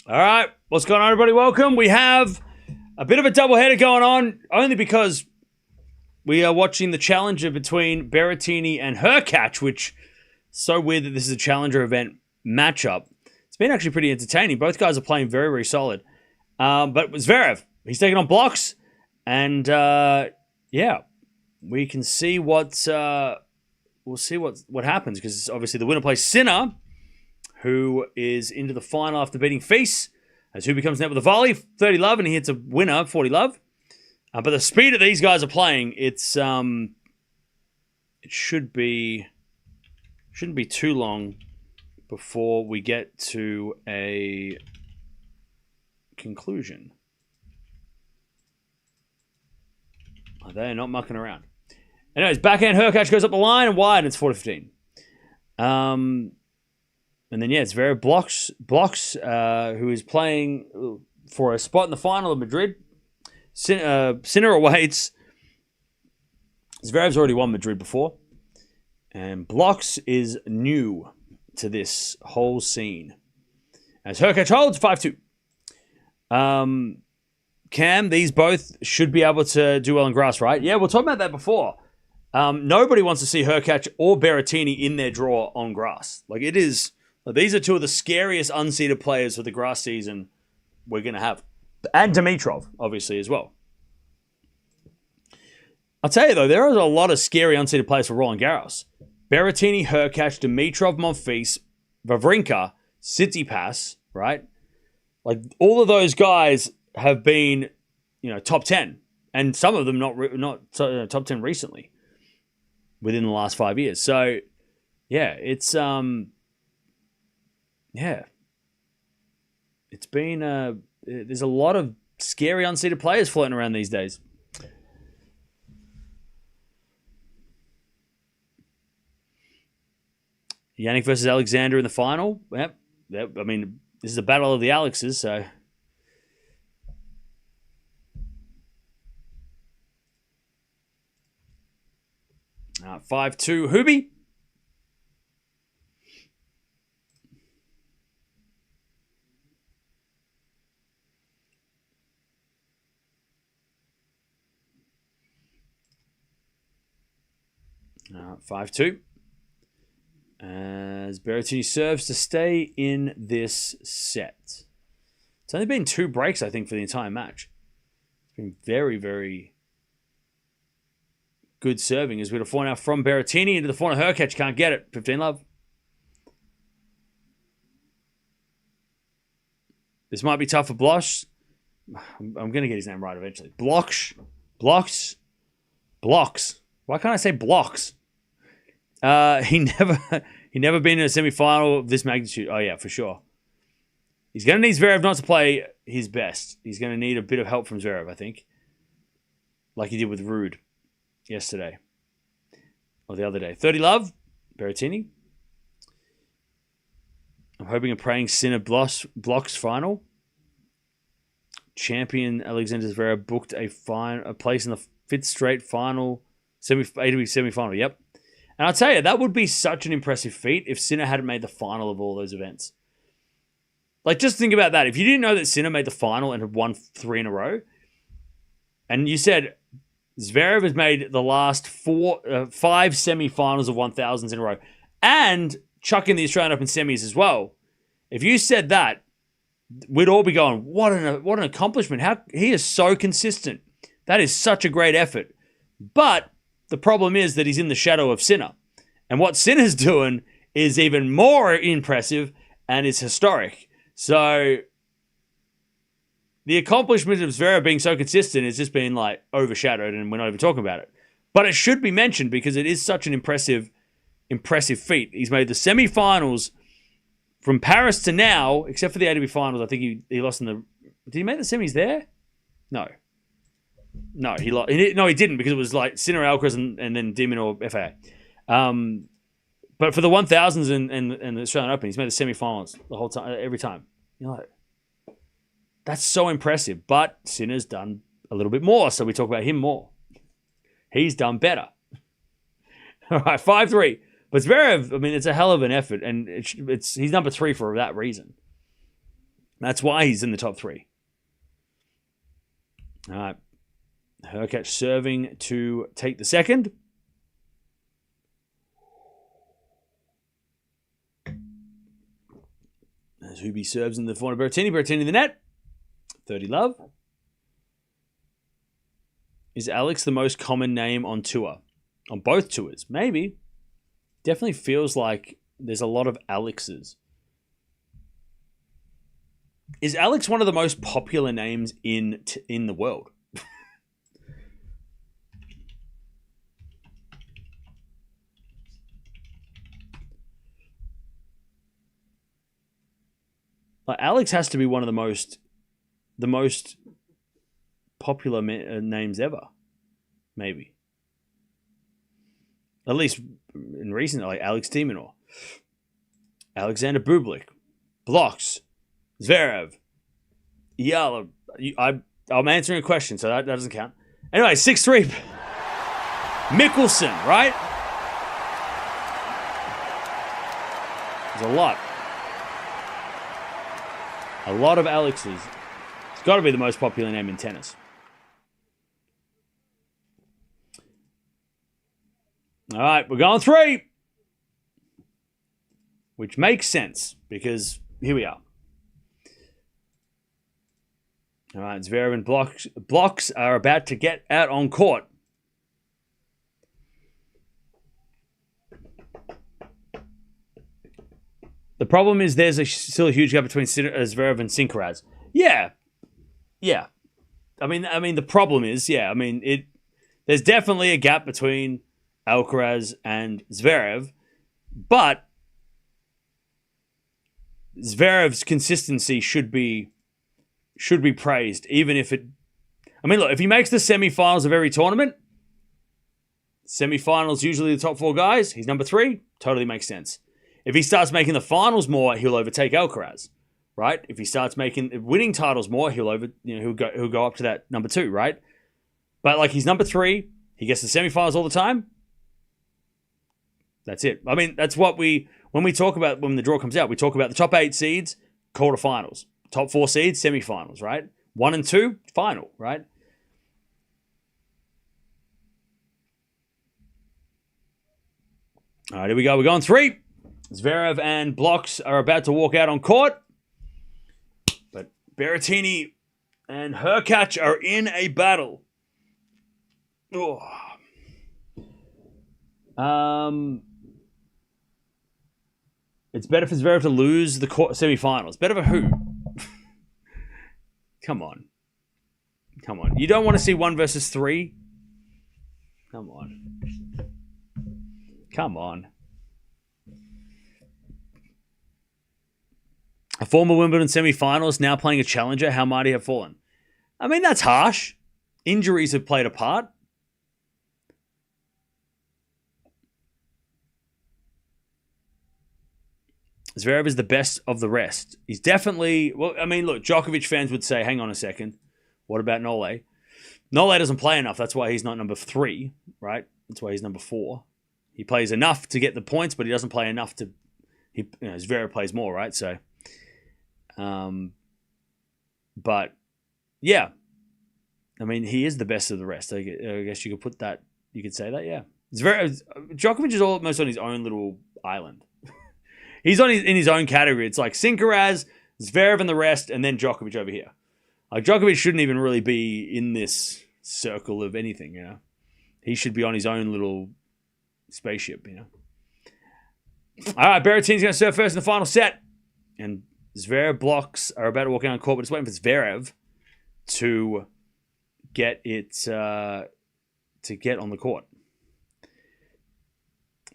All right, what's going on, everybody? Welcome. We have a bit of a doubleheader going on, only because we are watching the challenger between Berrettini and Hurkacz, which is so weird that this is a challenger event matchup. It's been actually pretty entertaining. Both guys are playing very, very solid. But Zverev, he's taking on Blockx, and yeah, we can see what we'll see what happens, because obviously the winner plays Sinner, who is into the final after beating Feast, as who becomes net with a volley, 30 love, and he hits a winner, 40 love. But the speed that these guys are playing, it shouldn't be too long before we get to a conclusion. They're not mucking around. Anyways, backhand Hurkacz goes up the line and wide, and it's 4-15. And then, yeah, it's Zverev Blockx, who is playing for a spot in the final of Madrid. Sinner awaits. Zverev's already won Madrid before. And Blockx is new to this whole scene. As Hurkacz holds 5-2. Cam, these both should be able to do well in grass, right? Yeah, we'll talk about that before. Nobody wants to see Hurkacz or Berrettini in their draw on grass. These are two of the scariest unseeded players for the grass season we're going to have. And Dimitrov, obviously, as well. I'll tell you, though, there are a lot of scary unseeded players for Roland Garros. Berrettini, Hurkacz, Dimitrov, Monfils, Wawrinka, Tsitsipas, right? Like, all of those guys have been, top 10. And some of them not top 10 recently, within the last 5 years. So, yeah, it's... Yeah. It's been... there's a lot of scary unseeded players floating around these days. Jannik versus Alexander in the final. Yep. I mean, this is a battle of the Alexes, so... 5-2 Hubie. Uh, 5-2. As Berrettini serves to stay in this set. It's only been 2 breaks, I think, for the entire match. It's been very, very good serving. As we have a 4 now from Berrettini into the 4 Hurkacz. Can't get it. 15 love. This might be tough for Blockx. I'm going to get his name right eventually. Blockx. Why can't I say Blockx? He never been in a semi-final of this magnitude. Oh, yeah, for sure. He's going to need Zverev not to play his best. He's going to need a bit of help from Zverev, I think. Like he did with Rude yesterday. Or the other day. 30 love, Berrettini. I'm hoping and praying Sinner Blockx final. Champion Alexander Zverev booked a place in the 5th straight final. ATP semi-final, yep. And I'll tell you, that would be such an impressive feat if Sinner hadn't made the final of all those events. Like, just think about that. If you didn't know that Sinner made the final and had won 3 in a row, and you said Zverev has made the last 5 semi-finals of 1000s in a row, and chuck in the Australian Open semis as well, if you said that, we'd all be going, what an accomplishment. He is so consistent. That is such a great effort. But the problem is that he's in the shadow of Sinner. And what Sinner's doing is even more impressive and is historic. So the accomplishment of Zverev being so consistent is just being overshadowed, and we're not even talking about it. But it should be mentioned because it is such an impressive feat. He's made the semi-finals from Paris to now, except for the ATP finals. I think he lost in the... Did he make the semis there? No. No, he didn't, because it was Sinner, Alcaraz, and then Demon or FAA. But for the 1000s and the Australian Open, he's made the semi-finals the whole time, every time. That's so impressive. But Sinner's done a little bit more, so we talk about him more. He's done better. All right, 5-3. But Zverev, it's a hell of an effort, and he's number 3 for that reason. That's why he's in the top 3. All right. Hurkacz serving to take the second. As Hubie serves in the forehand of Berrettini. Berrettini in the net. 30 love. Is Alex the most common name on tour? On both tours? Maybe. Definitely feels like there's a lot of Alexes. Is Alex one of the most popular names in the world? Like Alex has to be one of the most popular names ever. Maybe. At least in recent, like Alex de Minaur, Alexander Bublik, Blockx, Zverev, Eala. I'm answering a question, so that doesn't count. Anyway, 6-3. Mickelson, right? There's a lot. A lot of Alexes. It's got to be the most popular name in tennis. All right, we're going 3. Which makes sense because here we are. All right, Zverev and Blockx are about to get out on court. The problem is there's still a huge gap between Zverev and Alcaraz. Yeah. I mean, the problem is, there's definitely a gap between Alcaraz and Zverev, but Zverev's consistency should be praised, even if it. I mean, look, if he makes the semifinals of every tournament, semifinals usually the top 4 guys. He's number 3. Totally makes sense. If he starts making the finals more, he'll overtake Alcaraz, right? If he starts winning titles more, he'll go up to that number 2, right? But like he's number 3, he gets the semifinals all the time. That's it. I mean, that's what when the draw comes out, we talk about the top 8 seeds, quarterfinals, top 4 seeds, semifinals, right? 1 and 2, final, right? All right, here we go. We're going 3. Zverev and Blockx are about to walk out on court. But Berrettini and Hurkacz are in a battle. Oh. It's better for Zverev to lose the semifinals. Better for who? Come on. You don't want to see 1 versus 3? Come on. A former Wimbledon semi-finalist now playing a challenger. How might he have fallen? I mean, that's harsh. Injuries have played a part. Zverev is the best of the rest. He's definitely... Well, I mean, look, Djokovic fans would say, hang on a second. What about Nole? Nole doesn't play enough. That's why he's not number 3, right? That's why he's number 4. He plays enough to get the points, but he doesn't play enough to... Zverev plays more, right? So... but yeah, I mean, he is the best of the rest. I guess you could put that. You could say that. Yeah, Djokovic is almost on his own little island. He's in his own category. It's like Alcaraz, Zverev, and the rest, and then Djokovic over here. Like Djokovic shouldn't even really be in this circle of anything. He should be on his own little spaceship. All right, Berrettini's going to serve first in the final set, and Zverev Blockx are about to walk out on court, but it's waiting for Zverev to get on the court.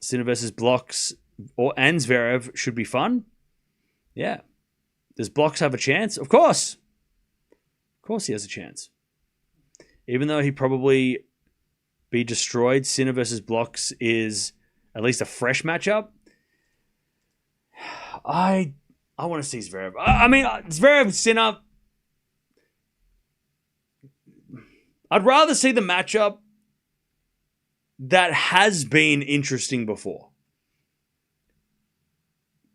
Sinner versus Blockx and Zverev should be fun. Yeah. Does Blockx have a chance? Of course. Of course he has a chance. Even though he probably be destroyed, Sinner versus Blockx is at least a fresh matchup. I want to see Zverev. I mean, Zverev, Sinner. I'd rather see the matchup that has been interesting before.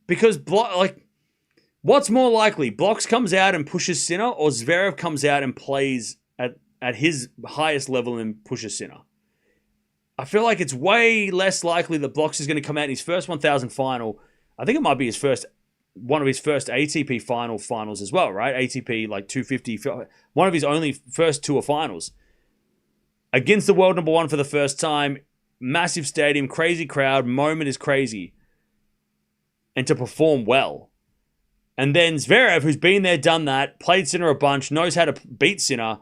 Because, What's more likely? Blockx comes out and pushes Sinner, or Zverev comes out and plays at his highest level and pushes Sinner? I feel like it's way less likely that Blockx is going to come out in his first 1,000 final. I think it might be one of his first ATP finals as well, right? ATP like 250, one of his only first tour finals. Against the world number one for the first time, massive stadium, crazy crowd, moment is crazy. And to perform well. And then Zverev, who's been there, done that, played Sinner a bunch, knows how to beat Sinner.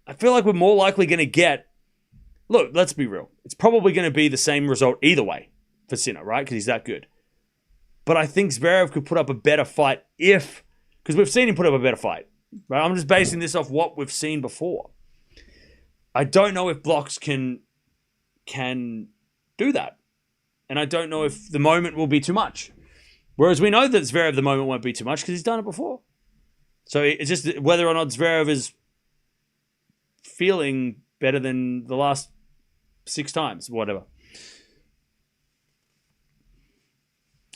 I feel like we're more likely going to get... Look, let's be real. It's probably going to be the same result either way for Sinner, right? Because he's that good. But I think Zverev could put up a better fight if... Because we've seen him put up a better fight. Right? I'm just basing this off what we've seen before. I don't know if Blockx can do that. And I don't know if the moment will be too much. Whereas we know that Zverev, the moment won't be too much because he's done it before. So it's just whether or not Zverev is feeling better than the last 6 times, whatever.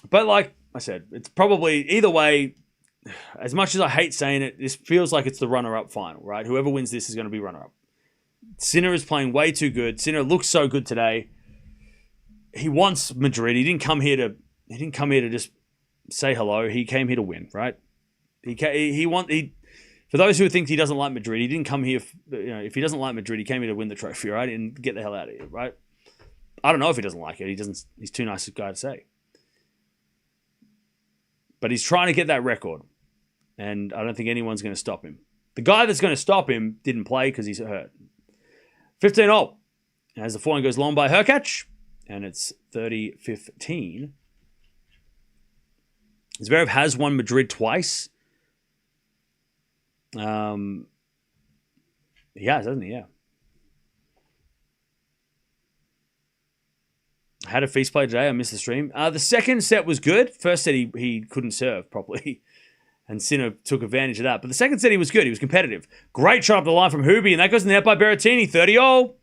But like I said, it's probably, either way, as much as I hate saying it, this feels like it's the runner-up final, right? Whoever wins this is going to be runner-up. Sinner is playing way too good. Sinner looks so good today. He wants Madrid. He didn't come here to just say hello. He came here to win, right? For those who think he doesn't like Madrid, he didn't come here. If he doesn't like Madrid, he came here to win the trophy, right? And get the hell out of here, right? I don't know if he doesn't like it. He's too nice a guy to say. But he's trying to get that record, and I don't think anyone's going to stop him. The guy that's going to stop him didn't play because he's hurt. 15-all. As the forehand goes long by Hurkacz, and it's 30-15. Zverev has won Madrid twice. He has, hasn't he? Yeah. I had a feast play today. I missed the stream. The second set was good. First set he couldn't serve properly. And Sinner took advantage of that. But the second set he was good. He was competitive. Great shot up the line from Hubie. And that goes in the net by Berrettini. 30-all.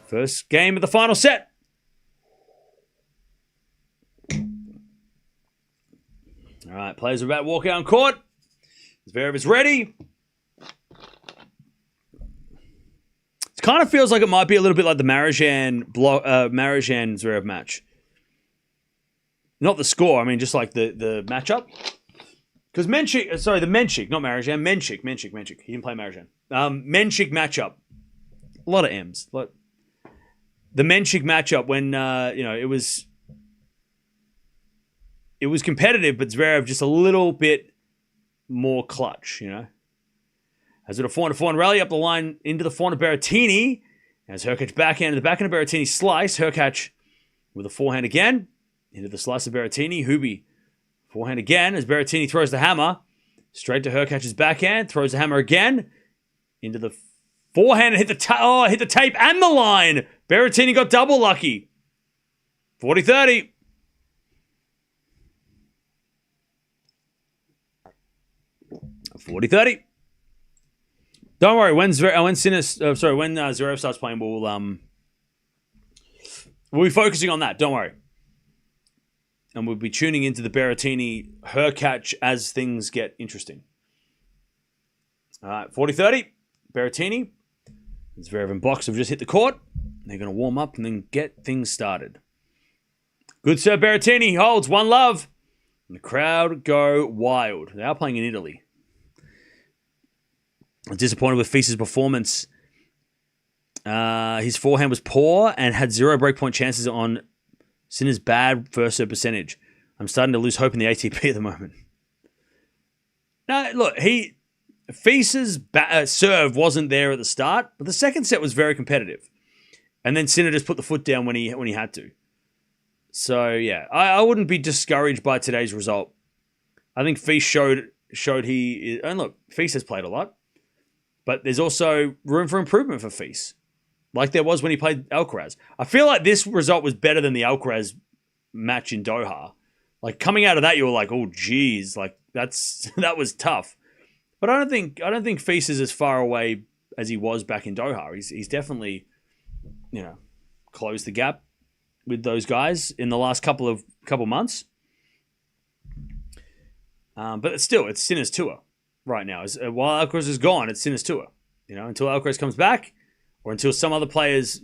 First game of the final set. All right, players are about to walk out on court. Zverev is ready. It kind of feels like it might be a little bit like the Zverev match. Not the score, I mean just like the matchup. Because Menchik, not Marijan, Menchik. He didn't play Marijan. Menchik matchup. A lot of M's. The Menchik matchup when, it was competitive, but Zverev just a little bit more clutch, As it a forehand rally up the line into the forehand of Berrettini. As Hurkacz backhand, the backhand of Berrettini slice. Hurkacz with a forehand again. Into the slice of Berrettini. Hubie forehand again as Berrettini throws the hammer. Straight to Hurkacz's backhand. Throws the hammer again. Into the forehand and hit the tape and the line. Berrettini got double lucky. 40-30. 40-30. Don't worry. When Zverev starts playing, we'll be focusing on that. Don't worry, and we'll be tuning into the Berrettini Hurkacz as things get interesting. All right, 40-30. Berrettini, Zverev and Blockx have just hit the court. They're going to warm up and then get things started. Good serve, Berrettini holds 1-love, and the crowd go wild. They are playing in Italy. Disappointed with Fischer's performance. His forehand was poor and had 0 breakpoint chances on Sinner's bad first serve percentage. I'm starting to lose hope in the ATP at the moment. No, look, Fischer's serve wasn't there at the start, but the second set was very competitive. And then Sinner just put the foot down when he had to. So, yeah, I wouldn't be discouraged by today's result. I think Fischer showed he... And look, Fischer has played a lot. But there's also room for improvement for Fischer, like there was when he played Alcaraz. I feel like this result was better than the Alcaraz match in Doha. Like coming out of that, you were like, "Oh, geez, like that was tough." But I don't think Fischer's as far away as he was back in Doha. He's definitely, closed the gap with those guys in the last couple months. But still, it's Sinner's tour right now. While Alcaraz is gone, it's Sinner's tour. Until Alcaraz comes back, or until some other players,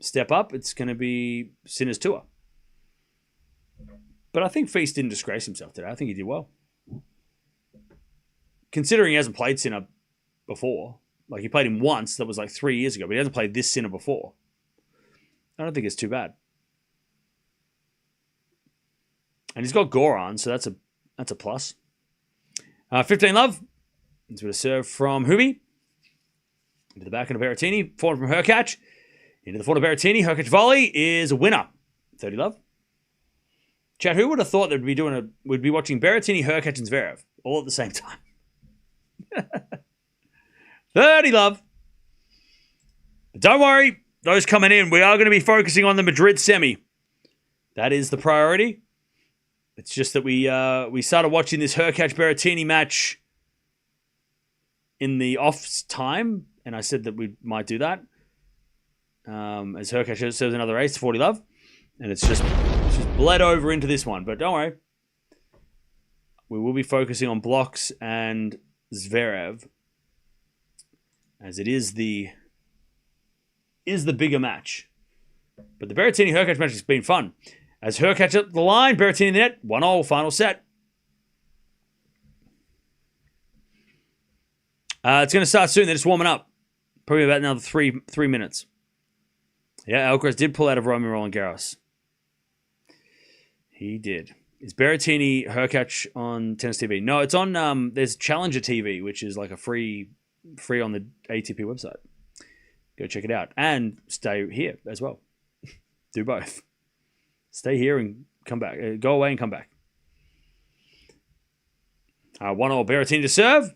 step up, it's going to be Sinner's tour. But I think Feast didn't disgrace himself today. I think he did well. Considering he hasn't played Sinner before. Like, he played him once, that was like 3 years ago, but he hasn't played this Sinner before. I don't think it's too bad. And he's got Goran, so that's a plus. 15 love. Into a serve from Hubi. Into the backhand of Berrettini. Forward from Hurkacz. Into the forward of Berrettini. Hurkacz volley is a winner. 30 love. Chat, who would have thought that we'd be watching Berrettini, Hurkacz, and Zverev all at the same time? 30 love. But don't worry, those coming in, we are going to be focusing on the Madrid semi. That is the priority. It's just that we started watching this Hurkacz-Berrettini match in the off time, and I said that we might do that. As Hurkacz serves another ace, 40 love. And it's just bled over into this one. But don't worry. We will be focusing on Blockx and Zverev, as it is the bigger match. But the Berrettini-Hurkacz match has been fun. As Hurkacz up the line, Berrettini in the net, 1-0, final set. It's going to start soon. They're just warming up. Probably about another three minutes. Yeah, Alcaraz did pull out of Roland Garros. He did. Is Berrettini Hurkacz on Tennis TV? No, it's on. There's Challenger TV, which is like a free on the ATP website. Go check it out and stay here as well. Do both. Stay here and come back. Go away and come back. 1-0 Berrettini to serve.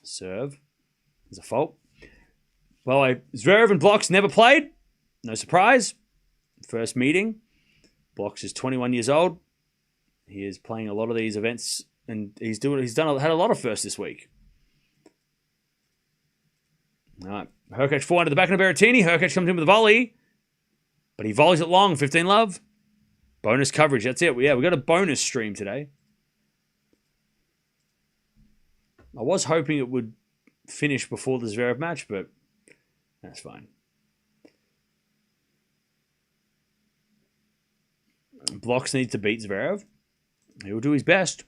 Serve. There's a fault. Well, Zverev and Blockx never played. No surprise. First meeting. Blockx is 21 years old. He is playing a lot of these events, and had a lot of firsts this week. All right. Hurkacz forehand to the back of Berrettini. Hurkacz comes in with a volley, but he volleys it long. 15 love. Bonus coverage. That's it. Yeah, we got a bonus stream today. I was hoping it would finish before the Zverev match, but that's fine. Blockx needs to beat Zverev. He will do his best.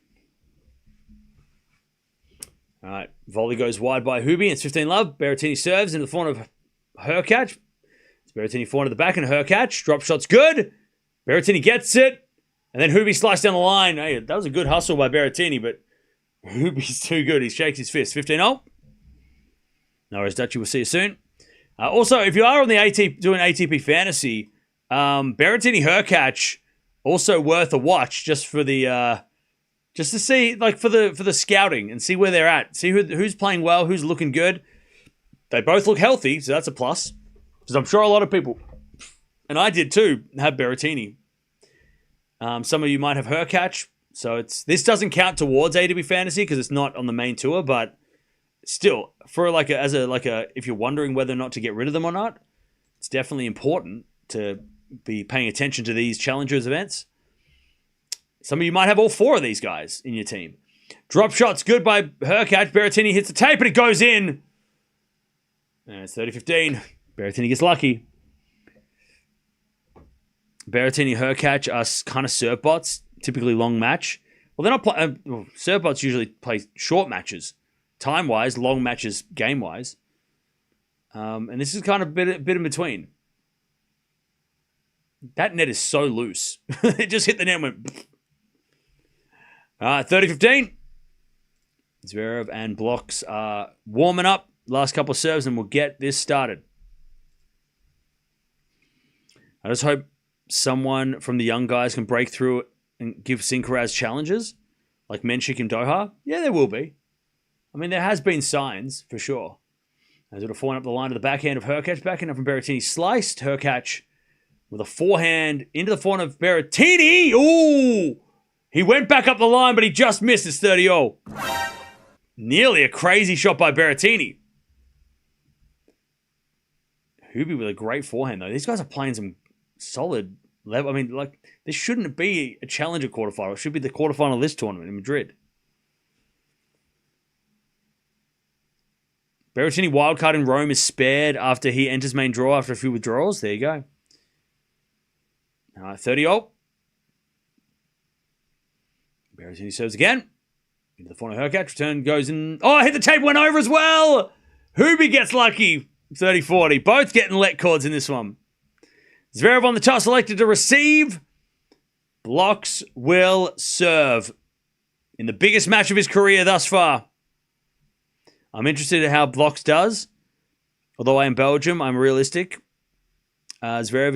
All right. Volley goes wide by Hubi. It's 15 love. Berrettini serves into the forehand of Hurkacz. It's Berrettini forehand to the back and Hurkacz. Drop shot's good. Berrettini gets it. And then Hubi sliced down the line. Hey, that was a good hustle by Berrettini, but Hubi's too good. He shakes his fist. 15-0. No worries, Dutchie. We'll see you soon. Also, if you are on the ATP doing ATP Fantasy, Berrettini Hurkacz also worth a watch just for the just to see, like, for the scouting and see where they're at. See who's playing well, who's looking good. They both look healthy, so that's a plus. Because I'm sure a lot of people, and I did too, have Berrettini. Some of you might have Hurkacz. So this doesn't count towards ATP Fantasy because it's not on the main tour, but still, for if you're wondering whether or not to get rid of them or not, it's definitely important to be paying attention to these challengers events. Some of you might have all four of these guys in your team. Drop shot's good by Hurkacz. Berrettini hits the tape and it goes in. And it's 30-15. Berrettini gets lucky. Berrettini Hurkacz are kind of serve bots. Typically long match. Well, they're not serve bots usually play short matches, time-wise, long matches, game-wise. And this is kind of a bit in between. That net is so loose. It just hit the net and went... 30-15. Zverev and Blockx are warming up. Last couple of serves and we'll get this started. I just hope someone from the young guys can break through and give Sinkaraz challenges, like Menchik and Doha. Yeah, there will be. I mean, there has been signs, for sure. As it'll forehand up the line to the backhand of Hurkacz. Backhand up from Berrettini. Sliced Hurkacz with a forehand into the forehand of Berrettini. Ooh! He went back up the line, but he just missed. It's 30-0. Nearly a crazy shot by Berrettini. Hubi with a great forehand, though. These guys are playing some solid level. I mean, like, this shouldn't be a challenger quarterfinal. It should be the quarterfinal of this tournament in Madrid. Berrettini wildcard in Rome is spared after he enters main draw after a few withdrawals. There you go. All right, 30-all. Berrettini serves again. Into the front of Hurkacz. Return goes in. Oh, hit the tape, went over as well. Hubie gets lucky. 30-40. Both getting let cords in this one. Zverev on the toss, selected to receive. Blockx will serve in the biggest match of his career thus far. I'm interested in how Blockx does. Although I am Belgium, I'm realistic. Zverev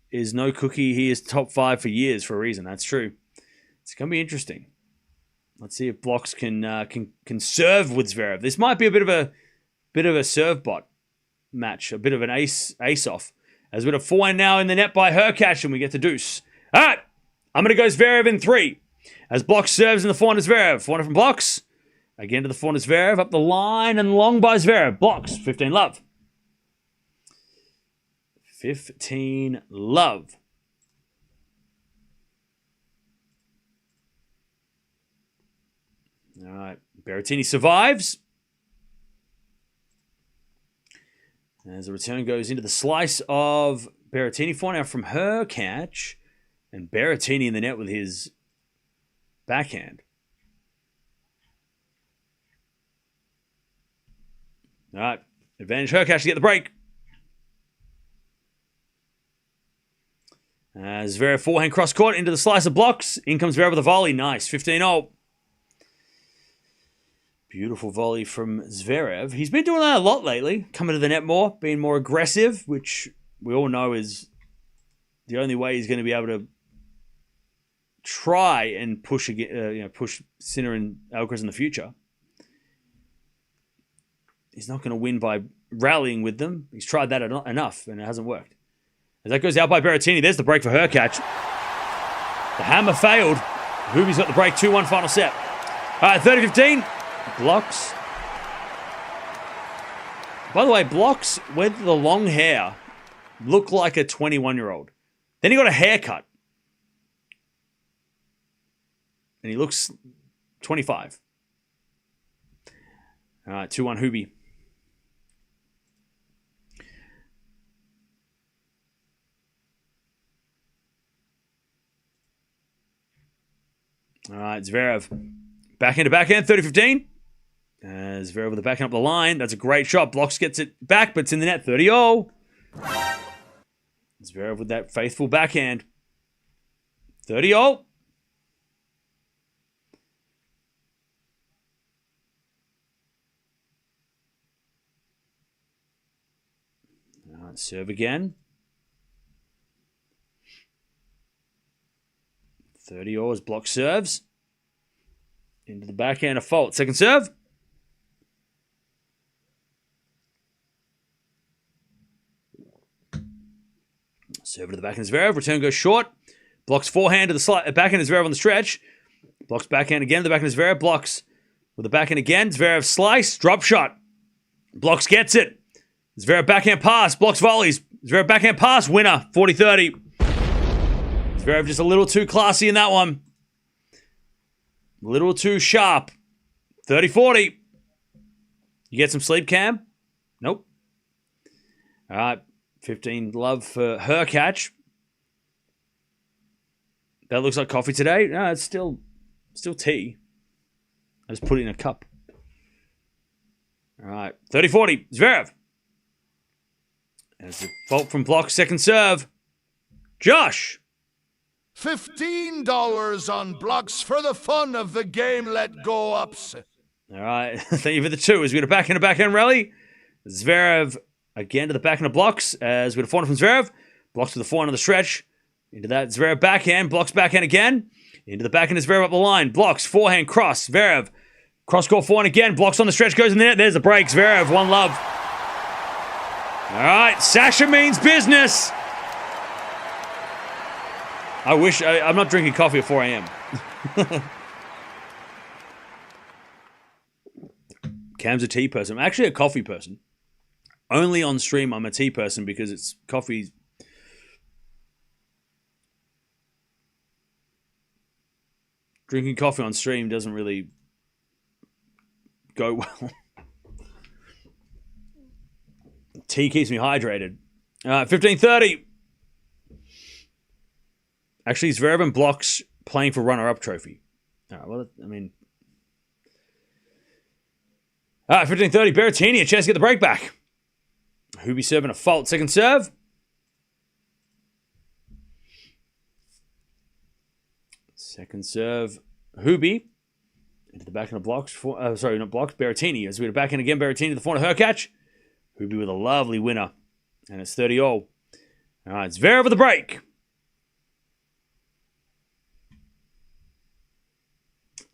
is no cookie. He is top 5 for years for a reason. That's true. It's going to be interesting. Let's see if Blockx can serve with Zverev. This might be a bit of a serve bot match, a bit of an ace off. As we have a forehand now in the net by Hurkacz, and we get to deuce. All right, I'm going to go Zverev in 3. As Blockx serves in the forehand to Zverev. Forehand from Blockx. Again to the forehand to Zverev. Up the line and long by Zverev. Blockx, 15 love. 15 love. All right, Berrettini survives. As the return goes into the slice of Berrettini. Forehand from Hurkacz. And Berrettini in the net with his backhand. All right, advantage Hurkacz to get the break. Zverev forehand cross court into the slice of Blockx. In comes Zverev with a volley. Nice, 15-0. Beautiful volley from Zverev. He's been doing that a lot lately. Coming to the net more, being more aggressive, which we all know is the only way he's going to be able to try and push Sinner and Alcaraz in the future. He's not going to win by rallying with them. He's tried that enough, and it hasn't worked. As that goes out by Berrettini, there's the break for Hurkacz. The hammer failed. Hubie's got the break, 2-1 final set. All right, 30-15. Blockx. By the way, Blockx, with the long hair, looked like a 21-year-old. Then he got a haircut. And he looks 25. All right, 2-1 Hubie. All right, Zverev. Backhand to backhand, 30-15. Zverev with the backhand up the line. That's a great shot. Blockx gets it back, but it's in the net, 30-0. Zverev with that faithful backhand. 30-0. All right, serve again. 30-0 as Blockx serves. Into the backhand, a fault. Second serve. Serve to the backhand, Zverev. Return goes short. Blockx forehand to the backhand, Zverev on the stretch. Blockx backhand again, the backhand, Zverev. Blockx with the backhand again. Zverev slice, drop shot. Blockx gets it. Zverev backhand pass. Blockx volleys. Zverev backhand pass. Winner, 40-30. Zverev just a little too classy in that one. A little too sharp. 30-40. You get some sleep, Cam? Nope. All right. 15 love for Hurkacz. That looks like coffee today. No, it's still tea. I just put it in a cup. All right. 30-40. Zverev. There's a fault from Blockx. Second serve. Josh. $15 on Blockx for the fun of the game. Let go upset. All right. Thank you for the 2. As we get a backhand rally. Zverev again to the backhand of Blockx. As we get a forehand from Zverev. Blockx to the forehand on the stretch. Into that Zverev backhand. Blockx backhand again. Into the backhand of Zverev up the line. Blockx forehand cross. Zverev cross court forehand again. Blockx on the stretch goes in the net. There's the break. Zverev 1 love. All right. Sasha means business. I wish I'm not drinking coffee at 4 a.m. Cam's a tea person. I'm actually a coffee person. Only on stream I'm a tea person because it's coffee Drinking coffee on stream doesn't really go well. Tea keeps me hydrated. 15:30. Actually, Zverev and Blockx playing for runner-up trophy. Well, I mean... 15:30. Berrettini, a chance to get the break back. Hubie serving a fault. Second serve. Second serve. Hubie. Into the back end of Blockx. Sorry, not Blockx. Berrettini. As we go back in again, Berrettini to the front of Hurkacz. Hubie with a lovely winner. And it's 30-all. All right, Zverev with the break.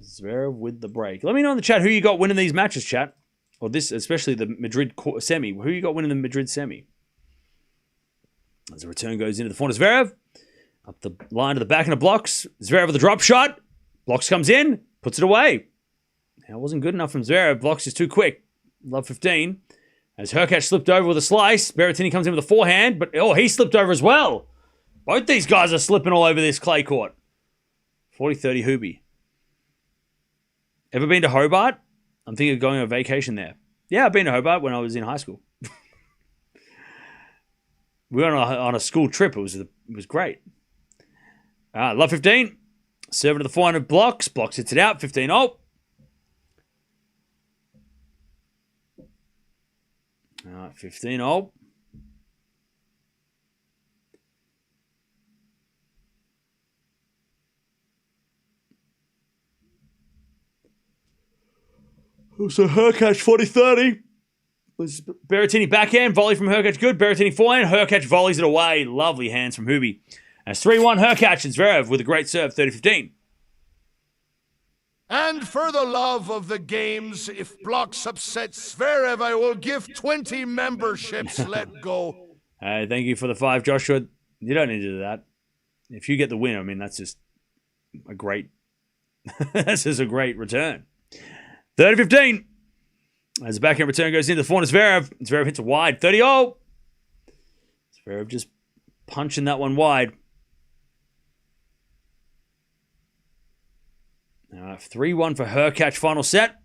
Zverev with the break. Let me know in the chat who you got winning these matches, chat. Or this, especially the Madrid semi. Who you got winning the Madrid semi? As the return goes into the front of Zverev. Up the line to the back end of Blockx. Zverev with a drop shot. Blockx comes in. Puts it away. That wasn't good enough from Zverev. Blockx is too quick. Love 15. As Hurkacz slipped over with a slice. Berrettini comes in with a forehand. But, he slipped over as well. Both these guys are slipping all over this clay court. 40-30 Hubie. Ever been to Hobart? I'm thinking of going on a vacation there. Yeah, I've been to Hobart when I was in high school. We went on a school trip. It was great. Love 15. Serving to the forehand of Blockx. Blockx hits it out. 15-0. All right, 15-0. So Hurkacz 40-30. Berrettini backhand, volley from Hurkacz, good. Berrettini forehand, Hurkacz volleys it away. Lovely hands from Hubie. And it's 3-1 Hurkacz and Zverev with a great serve, 30-15. And for the love of the games, if Blockx upsets Zverev, I will give 20 memberships. Let go. Thank you for the 5, Joshua. You don't need to do that. If you get the win, I mean, that's just a great... that's just a great return. 30-15. As the backhand return goes into the forehand, Zverev. Zverev hits a wide. 30-0. Zverev just punching that one wide. 3-1 for Hurkacz final set.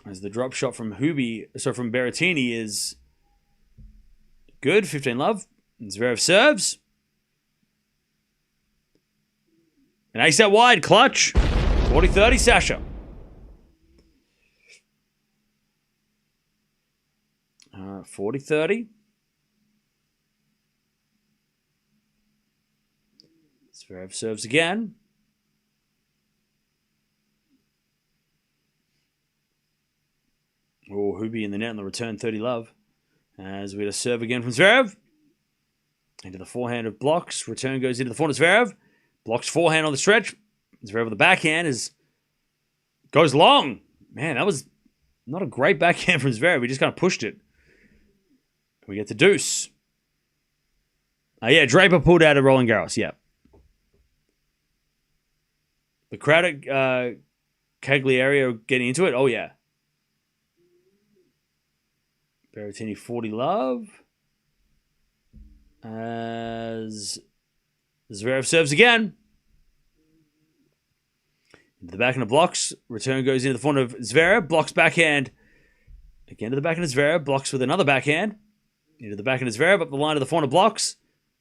As the drop shot from from Berrettini is good. 15-love. And Zverev serves. And ace out wide, clutch. 40-30, Sasha. 40-30. Zverev serves again. Oh, Hubie in the net on the return, 30-love. As we get a serve again from Zverev. Into the forehand of Blockx. Return goes into the forehand of Zverev. Blockx forehand on the stretch. Zverev with the backhand goes long. Man, that was not a great backhand from Zverev. He just kind of pushed it. We get the deuce. Draper pulled out of Roland Garros. Yeah. The crowd at Cagliari are getting into it. Oh, yeah. Berrettini 40-love. As Zverev serves again. Into the back end of Blockx. Return goes into the front of Zverev. Blockx backhand. Again to the back end of Zverev. Blockx with another backhand. Into the back end of Zverev. Up the line to the front of Blockx.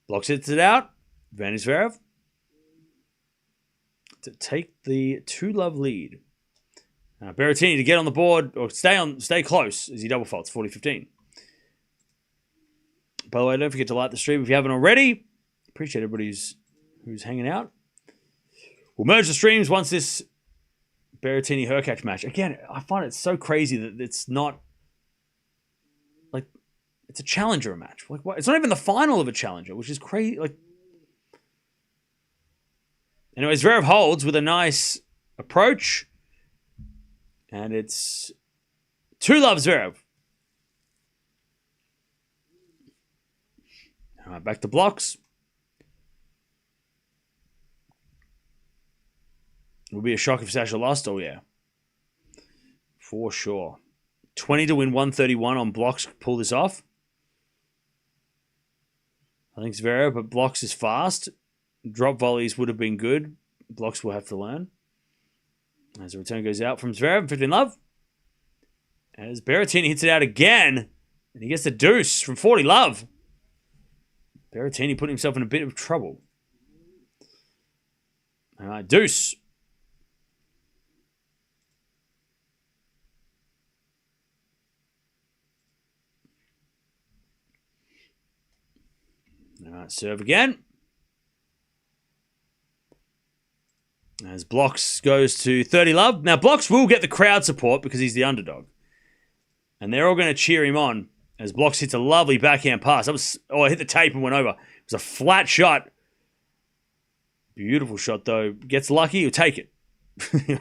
Blockx hits it out. Advantage Zverev. To take the 2-love lead. Berrettini to get on the board or stay close as he double faults. 40-15. By the way, don't forget to like the stream if you haven't already. Appreciate everybody who's hanging out. We'll merge the streams once this Berrettini Hurkacz match. Again, I find it so crazy that it's not like it's a challenger match. Like what? It's not even the final of a challenger, which is crazy. Like, anyway, Zverev holds with a nice approach, and it's 2-love Zverev. All right, back to Blockx. It would be a shock if Sasha lost. Oh, yeah. For sure. 20 to win 131 on Blockx. Pull this off. I think Zverev, but Blockx is fast. Drop volleys would have been good. Blockx will have to learn. As the return goes out from Zverev, 15 love. As Berrettini hits it out again, and he gets the deuce from 40 love. Berrettini putting himself in a bit of trouble. All right, deuce. All right, serve again. As Blockx goes to 30 love. Now, Blockx will get the crowd support because he's the underdog. And they're all going to cheer him on as Blockx hits a lovely backhand pass. I hit the tape and went over. It was a flat shot. Beautiful shot, though. Gets lucky, he'll take it.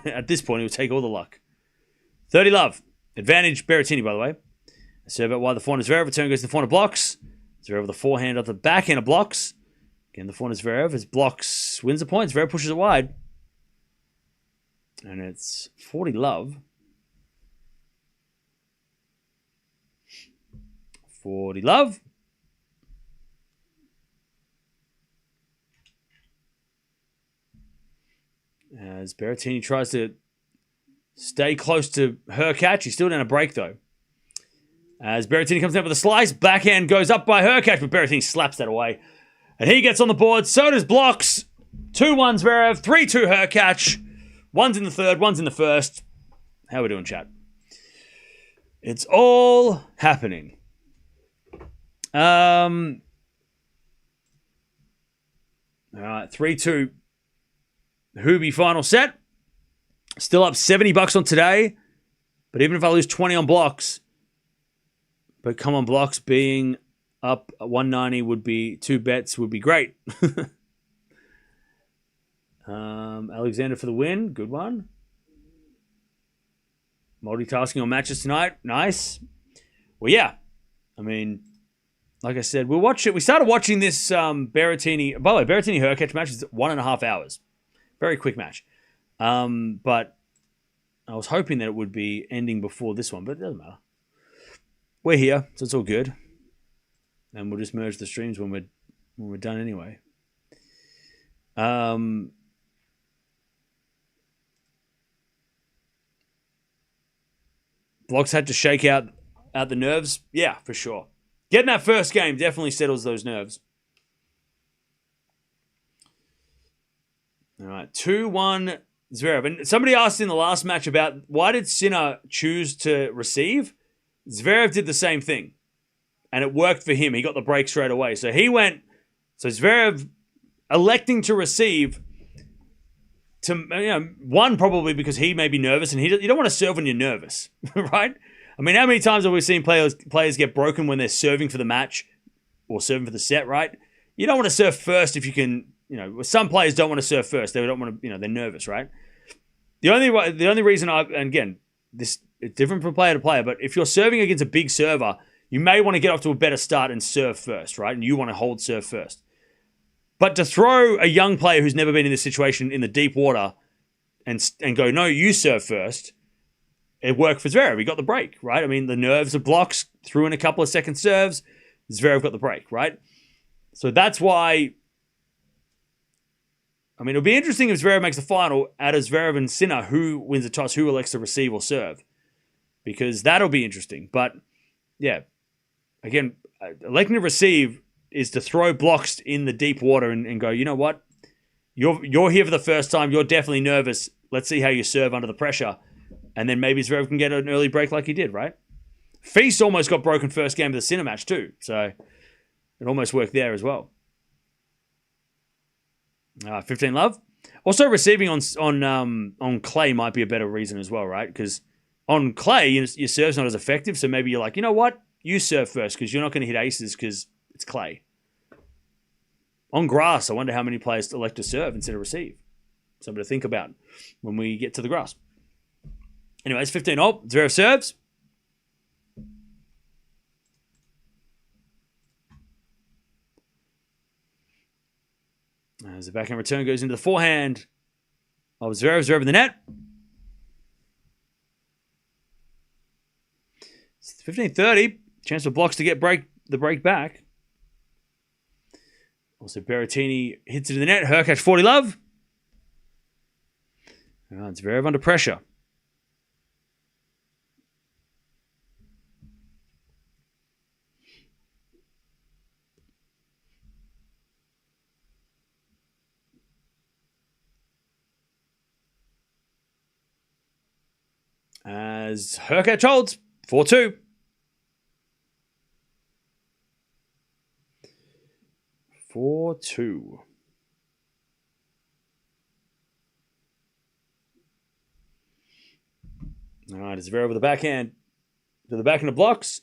At this point, he'll take all the luck. 30 love. Advantage Berrettini, by the way. Serve out wide the forehand of Zverev. Return goes to the forehand of Blockx. Zverev with the forehand of the backhand of Blockx. Again, the forehand of Zverev as Blockx wins the point. Zverev pushes it wide. And it's 40 love. 40 love. As Berrettini tries to stay close to her catch. He's still down a break, though. As Berrettini comes down with a slice, backhand goes up by her catch, but Berrettini slaps that away. And he gets on the board. So does Blockx. 2-1 Zverev, 3-2 her catch. One's in the third, one's in the first. How are we doing, chat? It's all happening. All right, 3-2. Hubie final set. Still up $70 on today. But even if I lose 20 on Blockx, but come on, Blockx being up 190 would be 2 bets would be great. Alexander for the win. Good one. Multitasking on matches tonight. Nice. Well, yeah. I mean, like I said, we'll watch it. We started watching this Berrettini. By the way, Berrettini Hurkacz match is 1.5 hours. Very quick match. But I was hoping that it would be ending before this one, but it doesn't matter. We're here, so it's all good. And we'll just merge the streams when we're done anyway. Blockx had to shake out the nerves. Yeah, for sure. Getting that first game definitely settles those nerves. All right, 2-1 Zverev. And somebody asked in the last match about why did Sinner choose to receive? Zverev did the same thing. And it worked for him. He got the break straight away. So he went... So Zverev electing to receive... one, probably because he may be nervous. And you don't want to serve when you're nervous. Right? I mean, how many times have we seen players get broken when they're serving for the match or serving for the set, right? You don't want to serve first if you can... some players don't want to serve first. They don't want to, they're nervous, right? The only reason and again, this it's different from player to player, but if you're serving against a big server, you may want to get off to a better start and serve first, right? And you want to hold serve first. But to throw a young player who's never been in this situation in the deep water and go, no, you serve first, it worked for Zverev. He got the break, right? I mean, the nerves of Blockx, threw in a couple of second serves, Zverev got the break, right? So that's why... I mean, it'll be interesting if Zverev makes the final out of Zverev and Sinner, who wins the toss, who elects to receive or serve. Because that'll be interesting. But, yeah, again, electing to receive is to throw Blockx in the deep water and go, you know what? You're here for the first time. You're definitely nervous. Let's see how you serve under the pressure. And then maybe Zverev can get an early break like he did, right? Feast almost got broken first game of the Sinner match too. So it almost worked there as well. 15 love. Also, receiving on clay might be a better reason as well, right? Because on clay, your serve's not as effective. So maybe you're like, you know what? You serve first because you're not going to hit aces because it's clay. On grass, I wonder how many players elect to serve instead of receive. Something to think about when we get to the grass. Anyways, 15 all. Zverev serves. As the backhand return goes into the forehand of Zverev. Zverev in the net. It's 15-30. Chance for Blockx to get the break back. Also, Berrettini hits it in the net. Hurkacz 40 love. It's Zverev under pressure. As Hurkacz holds 4-2. 4-2. All right, it's Zverev with the backhand. To the backhand of Blockx.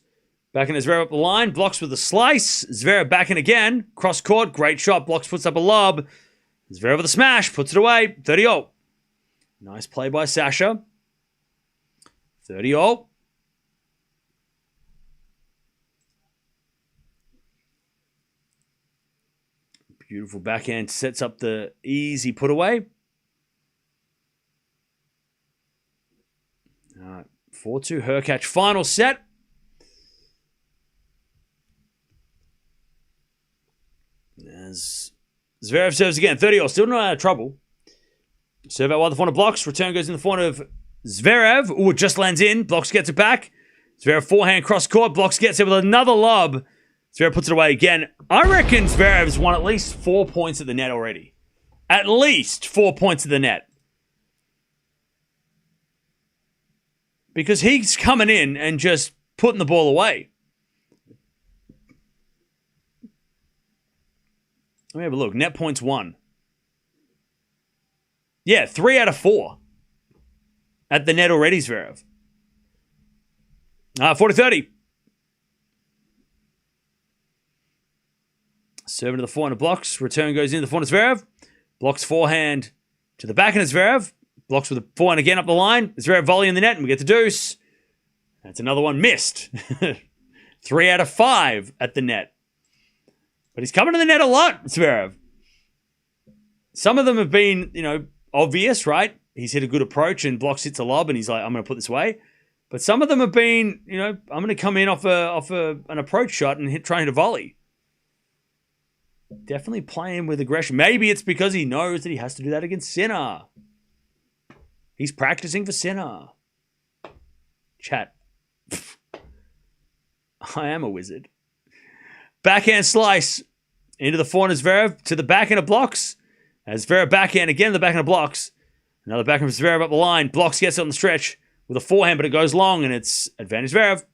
Backhand is Zverev up the line. Blockx with a slice. Zverev backhand again. Cross court. Great shot. Blockx puts up a lob. Zverev with a smash. Puts it away. 30-0. Nice play by Sasha. 30-0. Beautiful backhand sets up the easy put away. All right, 4-2 Hurkacz final set. As Zverev serves again, 30-0, still not out of trouble. Serve out wide the front of Blockx. Return goes in the front of Zverev. Ooh, it just lands in. Blockx gets it back. Zverev forehand cross court. Blockx gets it with another lob. Zverev puts it away again. I reckon Zverev's won at least 4 points at the net already. At least 4 points at the net. Because he's coming in and just putting the ball away. Let me have a look. Net points 1. Yeah, 3 out of 4. At the net already, Zverev. 40-30. Serving to the forehand of Blockx. Return goes in the forehand of Zverev. Blockx forehand to the backhand of Zverev. Blockx with the forehand again up the line. Zverev volley in the net and we get the deuce. That's another one missed. 3 out of 5 at the net. But he's coming to the net a lot, Zverev. Some of them have been, obvious, right? He's hit a good approach and Blockx hits a lob and he's like, I'm going to put this away. But some of them have been, I'm going to come in off an approach shot and try and hit a volley. Definitely playing with aggression. Maybe it's because he knows that he has to do that against Sinner. He's practicing for Sinner. Chat. I am a wizard. Backhand slice into the forehand of Zverev to the backhand of Blockx. As Zverev backhand again, the backhand of Blockx. Another backhand from Zverev up the line. Blockx gets it on the stretch with a forehand, but it goes long and it's advantage Zverev.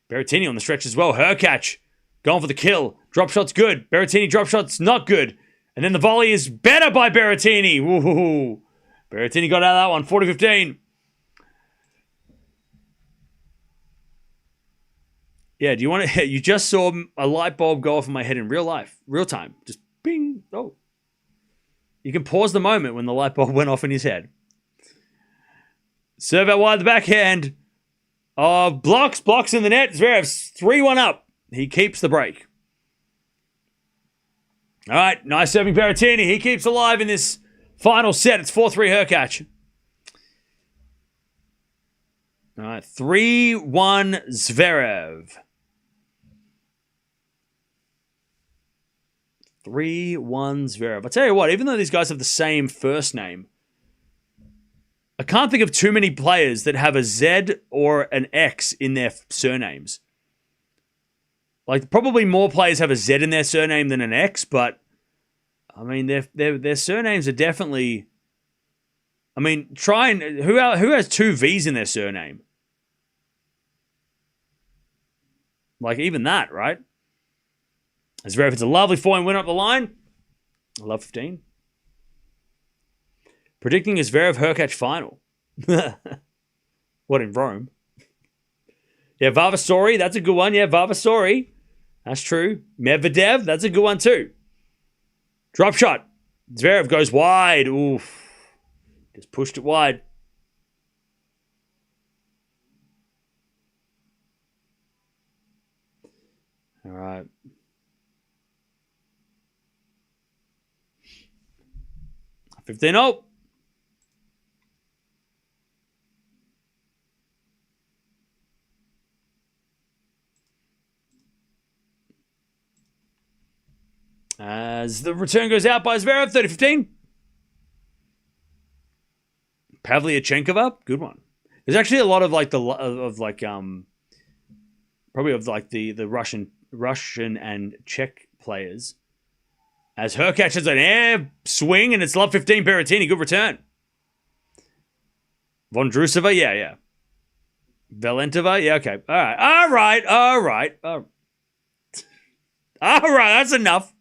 Berrettini on the stretch as well. Hurkacz going for the kill. Drop shot's good. Berrettini drop shot's not good. And then the volley is better by Berrettini. Woohoo. Berrettini got out of that one. 40-15. Yeah, do you want to... You just saw a light bulb go off in my head in real life. Real time. Just bing. Oh. You can pause the moment when the light bulb went off in his head. Serve out wide the backhand. Blockx in the net. Zverev's 3-1 up. He keeps the break. All right, nice serving Berrettini. He keeps alive in this final set. It's 4-3 Hurkacz. All right, 3-1 Zverev. 3-1 Zverev. I'll tell you what, even though these guys have the same first name, I can't think of too many players that have a Z or an X in their surnames. Like, probably more players have a Z in their surname than an X, but, I mean, their surnames are definitely... I mean, who has 2 V's in their surname? Like, even that, right? Zverev, it's a lovely forehand win up the line. I love 15. Predicting a Zverev Hurkacz final. What, in Rome? Yeah, Vavasori, that's a good one. Yeah, Vavasori. That's true. Medvedev, that's a good one too. Drop shot. Zverev goes wide. Oof. Just pushed it wide. All right. $15. As the return goes out by Zverev, 30-15. Pavlyuchenkova, good one. There's actually a lot of like probably of like the Russian and Czech players. As Hurkacz has an air swing and it's love 15 Berrettini, good return. Vondrousova, yeah. Valentova, yeah, okay. All right. That's enough.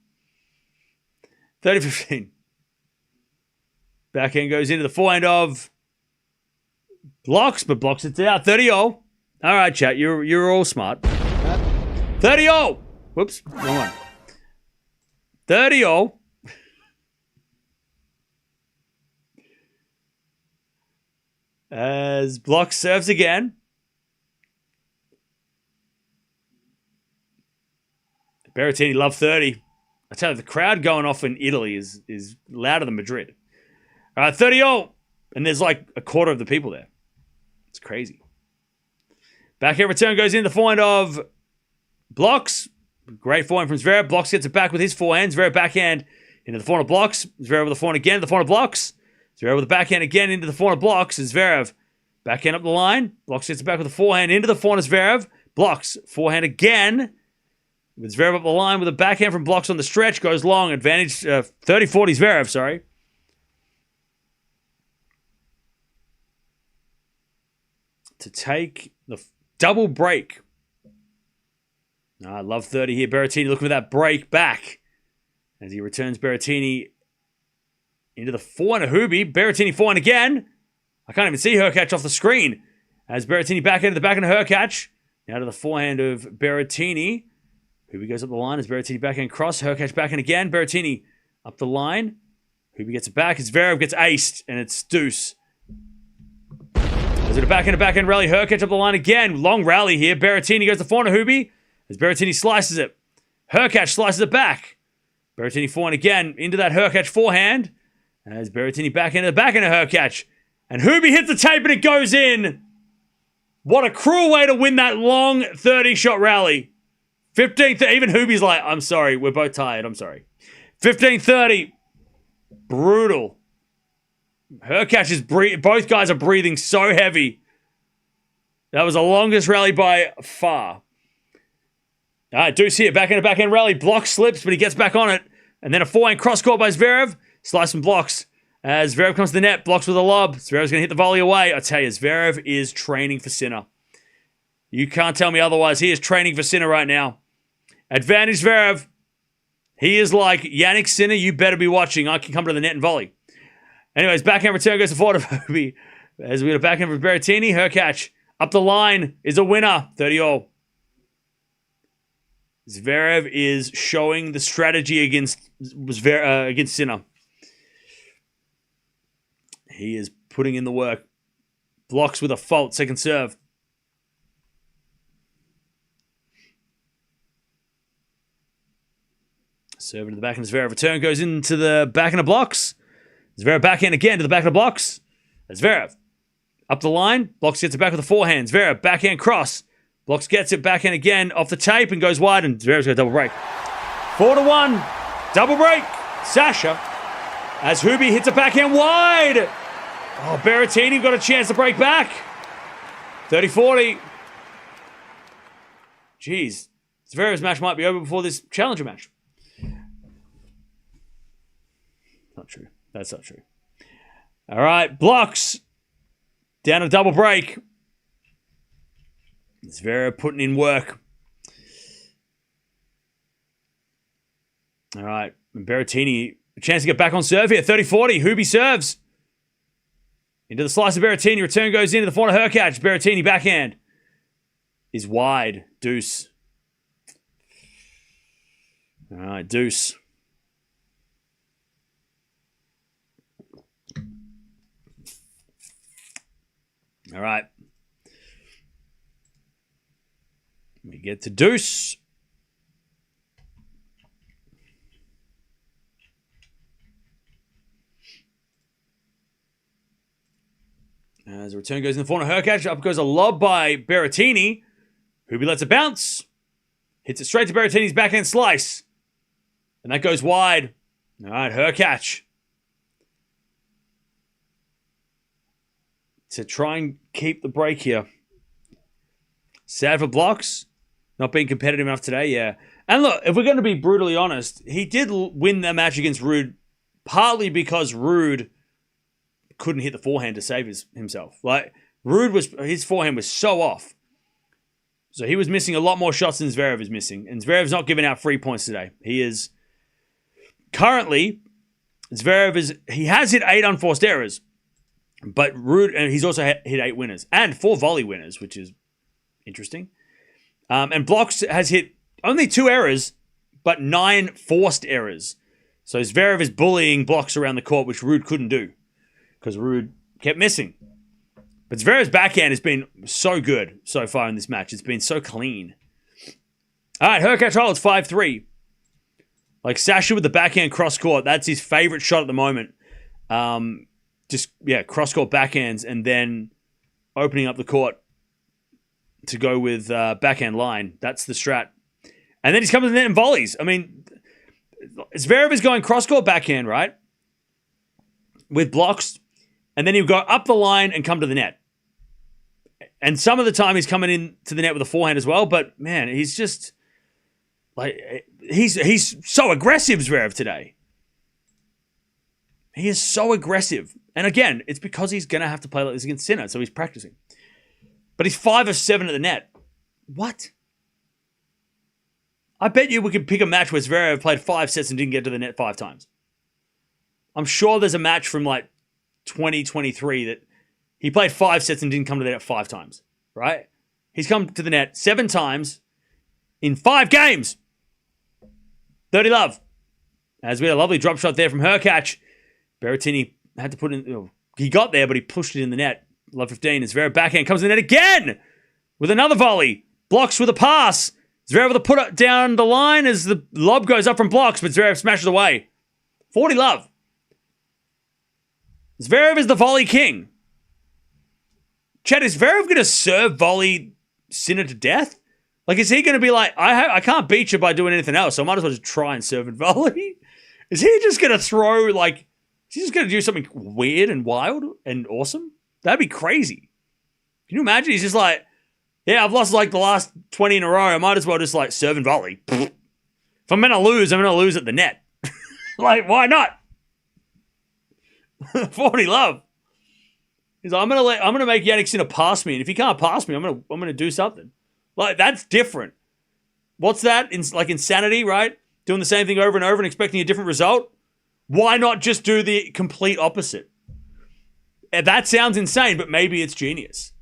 30-15. Backhand goes into the forehand of Blockx, but Blockx it out. 30-0. All right, chat, you're all smart. 30-0. Whoops, wrong one. 30-0. As Blockx serves again. Berrettini love 30. I tell you, the crowd going off in Italy is louder than Madrid. All right, 30-0. And there's like a quarter of the people there. It's crazy. Backhand return goes in the forehand of Blockx. Great forehand from Zverev. Blockx gets it back with his forehand. Zverev backhand into the forehand of Blockx. Zverev with the forehand again, the forehand of Blockx. Zverev with the backhand again into the forehand of Blockx. And Zverev backhand up the line. Blockx gets it back with the forehand into the forehand of Zverev. Blockx forehand again. With Zverev up the line with a backhand from Blockx on the stretch. Goes long. Advantage 30-40 Zverev, sorry. To take the double break. I love 30 here. Berrettini looking for that break back. As he returns Berrettini into the forehand of Hubie. Berrettini forehand again. I can't even see Hurkacz off the screen. As Berrettini backhand to the backhand of Hurkacz. Now to the forehand of Berrettini. Hubie goes up the line as Berrettini backhand cross. Hurkacz backhand again. Berrettini up the line. Hubie gets it back as Zverev gets aced. And it's deuce. As it a backhand rally. Hurkacz up the line again. Long rally here. Berrettini goes to forehand of Hubie. As Berrettini slices it. Hurkacz slices it back. Berrettini forehand again into that Hurkacz forehand. As Berrettini backhand to the backhand of Hurkacz. And Hubie hits the tape and it goes in. What a cruel way to win that long 30-shot rally. 15th, even Hubie's like, I'm sorry, we're both tired, I'm sorry. 15-30. Brutal. Hurkacz is both guys are breathing so heavy. That was the longest rally by far. All right, Deuce here, backhand rally. Blockx slips, but he gets back on it. And then a forehand cross court by Zverev. Slice from Blockx. As Zverev comes to the net, Blockx with a lob. Zverev's going to hit the volley away. I tell you, Zverev is training for Sinner. You can't tell me otherwise. He is training for Sinner right now. Advantage Zverev. He is like, Jannik Sinner, you better be watching. I can come to the net and volley. Anyways, backhand return goes to forward of Hubie. As we get a backhand from Berrettini, Hurkacz up the line is a winner. 30-0. Zverev is showing the strategy against Sinner. He is putting in the work. Blockx with a fault, second serve. Serve into the backhand. Zverev return goes into the backhand of Blockx. Zverev backhand again to the backhand of Blockx. Zverev up the line. Blockx gets it back with the forehand. Zverev backhand cross. Blockx gets it backhand again off the tape and goes wide, and Zverev's got a double break. 4-1. Double break. Sasha. As Hubie hits a backhand wide. Oh, Berrettini got a chance to break back. 30-40. Jeez. Zverev's match might be over before this challenger match. Not true. That's not true. All right, Blockx. Down a double break. Zverev putting in work. All right. And Berrettini, a chance to get back on serve here. 30-40. Hubie serves. Into the slice of Berrettini. Return goes into the forehand of Hurkacz. Berrettini backhand is wide. Deuce. All right, deuce. All right. We get to deuce. As the return goes in the forehand of Hurkacz, up goes a lob by Berrettini. Hubie lets it bounce. Hits it straight to Berrettini's backhand slice. And that goes wide. All right, her catch. To try and keep the break here. Sad for Blockx. Not being competitive enough today, yeah. And look, if we're going to be brutally honest, he did win that match against Ruud partly because Ruud couldn't hit the forehand to save himself. Like, his forehand was so off. So he was missing a lot more shots than Zverev is missing. And Zverev's not giving out free points today. He is currently, he has hit 8 unforced errors. But Ruud, and he's also hit 8 winners. And 4 volley winners, which is interesting. And Blockx has hit only 2 errors, but 9 forced errors. So Zverev is bullying Blockx around the court, which Ruud couldn't do. Because Ruud kept missing. But Zverev's backhand has been so good so far in this match. It's been so clean. All right, Hurkacz holds 5-3. Like Sasha with the backhand cross-court. That's his favorite shot at the moment. Cross-court backhands and then opening up the court to go with backhand line. That's the strat. And then he's coming to the net in volleys. I mean, Zverev is going cross-court backhand, right? With Blockx. And then he'll go up the line and come to the net. And some of the time he's coming in to the net with a forehand as well. But, man, he's just... like he's so aggressive, Zverev, today. He is so aggressive. And again, it's because he's going to have to play like this against Sinner, so he's practicing. But he's 5 of 7 at the net. What? I bet you we could pick a match where Zverev played 5 sets and didn't get to the net 5 times. I'm sure there's a match from like 2023 that he played 5 sets and didn't come to the net 5 times, right? He's come to the net 7 times in 5 games. 30 love. As we had a lovely drop shot there from Hurkacz. Berrettini had to put in... he got there, but he pushed it in the net. Love 15. And Zverev backhand comes in the net again with another volley. Blockx with a pass. Zverev with a put it down the line as the lob goes up from Blockx, but Zverev smashes away. 40 love. Zverev is the volley king. Chad, is Zverev going to serve volley Sinner to death? Like, is he going to be like, I can't beat you by doing anything else, so I might as well just try and serve and volley? Is he just going to throw, like, is he just going to do something weird and wild and awesome? That'd be crazy. Can you imagine? He's just like, yeah, I've lost like the last 20 in a row. I might as well just like serve and volley. If I'm going to lose, I'm going to lose at the net. Like, why not? 40 love. He's like, I'm gonna make Jannik Sinner pass me, and if he can't pass me, I'm gonna do something. Like, that's different. What's that? Like insanity, right? Doing the same thing over and over and expecting a different result. Why not just do the complete opposite? And that sounds insane, but maybe it's genius.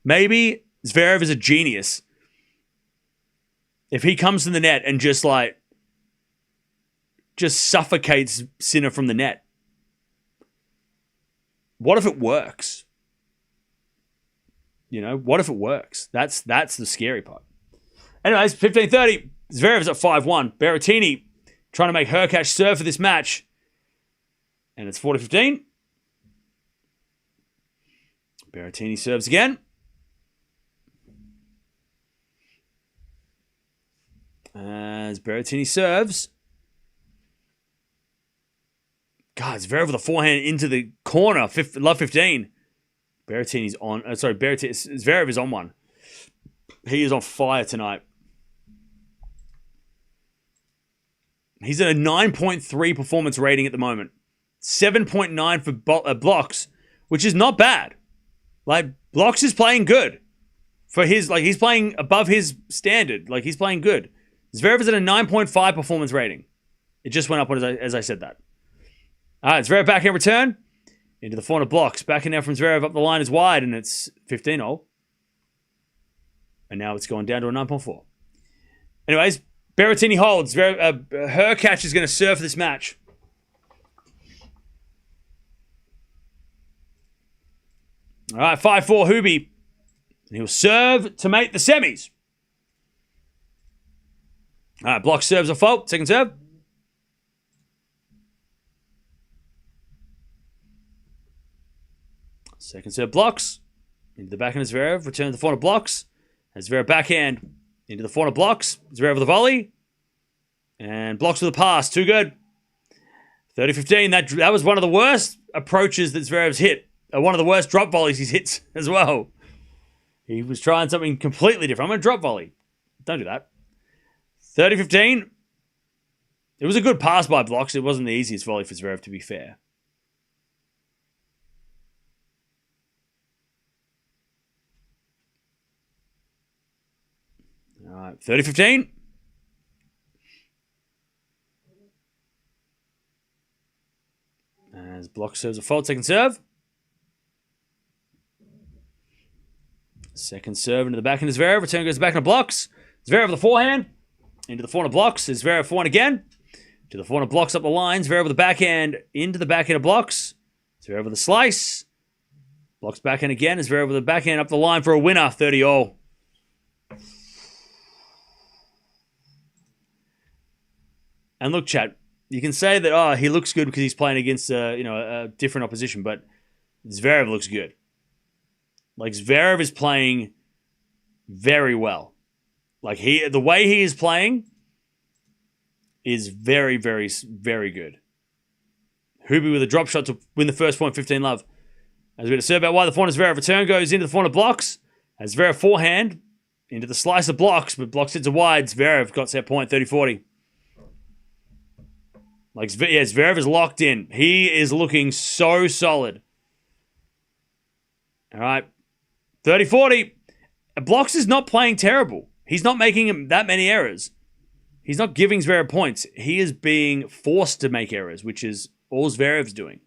Maybe Zverev is a genius. If he comes to the net and just suffocates Sinner from the net. What if it works? You know, what if it works? That's the scary part. Anyways, 15:30. Zverev's at 5-1. Berrettini trying to make Hurkacz serve for this match. And it's 40-15. Berrettini serves again. As Berrettini serves. God, Zverev with a forehand into the corner. Love 15. Berrettini's on. Zverev is on one. He is on fire tonight. He's at a 9.3 performance rating at the moment. 7.9 for Blockx, which is not bad. Like, Blockx is playing good. For his, like, he's playing above his standard. Like, he's playing good. Zverev is at a 9.5 performance rating. It just went up as I said that. All right, Zverev backhand return. Into the forehand of Blockx. Backhand now from Zverev up the line is wide, and it's 15-0. And now it's gone down to a 9.4. Anyways, Berrettini holds. Hurkacz is going to serve for this match. All right, 5-4 Hubie. And he'll serve to make the semis. All right, Blockx serves a fault. Second serve. Second serve Blockx. Into the backhand of Zverev. Return to the forehand of Blockx. And Zverev backhand into the forehand of Blockx. Zverev with a volley. And blocks with a pass. Too good. 30-15. That was one of the worst approaches that Zverev's hit. One of the worst drop volleys he's hit as well. He was trying something completely different. I'm going to drop volley. Don't do that. 30-15. It was a good pass by Blockx. It wasn't the easiest volley for Zverev, to be fair. All right, 30-15. As Blockx serves a fault, second serve. Second serve into the backhand of Zverev. Return goes back into Blockx. Zverev with the forehand. Into the forehand of Blockx. Zverev forehand again. To the forehand of Blockx up the line. Zverev with the backhand. Into the backhand of Blockx. Zverev with a slice. Blockx backhand again. Zverev with the backhand up the line for a winner. 30-all. And look, chat. You can say that, he looks good because he's playing against a different opposition, but Zverev looks good. Like, Zverev is playing very well. Like, the way he is playing is very, very, very good. Hubie with a drop shot to win the first point, 15-love. As we had to serve out wide, the forehand of Zverev return goes into the forehand of Blockx. As Zverev forehand into the slice of Blockx, but Blockx hits it wide. Zverev got set point, 30-40. Like, Zverev is locked in. He is looking so solid. All right. 30-40. Blockx is not playing terrible. He's not making that many errors. He's not giving Zverev points. He is being forced to make errors, which is all Zverev's doing.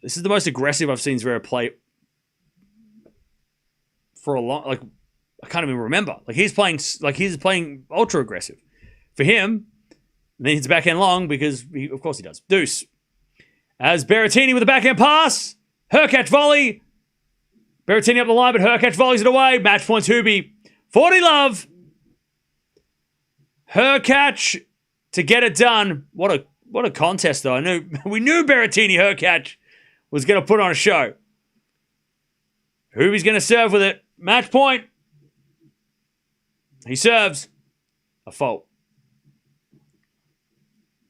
This is the most aggressive I've seen Zverev play for a long... Like, I can't even remember. He's playing ultra aggressive. For him... And then hits the backhand long because, of course he does. Deuce. As Berrettini with a backhand pass. Hurkacz volley. Berrettini up the line, but Hurkacz volleys it away. Match points Hubie. 40-love. Hurkacz to get it done. What a contest, though. We knew Berrettini Hurkacz was going to put on a show. Hubie's going to serve with it. Match point. He serves. A fault.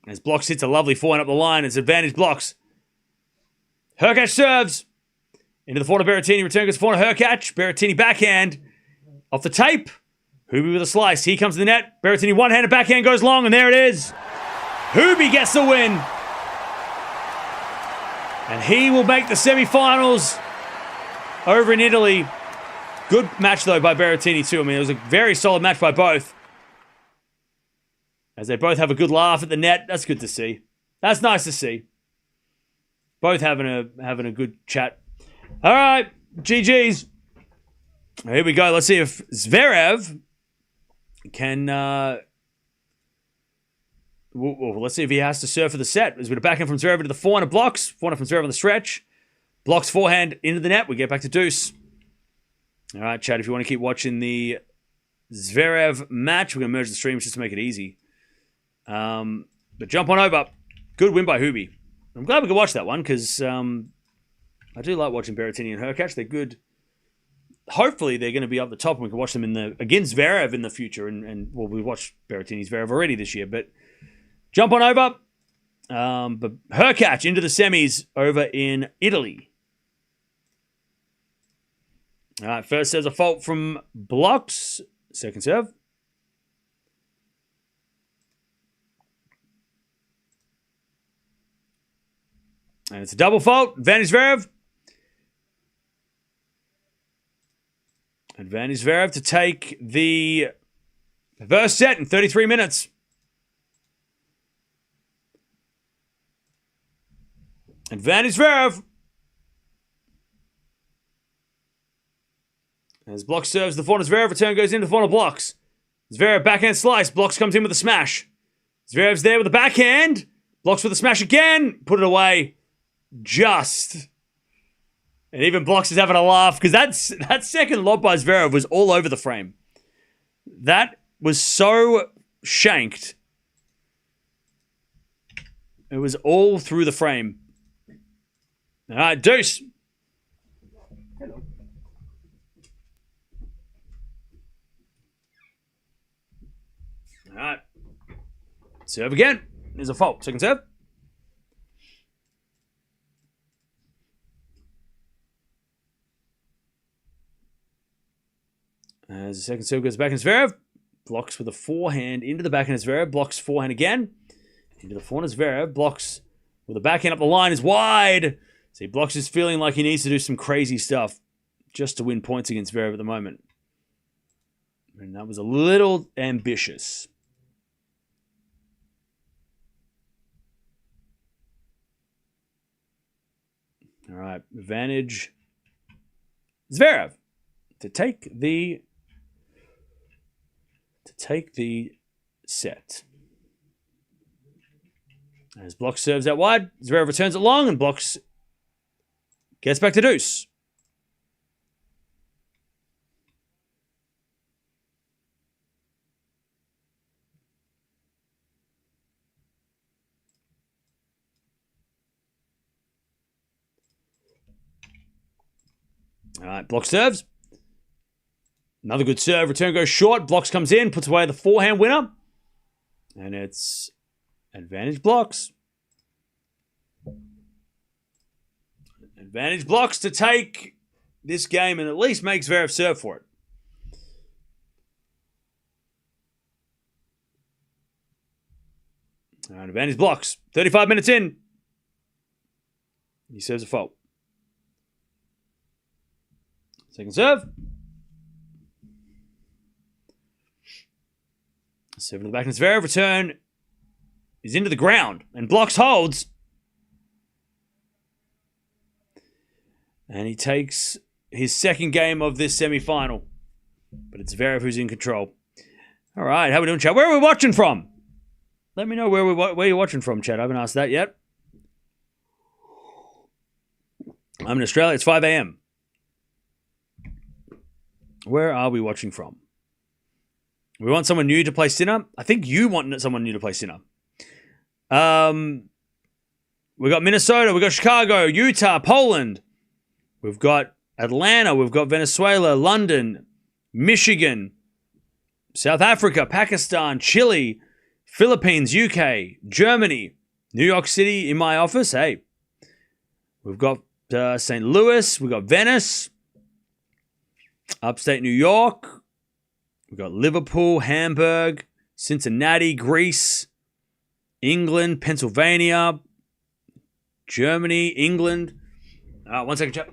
As Blockx hits a lovely forehand up the line, it's advantage Blockx. Hurkacz serves. Into the forehand of Berrettini. Return goes forehand of Hurkacz. Berrettini backhand. Off the tape. Hubie with a slice. Here comes the net. Berrettini one-handed backhand goes long, and there it is. Hubie gets the win. And he will make the semifinals over in Italy. Good match, though, by Berrettini, too. I mean, it was a very solid match by both. As they both have a good laugh at the net. That's good to see. That's nice to see. Both having a good chat. All right. GG's. Here we go. Let's see if Zverev can... let's see if he has to serve for the set. As we backhand from Zverev into the forehand of Blockx. Forehand from Zverev on the stretch. Blockx forehand into the net. We get back to deuce. All right, chat. If you want to keep watching the Zverev match, we're going to merge the streams just to make it easy. But jump on over. Good win by Hubie. I'm glad we could watch that one because I do like watching Berrettini and Hurkacz. They're good. Hopefully they're going to be up the top and we can watch them against Zverev in the future. And we watched Berrettini Zverev already this year. But jump on over. But Hurkacz into the semis over in Italy. All right, first there's a fault from Blockx. Second serve. And it's a double fault. Advantage Zverev. Advantage Zverev to take the first set in 33 minutes. Advantage Zverev. As Blockx serves the forehand, Zverev return goes into the forehand of Blockx. Zverev backhand slice. Blockx comes in with a smash. Zverev's there with a backhand. Blockx with a smash again. Put it away. Just. And even Blockx is having a laugh because that second lob by Zverev was all over the frame. That was so shanked. It was all through the frame. All right, deuce. Hello. All Serve again. There's a fault. Second serve. As the second serve goes back in Zverev. Blocks with a forehand into the backhand of Zverev. Blocks forehand again. Into the forehand of Zverev. Blocks with a backhand up the line is wide. See, Blocks is feeling like he needs to do some crazy stuff just to win points against Zverev at the moment. And that was a little ambitious. All right, advantage Zverev to take the set. As Blocks serves out wide, Zverev returns it long, and Blocks gets back to deuce. All right, Blocks serves. Another good serve. Return goes short. Blocks comes in, puts away the forehand winner. And it's advantage Blocks. Advantage Blocks to take this game and at least make Zverev serve for it. All right, advantage Blocks. 35 minutes in. He serves a fault. Second serve. Serve to the back of Zverev. Return is into the ground. And Blocks holds. And he takes his second game of this semi-final. But it's Zverev who's in control. All right, how are we doing, Chad? Where are we watching from? Let me know where you're watching from, Chad. I haven't asked that yet. I'm in Australia. It's 5 a.m. Where are we watching from? We want someone new to play Sinner. I think you want someone new to play Sinner. We got Minnesota. We got Chicago, Utah, Poland. We've got Atlanta. We've got Venezuela, London, Michigan, South Africa, Pakistan, Chile, Philippines, UK, Germany, New York City in my office. Hey, we've got St. Louis. We've got Venice. Upstate New York. We've got Liverpool, Hamburg, Cincinnati, Greece, England, Pennsylvania, Germany, England. 1 second, chat.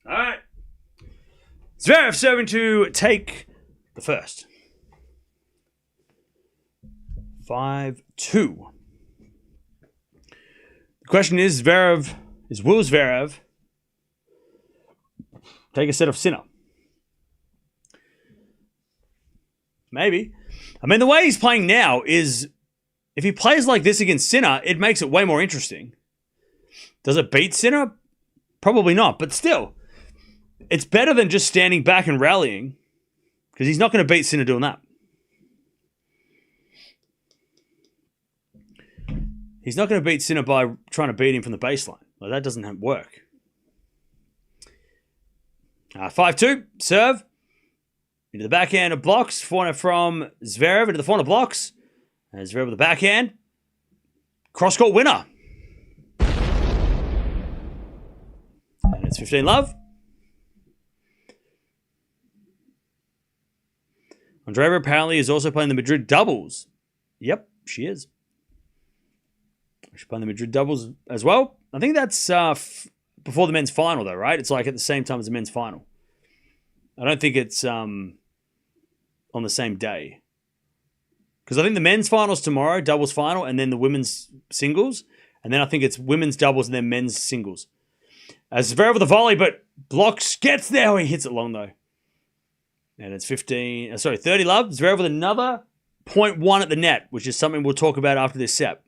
All right. Zverev serving to take the first. 5-2. The question is, will Zverev take a set of Sinner? Maybe. I mean, the way he's playing now is, if he plays like this against Sinner, it makes it way more interesting. Does it beat Sinner? Probably not, but still. It's better than just standing back and rallying, because he's not going to beat Sinner doing that. He's not going to beat Sinner by trying to beat him from the baseline. Like, that doesn't work. 5-2, serve. Into the backhand of Blocks. Forehand from Zverev into the forehand of Blocks. And Zverev with the backhand. Cross-court winner. And it's 15-love. Andreeva apparently is also playing the Madrid doubles. Yep, she is. She's playing the Madrid doubles as well. I think that's before the men's final, though, right? It's like at the same time as the men's final. I don't think it's on the same day. Because I think the men's final's tomorrow, doubles final, and then the women's singles. And then I think it's women's doubles and then men's singles. Zverev with the volley, but Blockx gets there. Oh, he hits it long, though. And it's 30 love. Zverev with another 0.1 at the net, which is something we'll talk about after this set.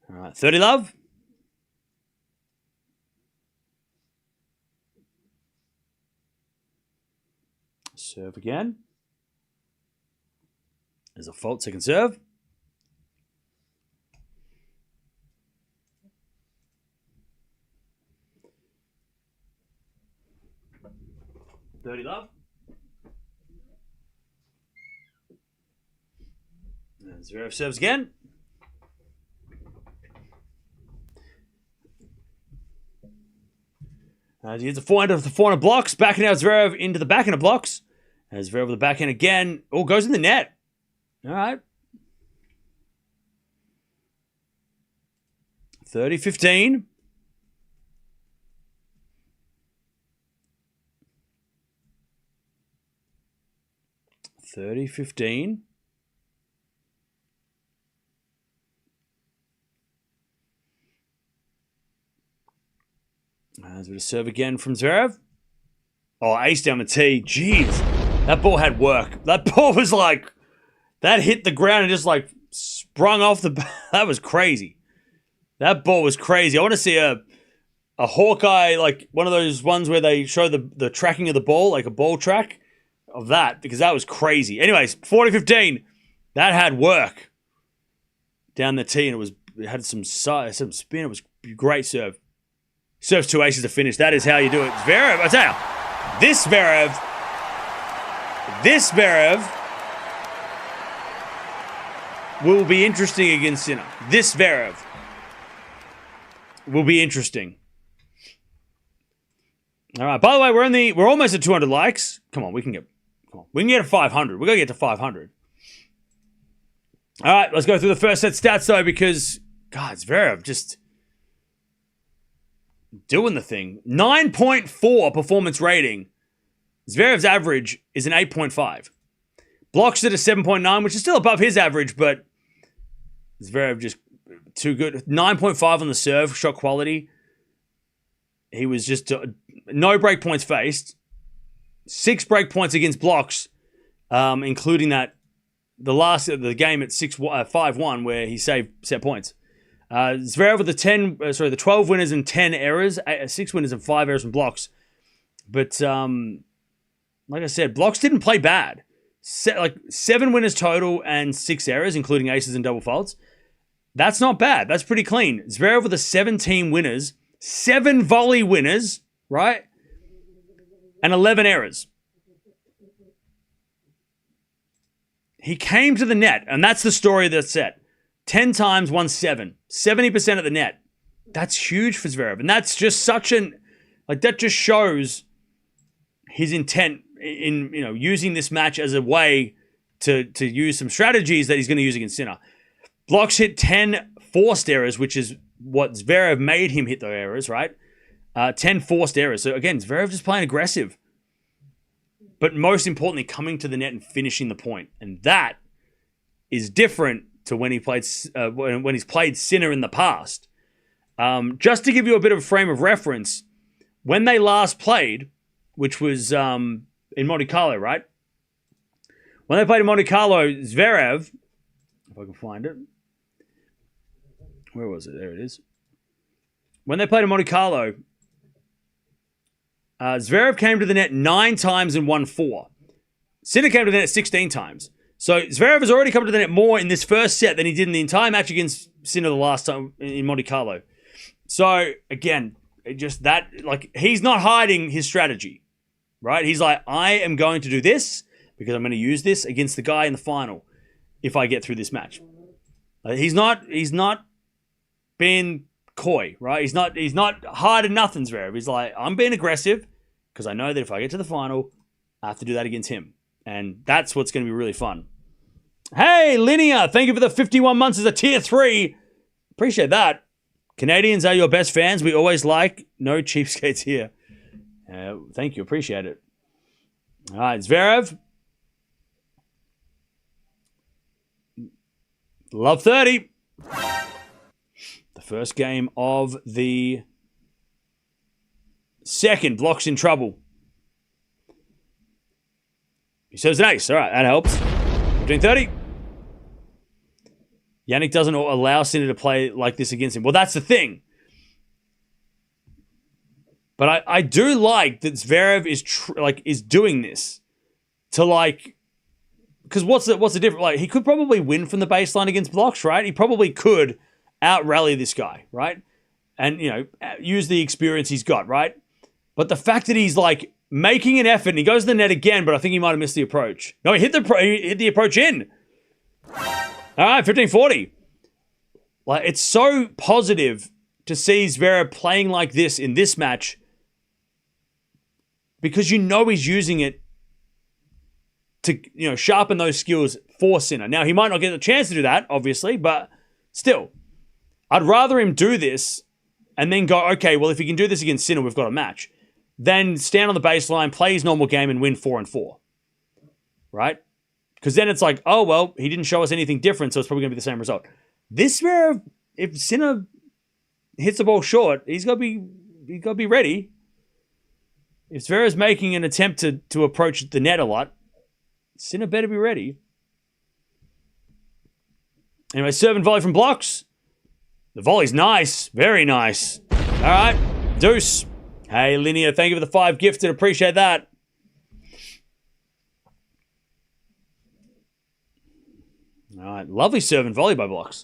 All right, 30 love. Serve again. There's a fault, second serve. Dirty love. And Zverev serves again. He hits a forehand of the forehand Blockx, backing out Zverev into the backhand of Blockx. As Zverev with the backhand again. Oh, goes in the net. All right. 30-15. Zverev to serve again from Zverev. Oh, ace down the tee. Jeez. That ball had work. That ball was like... That hit the ground and just like sprung off the... That was crazy. That ball was crazy. I want to see a Hawkeye, like one of those ones where they show the tracking of the ball, like a ball track of that, because that was crazy. Anyways, 40-15. That had work down the tee, and it had some spin. It was a great serve. Serves two aces to finish. That is how you do it. Zverev, I tell you, this Zverev will be interesting against Sinner. This Zverev will be interesting. All right. By the way, we're almost at 200 likes. Come on, we can get to 500. We're gonna get to 500. All right, let's go through the first set stats though, because God, Zverev just doing the thing. 9.4 performance rating. Zverev's average is an 8.5. Blockx at a 7.9, which is still above his average, but Zverev just too good. 9.5 on the serve, shot quality. He was just no break points faced. 6 break points against Blockx, including the game at 5-1 where he saved set points. Zverev with the 12 winners and 10 errors, 6 winners and 5 errors from Blockx. But like I said, Blockx didn't play bad. 7 winners total and 6 errors, including aces and double faults. That's not bad. That's pretty clean. Zverev with the 17 winners, 7 volley winners, right? And 11 errors. He came to the net, and that's the story of the set. 10 times, won 7. 70% at the net. That's huge for Zverev. And that's just that just shows his intent in using this match as a way to use some strategies that he's going to use against Sinner. Blockx hit 10 forced errors, which is what Zverev made him hit those errors, right? 10 forced errors. So again, Zverev just playing aggressive. But most importantly, coming to the net and finishing the point. And that is different to when he's played Sinner in the past. Just to give you a bit of a frame of reference, when they last played, which was in Monte Carlo, right? When they played in Monte Carlo, Zverev, if I can find it. Where was it? There it is. When they played in Monte Carlo, Zverev came to the net 9 times and won 4. Sinner came to the net 16 times. So Zverev has already come to the net more in this first set than he did in the entire match against Sinner the last time in Monte Carlo. So again, he's not hiding his strategy, right? He's like, I am going to do this because I'm going to use this against the guy in the final if I get through this match. He's not being coy, right? He's not hiding nothing, Zverev. He's like, I'm being aggressive because I know that if I get to the final, I have to do that against him. And that's what's going to be really fun. Hey, Linear, thank you for the 51 months as a tier 3. Appreciate that. Canadians are your best fans. We always like. No cheapskates here. Thank you. Appreciate it. All right, Zverev. Love 30. The first game of the second. Block's in trouble. He serves an ace. All right, that helps. 15-30. Jannik doesn't allow Sinner to play like this against him. Well, that's the thing. But I do like that Zverev is doing this to because what's the difference? Like, he could probably win from the baseline against Blockx, right? He probably could out rally this guy, right? And use the experience he's got, right? But the fact that he's making an effort and he goes to the net again, but I think he might have missed the approach. No, he hit the approach in. All right, 15-40. It's so positive to see Zverev playing like this in this match because he's using it to sharpen those skills for Sinner. Now, he might not get the chance to do that, obviously, but still, I'd rather him do this and then go, okay, well, if he can do this against Sinner, we've got a match. Then stand on the baseline, play his normal game, and win 4-4. Right? Because then it's oh, well, he didn't show us anything different, so it's probably going to be the same result. This Zverev, if Sinner hits the ball short, he's got to be ready. If Zverev's making an attempt to approach the net a lot, Sinner better be ready. Anyway, serve and volley from Blockx. The volley's nice. Very nice. All right. Deuce. Hey, Linear, thank you for the 5 gifted. Appreciate that. All right. Lovely serve and volley by Blockx.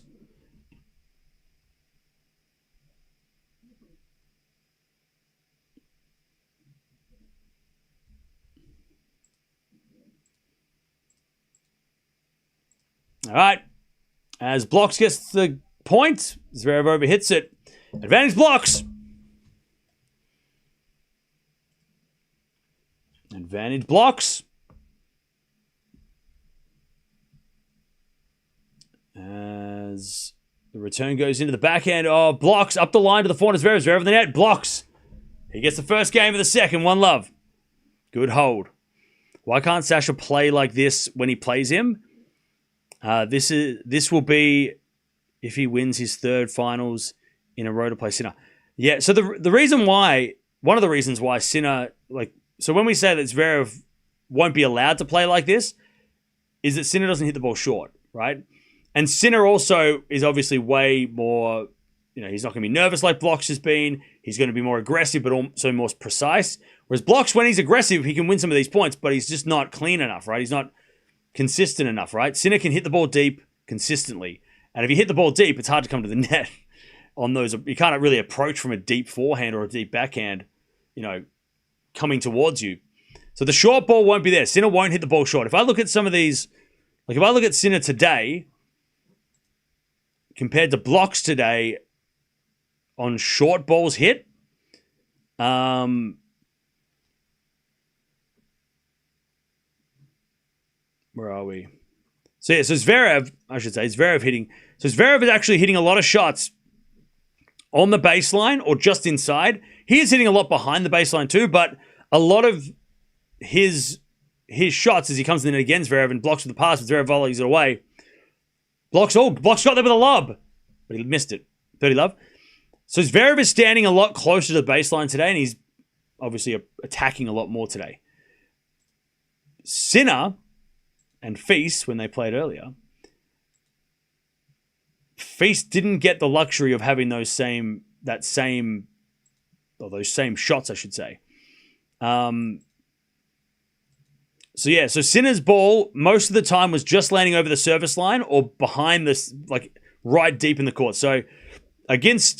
All right. As Blockx gets the point, Zverev overhits it. Advantage Blockx. Advantage Blockx. As the return goes into the backhand of Blockx. Up the line to the forehand. Zverev in the net. Blockx. He gets the first game of the second. 1-love. Good hold. Why can't Sasha play like this when he plays him? This will be if he wins his third finals in a row to play Sinner. Yeah, so the reason why, one of the reasons why Sinner, so when we say that Zverev won't be allowed to play like this, is that Sinner doesn't hit the ball short, right? And Sinner also is obviously way more, he's not going to be nervous like Blockx has been. He's going to be more aggressive, but also more precise. Whereas Blockx, when he's aggressive, he can win some of these points, but he's just not clean enough, right? He's not consistent enough, right? Sinner can hit the ball deep consistently. And if you hit the ball deep, it's hard to come to the net on those. You can't really approach from a deep forehand or a deep backhand, coming towards you. So the short ball won't be there. Sinner won't hit the ball short. If I look at some of these, if I look at Sinner today compared to Blockx today on short balls hit, where are we? So Zverev, Zverev hitting. So Zverev is actually hitting a lot of shots on the baseline or just inside. He is hitting a lot behind the baseline too, but a lot of his shots as he comes in again, Zverev, and blocks with the pass, Zverev volleys it away. Blockx got there with a lob, but he missed it. 30-love. So Zverev is standing a lot closer to the baseline today, and he's obviously attacking a lot more today. Sinner and Feast, when they played earlier, Feast didn't get the luxury of having those same shots, I should say. So Sinner's ball most of the time was just landing over the service line or behind this, right deep in the court. So against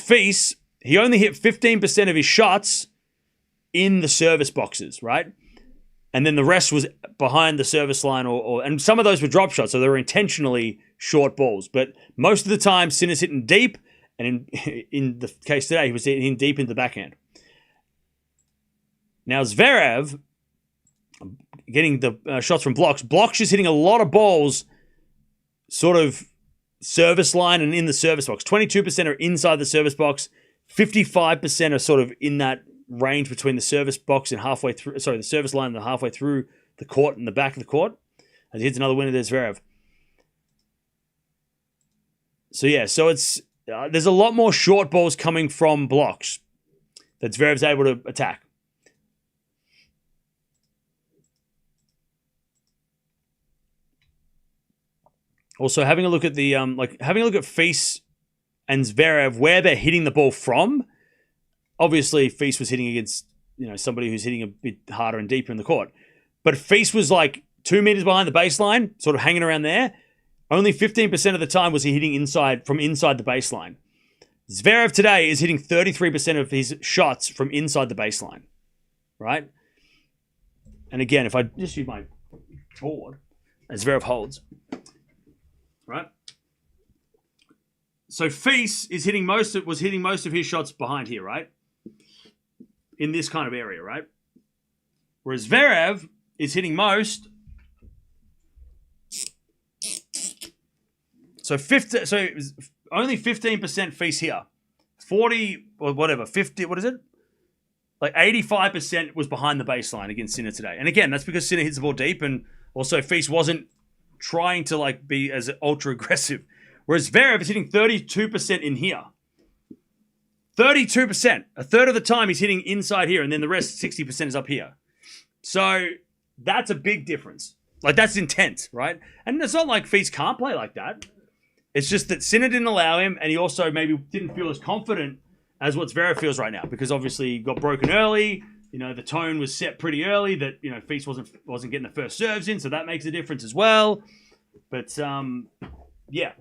Feast, he only hit 15% of his shots in the service boxes, right? And then the rest was behind the service line, and some of those were drop shots, so they were intentionally short balls. But most of the time, Sinner's hitting deep, and in the case today, he was hitting deep into the backhand. Now Zverev getting the shots from Blockx. Blockx is hitting a lot of balls, sort of service line and in the service box. 22% are inside the service box. 55% are sort of in that range between the service box and the service line and halfway through the court and the back of the court. As he hits another winner, there's Zverev. So yeah, so it's there's a lot more short balls coming from Blockx that Zverev's able to attack. Also, having a look at the having a look at Fils and Zverev, where they're hitting the ball from. Obviously, Fils was hitting against somebody who's hitting a bit harder and deeper in the court, but Fils was like 2 meters behind the baseline, sort of hanging around there. Only 15% of the time was he hitting from inside the baseline. Zverev today is hitting 33% of his shots from inside the baseline, right? And again, if I just use my board, as Zverev holds, right? So Fils is was hitting most of his shots behind here, right? In this kind of area, right? Whereas Zverev is hitting most. So only 15% Fils here. 40 or whatever, 50, what is it? Like 85% was behind the baseline against Sinner today. And again, that's because Sinner hits the ball deep, and also Fils wasn't trying to be as ultra aggressive. Whereas Zverev is hitting 32% in here. 32%. A third of the time he's hitting inside here, and then the rest, 60%, is up here. So that's a big difference. That's intense, right? And it's not like Fils can't play like that. It's just that Sinner didn't allow him, and he also maybe didn't feel as confident as what Zverev feels right now, because obviously he got broken early. The tone was set pretty early that, Fils wasn't getting the first serves in, so that makes a difference as well. But, yeah.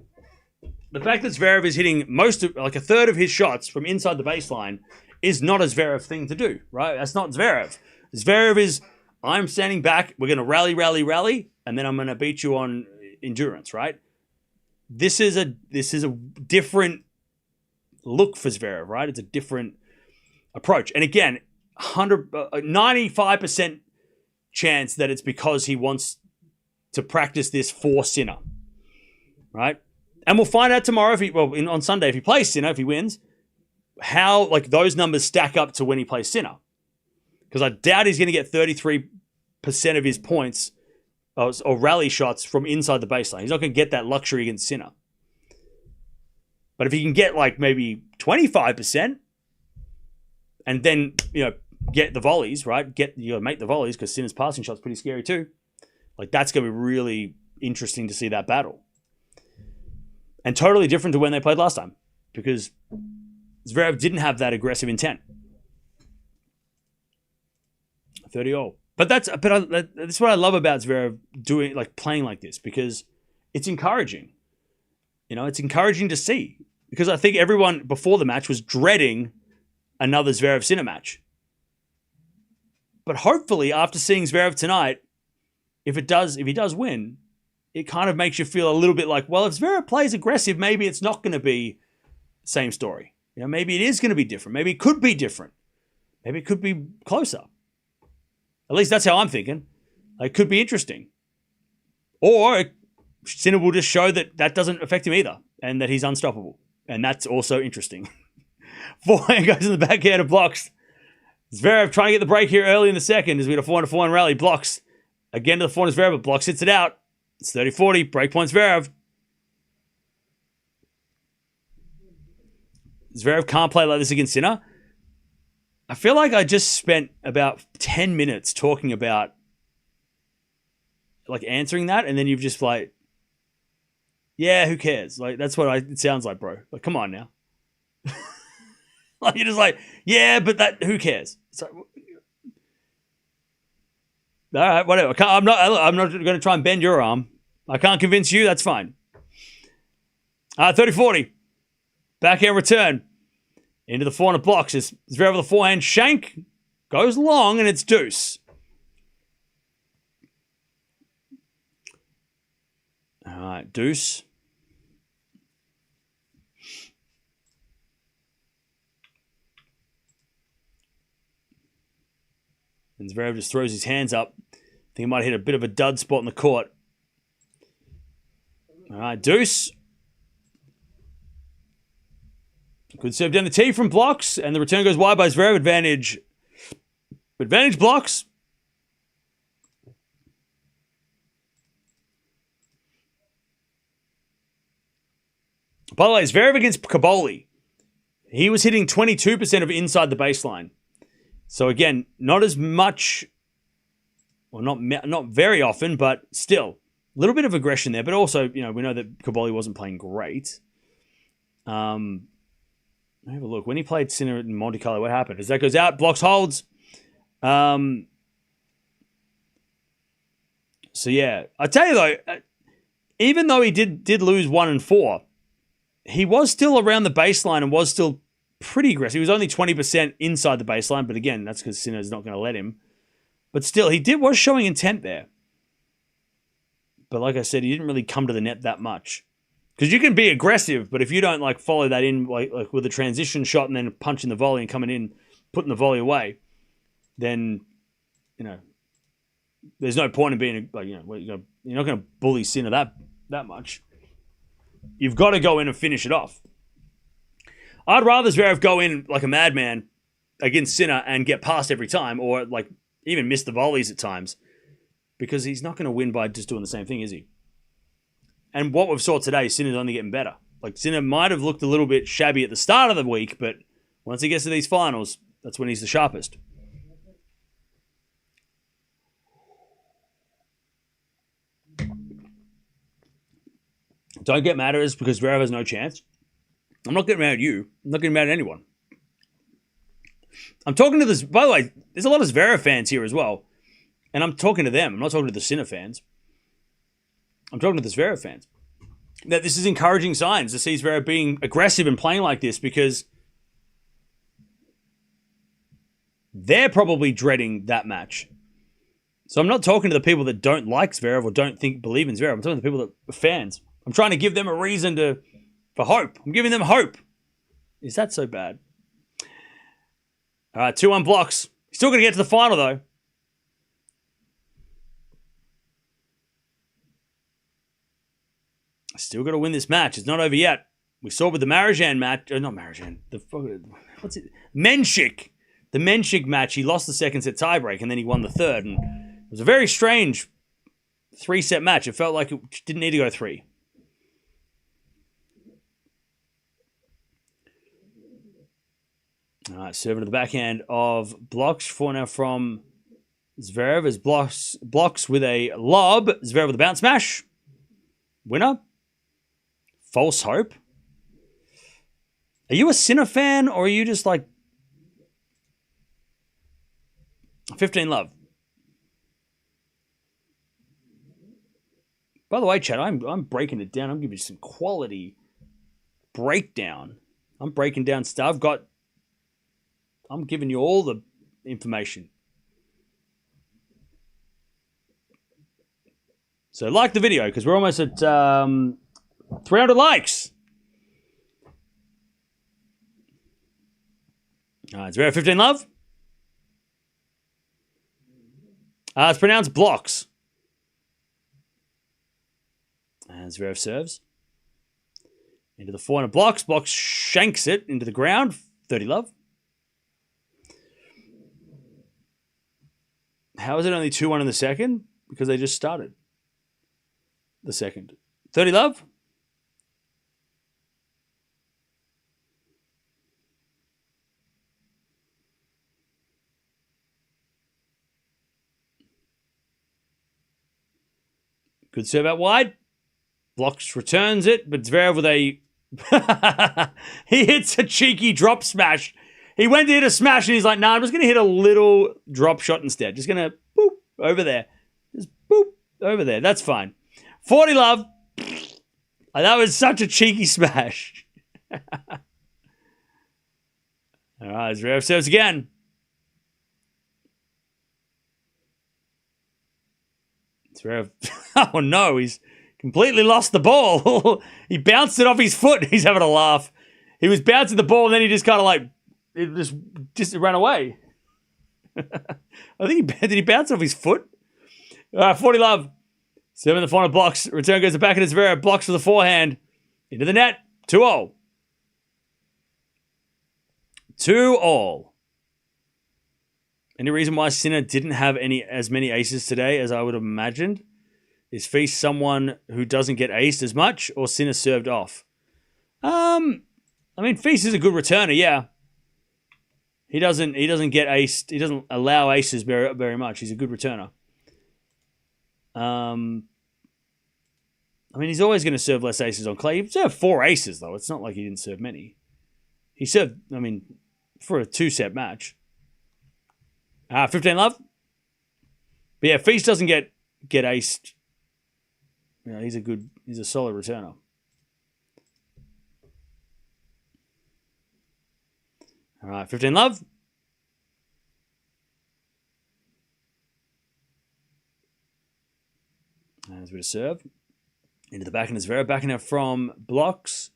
The fact that Zverev is hitting a third of his shots from inside the baseline is not a Zverev thing to do, right? That's not Zverev. Zverev is, I'm standing back, we're going to rally, and then I'm going to beat you on endurance, right? This is a different look for Zverev, right? It's a different approach. And again, 95% chance that it's because he wants to practice this for Sinner, right? And we'll find out tomorrow on Sunday if he plays Sinner, if he wins, how those numbers stack up to when he plays Sinner. Because I doubt he's going to get 33% of his points or rally shots from inside the baseline. He's not going to get that luxury against Sinner. But if he can get maybe 25% and then, get the volleys, right? Make the volleys, because Sinner's passing shot's pretty scary too. That's going to be really interesting to see that battle. And totally different to when they played last time, because Zverev didn't have that aggressive intent. 30-all. But that's what I love about Zverev doing, playing like this, because it's encouraging. It's encouraging to see, because I think everyone before the match was dreading another Zverev-Sinner match. But hopefully, after seeing Zverev tonight, if he does win, it kind of makes you feel a little bit like, well, if Zverev plays aggressive, maybe it's not going to be the same story. Maybe it is going to be different. Maybe it could be different. Maybe it could be closer. At least that's how I'm thinking. It could be interesting. Or Sinner will just show that doesn't affect him either, and that he's unstoppable. And that's also interesting. Forehand goes in the backhand of Blockx. Zverev trying to get the break here early in the second as we had a 4-4 rally. Blockx again to the forehand Zverev, but Blockx hits it out. It's 30-40. Break points Zverev. Zverev can't play like this against Sinner. I feel like I just spent about 10 minutes talking about answering that, and then you've just yeah, who cares? That's what it sounds like, bro. Come on now. You're just yeah, but who cares? All right, whatever. I'm not going to try and bend your arm. I can't convince you. That's fine. 30-40. Backhand return. Into the forehand Blockx. Zverev with the forehand shank. Goes long, and it's deuce. All right, deuce. And Zverev just throws his hands up. I think he might hit a bit of a dud spot in the court. All right, deuce. Good serve down the tee from Blockx, and the return goes wide by Zverev. Advantage Blockx. By the way, Zverev against Caboli. He was hitting 22% of inside the baseline. So again, not as much, well, not very often, but still. A little bit of aggression there, but also, we know that Caboli wasn't playing great. Have a look. When he played Sinner in Monte Carlo, what happened? As that goes out, Blockx holds. So yeah, I tell you though, even though he did lose 1 and 4, he was still around the baseline and was still pretty aggressive. He was only 20% inside the baseline, but again, that's because Sinner's not going to let him. But still, was showing intent there. But like I said, he didn't really come to the net that much. Because you can be aggressive, but if you don't follow that in like with a transition shot and then punching the volley and coming in, putting the volley away, then there's no point in being you're not going to bully Sinner that much. You've got to go in and finish it off. I'd rather Zverev go in like a madman against Sinner and get past every time, or even miss the volleys at times, because he's not going to win by just doing the same thing, is he? And what we've saw today, Sinner's only getting better. Sinner might have looked a little bit shabby at the start of the week, but once he gets to these finals, that's when he's the sharpest. Don't get mad at us because Zverev has no chance. I'm not getting mad at you. I'm not getting mad at anyone. I'm talking to this. By the way, there's a lot of Zverev fans here as well. And I'm talking to them. I'm not talking to the Sinner fans. I'm talking to the Zverev fans. That this is encouraging signs to see Zverev being aggressive and playing like this, because they're probably dreading that match. So I'm not talking to the people that don't like Zverev or don't believe in Zverev. I'm talking to the people that are fans. I'm trying to give them a reason for hope. I'm giving them hope. Is that so bad? All right, 2-1 Blockx. He's still going to get to the final, though. Still got to win this match. It's not over yet. We saw with the Marijan match. Not Marijan. What's it? Menchik. The Menchik match. He lost the second set tiebreak, and then he won the third. And it was a very strange 3-set match. It felt like it didn't need to go 3. All right, serving to the backhand of Blockx. 4 now from Zverev as Blockx with a lob. Zverev with a bounce smash. Winner. False hope. Are you a Sinner fan, or are you just 15 love? By the way, Chad, I'm breaking it down. I'm giving you some quality breakdown. I'm breaking down stuff. I'm giving you all the information. So like the video, because we're almost at 300 likes. All right, Zverev 15 love. It's pronounced Blockx. And Zverev serves. Into the forehand of Blockx. Blockx shanks it into the ground. 30 love. How is it only 2-1 in the second? Because they just started the second. 30 love. Good serve out wide. Blockx returns it, but Zverev with a... he hits a cheeky drop smash. He went to hit a smash, and he's like, nah, I'm just going to hit a little drop shot instead. Just going to boop over there. Just boop over there. That's fine. 40 love. That was such a cheeky smash. All right, Zverev serves again. Zverev, oh no, he's completely lost the ball. He bounced it off his foot. He's having a laugh. He was bouncing the ball, and then he just kind of it just ran away. I think did he bounce off his foot? All right, 40 love. 7 in the final Blockx. Return goes to back into Zverev. Blockx for the forehand. Into the net. 2-0. 2-0. Any reason why Sinner didn't have as many aces today as I would have imagined? Is Feast someone who doesn't get aced as much, or Sinner served off? I mean, Feast is a good returner, yeah. He doesn't get aced. He doesn't allow aces very much. He's a good returner. I mean, he's always going to serve less aces on clay. He served 4 aces, though. It's not like he didn't serve many. He served, I mean, for a 2-set match. 15 love. But yeah, Feast doesn't get aced. Yeah, he's a solid returner. All right, 15 love. There's a bit of serve. Into the backhand of Zverev. Backhand from Blockx.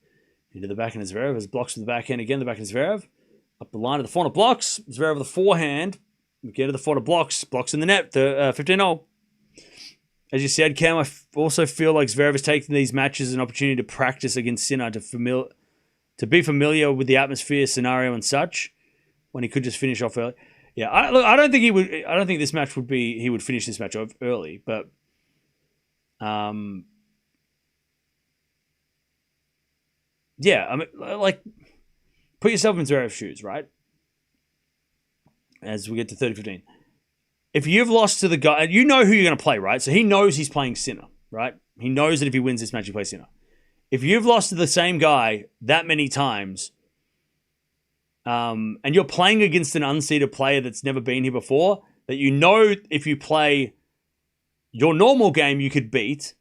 Into the backhand of Zverev. As Blockx to the backhand again. The backhand of Zverev. Up the line to the forehand of Blockx. Zverev with the forehand. We get to the forehand of Blockx. Blockx in the net. The 15-0. As you said, Cam, I also feel like Zverev is taking these matches as an opportunity to practice against Sinner, to be familiar with the atmosphere, scenario, and such, when he could just finish off early. Yeah, I don't think he would. I don't think this match would be. He would finish this match off early, but yeah. I mean, like, put yourself in Zverev's shoes, right? As we get to 30-15. If you've lost to the guy, you know who you're going to play, right? So he knows he's playing Sinner, right? He knows that if he wins this match, he plays Sinner. If you've lost to the same guy that many times, and you're playing against an unseeded player that's never been here before, that you know if you play your normal game, you could beat.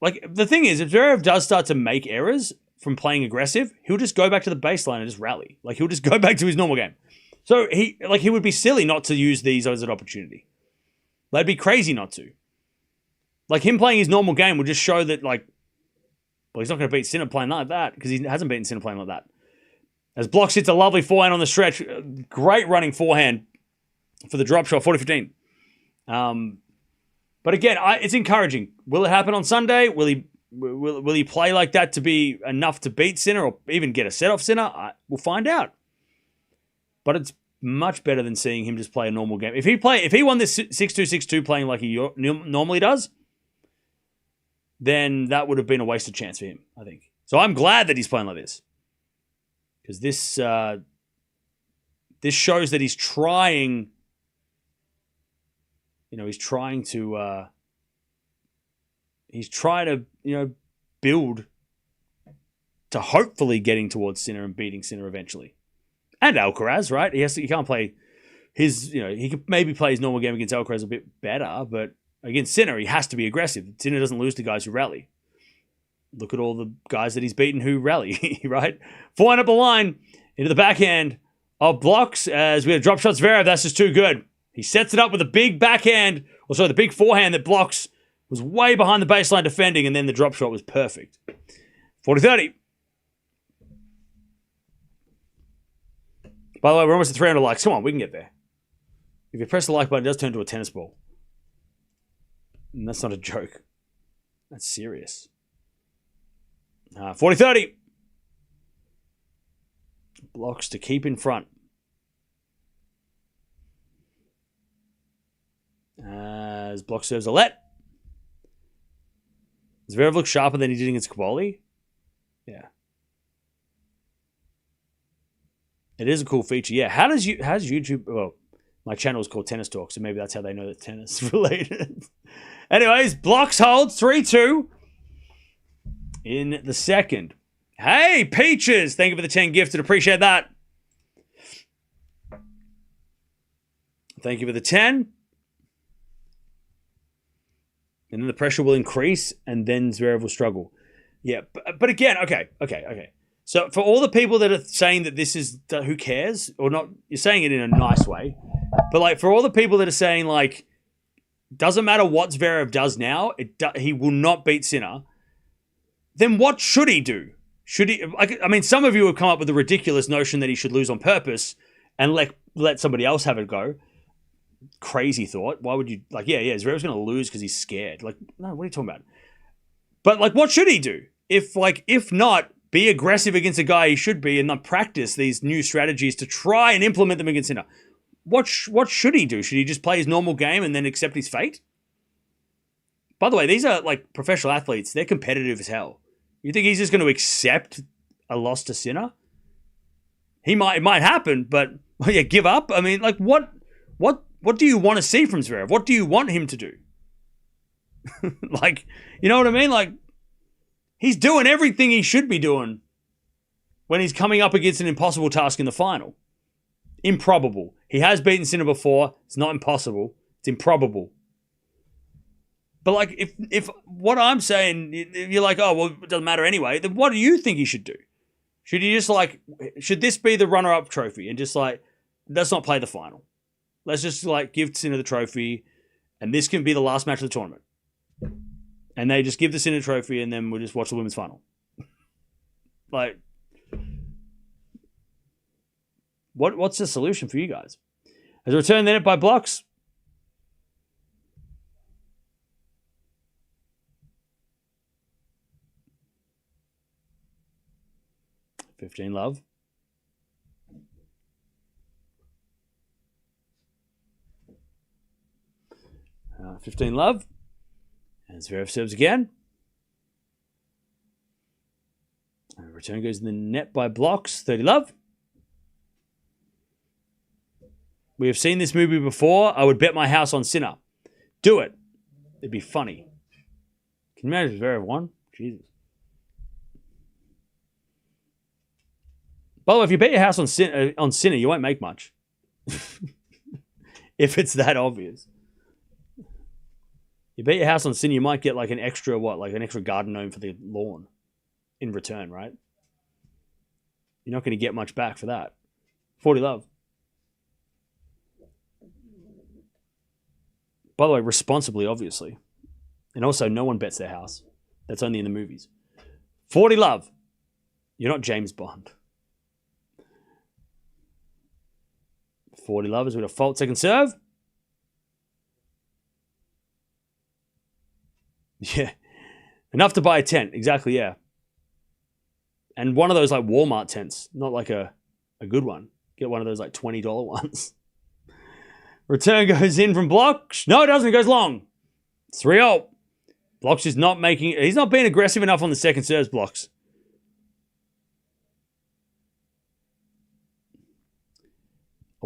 Like, the thing is, if Zverev does start to make errors from playing aggressive, he'll just go back to the baseline and just rally. Like, he'll just go back to his normal game. So he would be silly not to use these as an opportunity. That'd be crazy not to. Like, him playing his normal game would just show that, like, well, he's not going to beat Sinner playing like that, because he hasn't beaten Sinner playing like that. As Blockx hits a lovely forehand on the stretch. Great running forehand for the drop shot, 40-15. But again, it's encouraging. Will it happen on Sunday? Will he play like that to be enough to beat Sinner or even get a set off Sinner? We'll find out. But it's much better than seeing him just play a normal game. If he won this 6-2, 6-2 playing like he normally does, then that would have been a wasted chance for him, I think. So I'm glad that he's playing like this. Because this shows that he's trying, he's trying to build to hopefully getting towards Sinner and beating Sinner eventually. And Alcaraz, right? He can't play he could maybe play his normal game against Alcaraz a bit better, but against Sinner, he has to be aggressive. Sinner doesn't lose to guys who rally. Look at all the guys that he's beaten who rally, right? Forehand up the line, into the backhand of Blockx as we have drop shots. Zverev, that's just too good. He sets it up with a big backhand, the big forehand that Blockx was way behind the baseline defending, and then the drop shot was perfect. 40-30. By the way, we're almost at 300 likes. Come on, we can get there. If you press the like button, it does turn into a tennis ball. And that's not a joke. That's serious. 40-30. Blockx to keep in front. As Blockx serves a let. Zverev looks sharper than he did against Kvoli. Yeah. It is a cool feature. Yeah. How's YouTube... Well, my channel is called Tennis Talk, so maybe that's how they know that tennis is related. Anyways, Blockx holds 3-2 in the second. Hey, Peaches! Thank you for the 10 gifted. Appreciate that. Thank you for the 10. And then the pressure will increase, and then Zverev will struggle. Yeah, but again, okay. So for all the people that are saying that this is, who cares? Or not, you're saying it in a nice way. But like, for all the people that are saying like, doesn't matter what Zverev does now, he will not beat Sinner. Then what should he do? Should he, some of you have come up with the ridiculous notion that he should lose on purpose and let somebody else have it go. Crazy thought. Why would you, Zverev's going to lose because he's scared. Like, no, what are you talking about? But like, what should he do? If not, be aggressive against a guy he should be and not practice these new strategies to try and implement them against Sinner. What should he do? Should he just play his normal game and then accept his fate? By the way, these are like professional athletes. They're competitive as hell. You think he's just going to accept a loss to Sinner? It might happen, but yeah, give up. I mean, like, what do you want to see from Zverev? What do you want him to do? Like, you know what I mean? Like, he's doing everything he should be doing when he's coming up against an impossible task in the final. Improbable. He has beaten Sinner before. It's not impossible. It's improbable. But like, if what I'm saying, you're like, oh, well, it doesn't matter anyway, then what do you think he should do? Should he just like, should this be the runner-up trophy and just like, let's not play the final. Let's just like give Sinner the trophy and this can be the last match of the tournament. And they just give the Sinner trophy and then we'll just watch the women's final. Like, what's the solution for you guys? As a return then by Blockx. 15 love. Uh, 15 love. And Zverev serves again. And return goes in the net by Blockx. 30 love. We have seen this movie before. I would bet my house on Sinner. Do it. It'd be funny. Can you imagine if Zverev won? Jesus. By the way, if you bet your house on Sinner, you won't make much. If it's that obvious. You bet your house on Sinner, you might get like an extra, like an extra garden gnome for the lawn in return, right? You're not going to get much back for that. 40 love. By the way, responsibly, obviously. And also, no one bets their house. That's only in the movies. 40 love. You're not James Bond. 40 love is with a fault second serve. Yeah. Enough to buy a tent. Exactly, yeah. And one of those like Walmart tents. Not like a good one. Get one of those like $20 ones. Return goes in from Blockx. No, it doesn't. It goes long. 3-0. Blockx is not making... He's not being aggressive enough on the second serves, Blockx.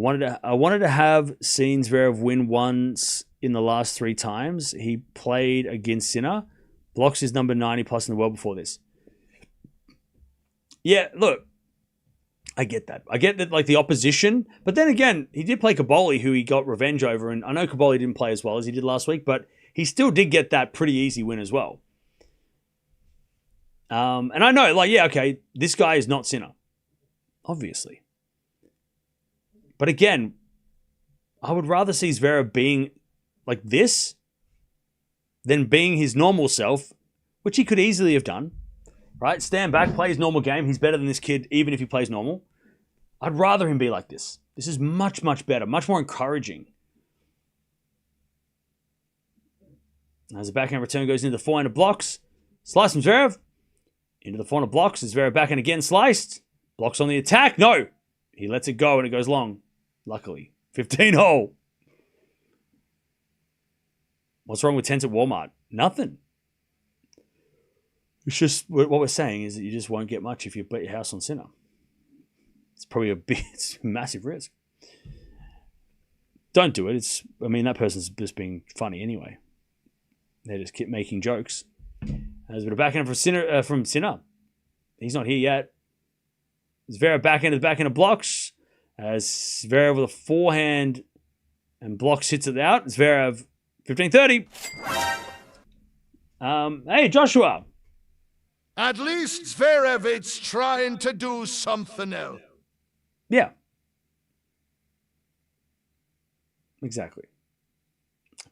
I wanted to have seen Zverev win once in the last 3 times he played against Sinner. Blockx is number 90 plus in the world before this. Yeah, look, I get that. I get that, like, the opposition. But then again, he did play Caboli, who he got revenge over. And I know Caboli didn't play as well as he did last week, but he still did get that pretty easy win as well. And I know, like, yeah, okay, this guy is not Sinner. Obviously. But again, I would rather see Zverev being like this than being his normal self, which he could easily have done. Right? Stand back, play his normal game. He's better than this kid, even if he plays normal. I'd rather him be like this. This is much, much better, much more encouraging. As the backhand return goes into the forehand of Blockx. Slice from Zverev. Into the forehand of Blockx. Zverev backhand again sliced. Blockx on the attack. No. He lets it go and it goes long. Luckily. 15-hole. What's wrong with tents at Walmart? Nothing. It's just, what we're saying is that you just won't get much if you bet your house on Sinner. It's probably it's a massive risk. Don't do it. That person's just being funny anyway. They just keep making jokes. There's a bit of backhand from Sinner. He's not here yet. Zverev backhand to the backhand of Blockx. As Zverev with a forehand and Blockx hits it out. Zverev 15-30. Hey, Joshua. At least Zverev is trying to do something else. Yeah. Exactly.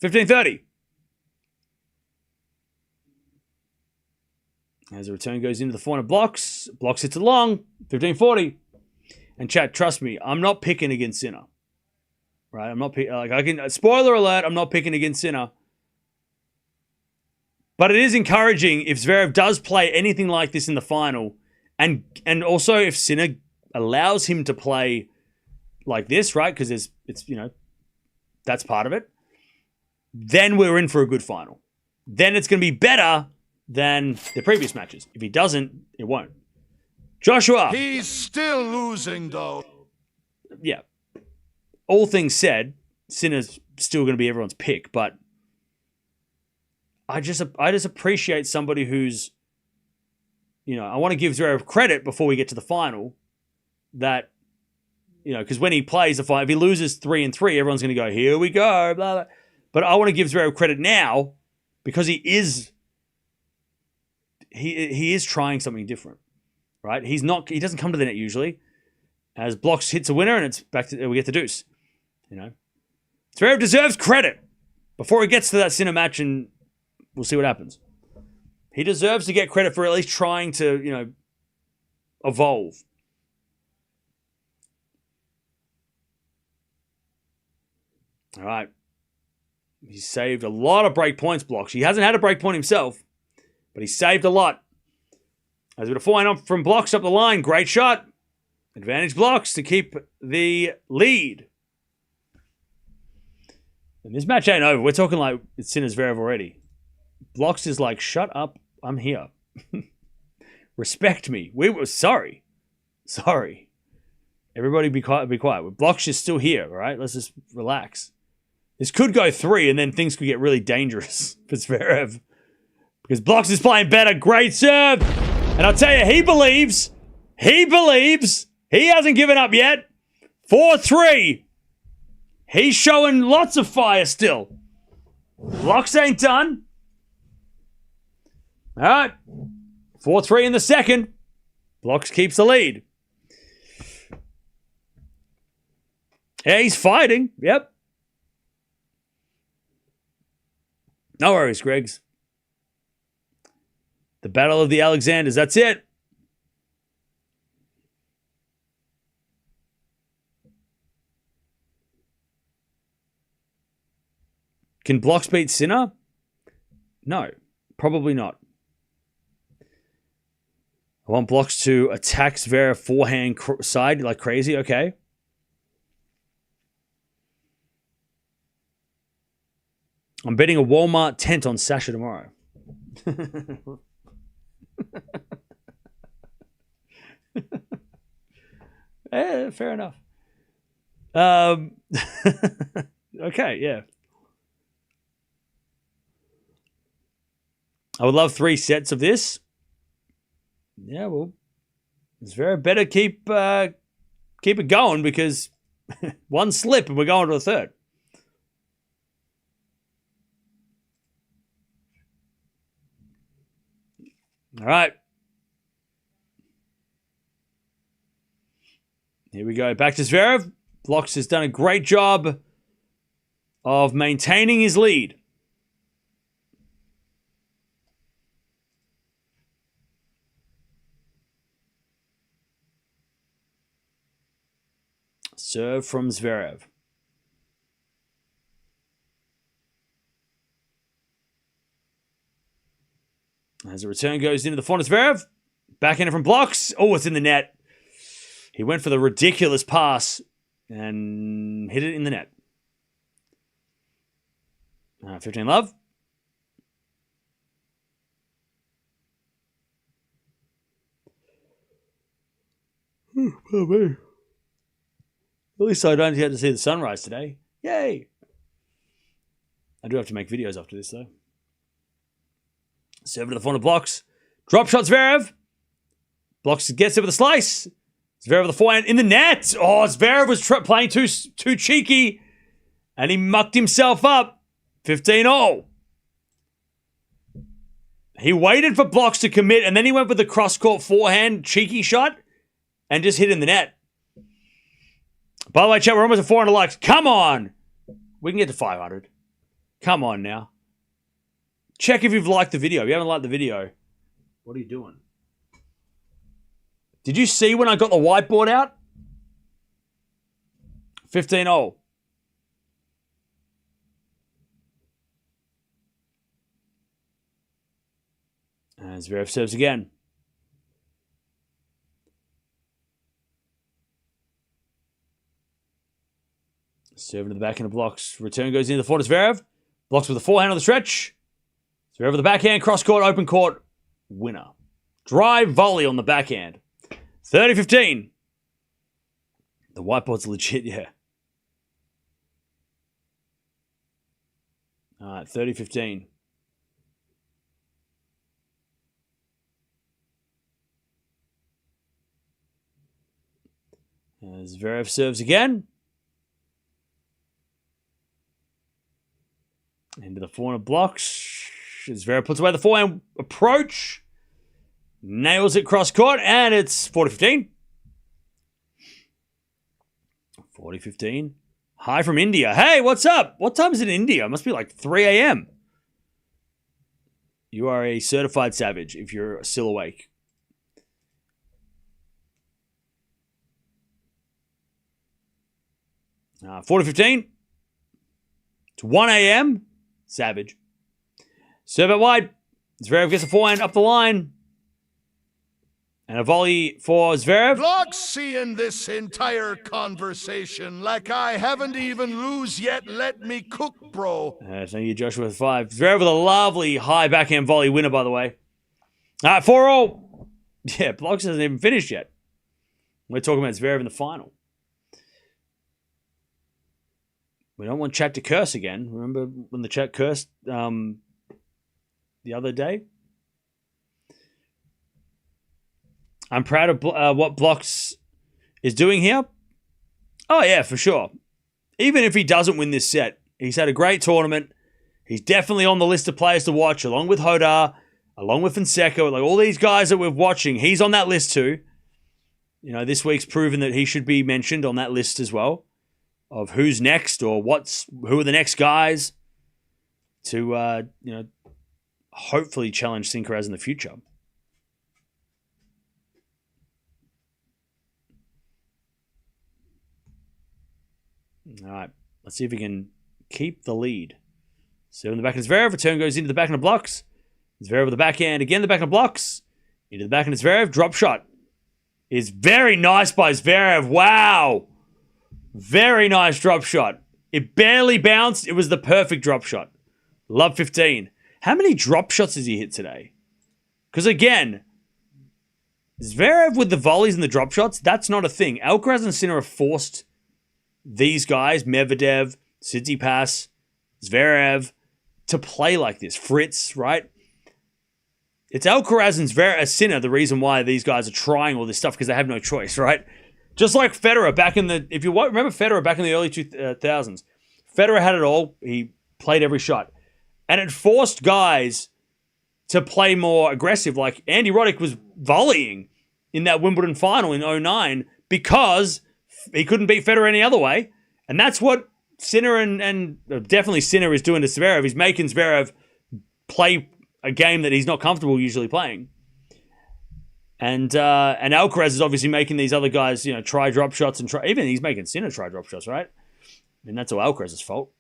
15-30. As the return goes into the forehand of Blockx. Blockx hits it long. 15-40. And chat, trust me, I'm not picking against Sinner. Right? I'm not picking. Spoiler alert, I'm not picking against Sinner. But it is encouraging if Zverev does play anything like this in the final, and also if Sinner allows him to play like this, right? Because that's part of it. Then we're in for a good final. Then it's going to be better than the previous matches. If he doesn't, it won't. Joshua. He's still losing, though. Yeah. All things said, Sinner's still going to be everyone's pick, but I just appreciate somebody who's, I want to give Zverev credit before we get to the final that, because when he plays the final, if he loses 3-3, everyone's going to go, here we go, blah, blah. But I want to give Zverev credit now because he is trying something different, right? He doesn't come to the net usually. As Blockx hits a winner and it's back to, we get the deuce, Zverev deserves credit before he gets to that Sinner match, and we'll see what happens. He deserves to get credit for at least trying to, evolve. All right. He saved a lot of break points, Blockx. He hasn't had a break point himself, but he saved a lot. As a bit of forehand up from Blockx up the line. Great shot. Advantage Blockx to keep the lead. And this match ain't over. We're talking like it's Sinner Zverev already. Blockx is like, shut up. I'm here. Respect me. We were sorry. Sorry. Everybody be quiet. Blockx is still here, all right? Let's just relax. This could go 3, and then things could get really dangerous for Zverev. Because Blockx is playing better. Great serve. And I'll tell you, he believes. He hasn't given up yet. 4-3. He's showing lots of fire still. Blockx ain't done. All right. 4-3 in the second. Blockx keeps the lead. Yeah, he's fighting. Yep. No worries, Greggs. The Battle of the Alexanders. That's it. Can Blockx beat Sinner? No, probably not. I want Blockx to attack Zverev forehand side like crazy. Okay. I'm betting a Walmart tent on Sasha tomorrow. Fair enough. Okay, yeah. I would love 3 sets of this. Yeah, well, it's very better keep it going because one slip and we're going to the third. All right. Here we go. Back to Zverev. Blockx has done a great job of maintaining his lead. Serve from Zverev. As the return goes into the front of Zverev. Backhand from Blockx. Oh, it's in the net. He went for the ridiculous pass and hit it in the net. 15 love. Oh, man. At least I don't have to see the sunrise today. Yay! I do have to make videos after this, though. Serve to the front of Blockx. Drop shot Zverev. Blockx gets it with a slice. Zverev with the forehand in the net. Oh, Zverev was playing too cheeky. And he mucked himself up. 15-0. He waited for Blockx to commit, and then he went with the cross-court forehand cheeky shot and just hit in the net. By the way, chat, we're almost at 400 likes. Come on. We can get to 500. Come on now. Check if you've liked the video. If you haven't liked the video, what are you doing? Did you see when I got the whiteboard out? 15-0. And Zverev serves again. Serving to the back end of Blockx. Return goes into the front of Zverev. Blockx with the forehand on the stretch. Zverev with the backhand, cross-court, open court, winner. Drive volley on the backhand. 30-15. The whiteboard's legit, yeah. All right, 30-15. Zverev serves again. Into the forehand blocks. Zverev puts away the forehand approach. Nails it cross court, and it's 40-15. 40-15. Hi from India. Hey, what's up? What time is it in India? It must be like 3 a.m. You are a certified savage if you're still awake. Uh, 40-15. It's 1 a.m. Savage. Serve it wide. Zverev gets a forehand up the line. And a volley for Zverev. Blockx seeing this entire conversation like I haven't even lose yet. Let me cook, bro. Thank you, Joshua, with 5. Zverev with a lovely high backhand volley winner, by the way. All right, 4-all. Yeah, Blockx hasn't even finished yet. We're talking about Zverev in the final. We don't want chat to curse again. Remember when the chat cursed the other day? I'm proud of what Blockx is doing here. Oh, yeah, for sure. Even if he doesn't win this set, he's had a great tournament. He's definitely on the list of players to watch, along with Hodar, along with Fonseca, like all these guys that we're watching. He's on that list too. You know, this week's proven that he should be mentioned on that list as well, of who's next or who are the next guys to, hopefully challenge Sinner in the future. All right, let's see if we can keep the lead. So in the back of Zverev, return goes into the back of the Blockx. Zverev with the backhand, again the back of the Blockx. Into the back of Zverev, drop shot. Is very nice by Zverev, wow. Very nice drop shot. It barely bounced, it was the perfect drop shot. Love 15. How many drop shots has he hit today? Because again, Zverev with the volleys and the drop shots, that's not a thing. Alcaraz and Sinner have forced these guys, Medvedev, Tsitsipas, Zverev, to play like this. Fritz, right? It's Alcaraz and Sinner the reason why these guys are trying all this stuff, because they have no choice, right? Just like Federer back in the... If you remember Federer back in the early 2000s, Federer had it all. He played every shot. And it forced guys to play more aggressive. Like Andy Roddick was volleying in that Wimbledon final in 2009 because he couldn't beat Federer any other way. And that's what Sinner and definitely Sinner is doing to Zverev. He's making Zverev play a game that he's not comfortable usually playing. And Alcaraz is obviously making these other guys, try drop shots and even he's making Sinner try drop shots, right? I mean, that's all Alcaraz's fault.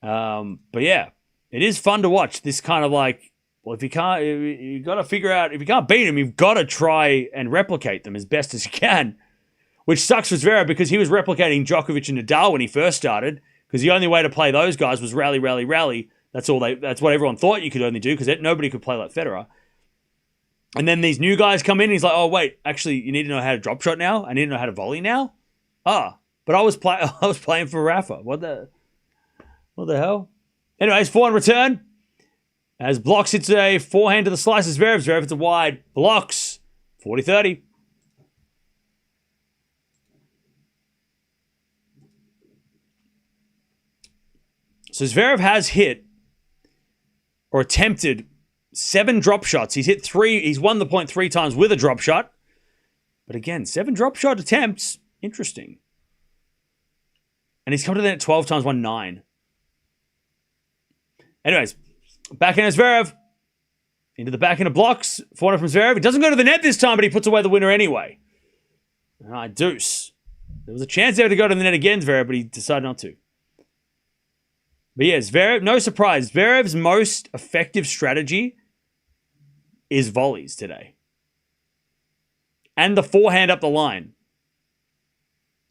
But yeah, it is fun to watch this kind of like, well, if you got to figure out, if you can't beat them, you've got to try and replicate them as best as you can. Which sucks for Zverev because he was replicating Djokovic and Nadal when he first started, because the only way to play those guys was rally, rally, rally. That's what everyone thought you could only do, because nobody could play like Federer. And then these new guys come in and he's like, oh wait, actually you need to know how to drop shot now? I need to know how to volley now? But I was playing for Rafa. What the hell? Anyways, forehand return. As Blockx hits a forehand to the slice of Zverev. Zverev hits a wide. Blockx. 40-30. So Zverev has hit or attempted 7 drop shots. He's hit 3. He's won the point 3 times with a drop shot. But again, 7 drop shot attempts. Interesting. And he's come to the net 12 times, won 9. Anyways, backhand Zverev. Into the backhand of Blockx. Forehand from Zverev. He doesn't go to the net this time, but he puts away the winner anyway. All right, deuce. There was a chance there to go to the net again, Zverev, but he decided not to. But yeah, Zverev, no surprise. Zverev's most effective strategy is volleys today. And the forehand up the line.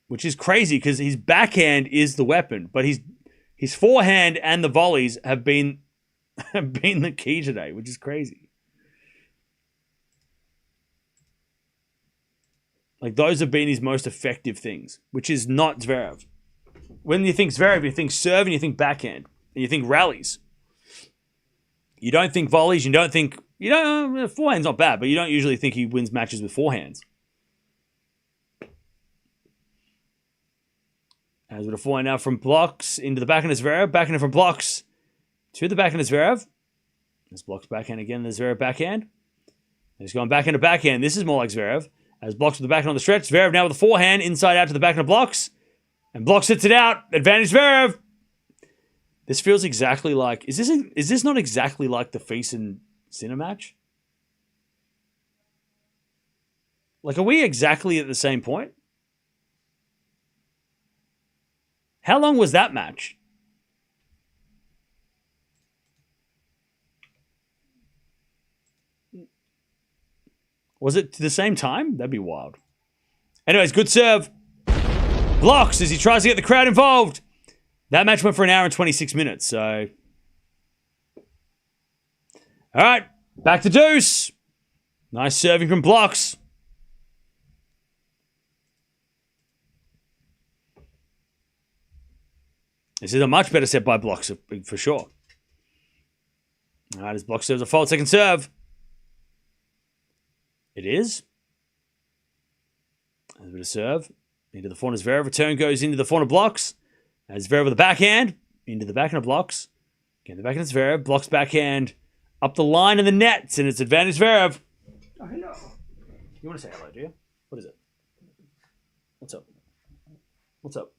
Which is crazy because his backhand is the weapon. But his forehand and the volleys have been been the key today, which is crazy. Like, those have been his most effective things, which is not Zverev. When you think Zverev, you think serve and you think backhand. And you think rallies. You don't think volleys. You don't think... forehand's not bad, but you don't usually think he wins matches with forehands. As with a forehand now from Blockx into the backhand of Zverev. Backhand from Blockx to the backhand of Zverev. There's Blockx backhand again. There's Zverev backhand. He's going backhand to backhand. This is more like Zverev. As Blockx with the backhand on the stretch. Zverev now with the forehand. Inside out to the backhand of Blockx. And Blockx hits it out. Advantage Zverev. This feels exactly like... Is this not exactly like the Feast and Sinner match? Like, are we exactly at the same point? How long was that match? Was it the same time? That'd be wild. Anyways, good serve. Blockx as he tries to get the crowd involved. That match went for an hour and 26 minutes, so... All right, back to deuce. Nice serving from Blockx. This is a much better set by Blockx, for sure. All right, as Blockx serves a fault, second serve. It is. A bit of serve. Into the forehand of Zverev. Return goes into the forehand of Blockx. As Zverev with the backhand. Into the backhand of Blockx. Again, the backhand of Zverev. Blockx backhand. Up the line in the nets. And it's advantage Zverev. Oh, hello. You want to say hello, do you? What is it? What's up? What's up?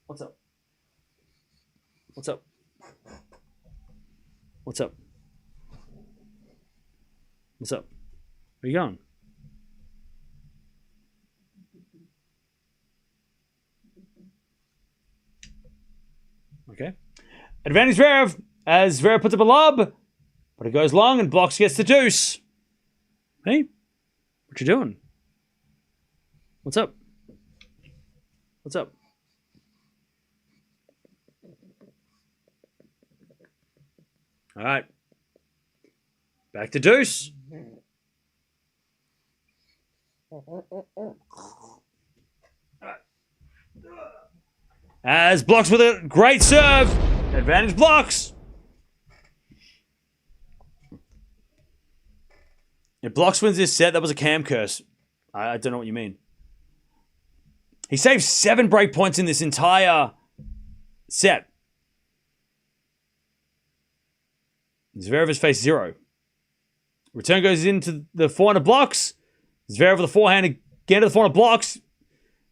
What's up? What's up? What's up? What's up? Where are you going? Okay. Advantage Zverev as Zverev puts up a lob, but it goes long and Blockx gets the deuce. Hey, what you doing? What's up? What's up? All right. Back to deuce. As Blockx with a great serve. Advantage Blockx. If Blockx wins this set, that was a cam curse. I don't know what you mean. He saved 7 break points in this entire set. Zverev has faced 0. Return goes into the forehand of Blockx. Zverev with the forehand again to the forehand of Blockx.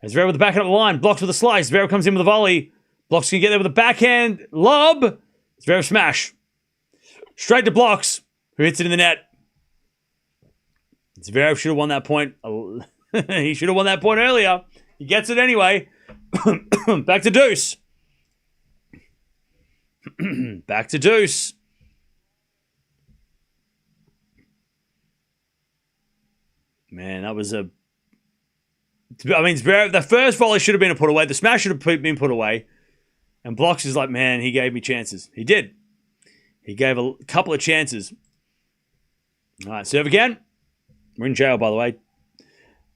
And Zverev with the backhand up the line. Blockx with a slice. Zverev comes in with a volley. Blockx can get there with a backhand lob. Zverev smash. Straight to Blockx, who hits it in the net. Zverev should have won that point. He should have won that point earlier. He gets it anyway. Back to deuce. Back to deuce. Man, that was a... I mean, the first volley should have been a put away. The smash should have been put away. And Blockx is like, man, he gave me chances. He did. He gave a couple of chances. All right, serve again. We're in jail, by the way.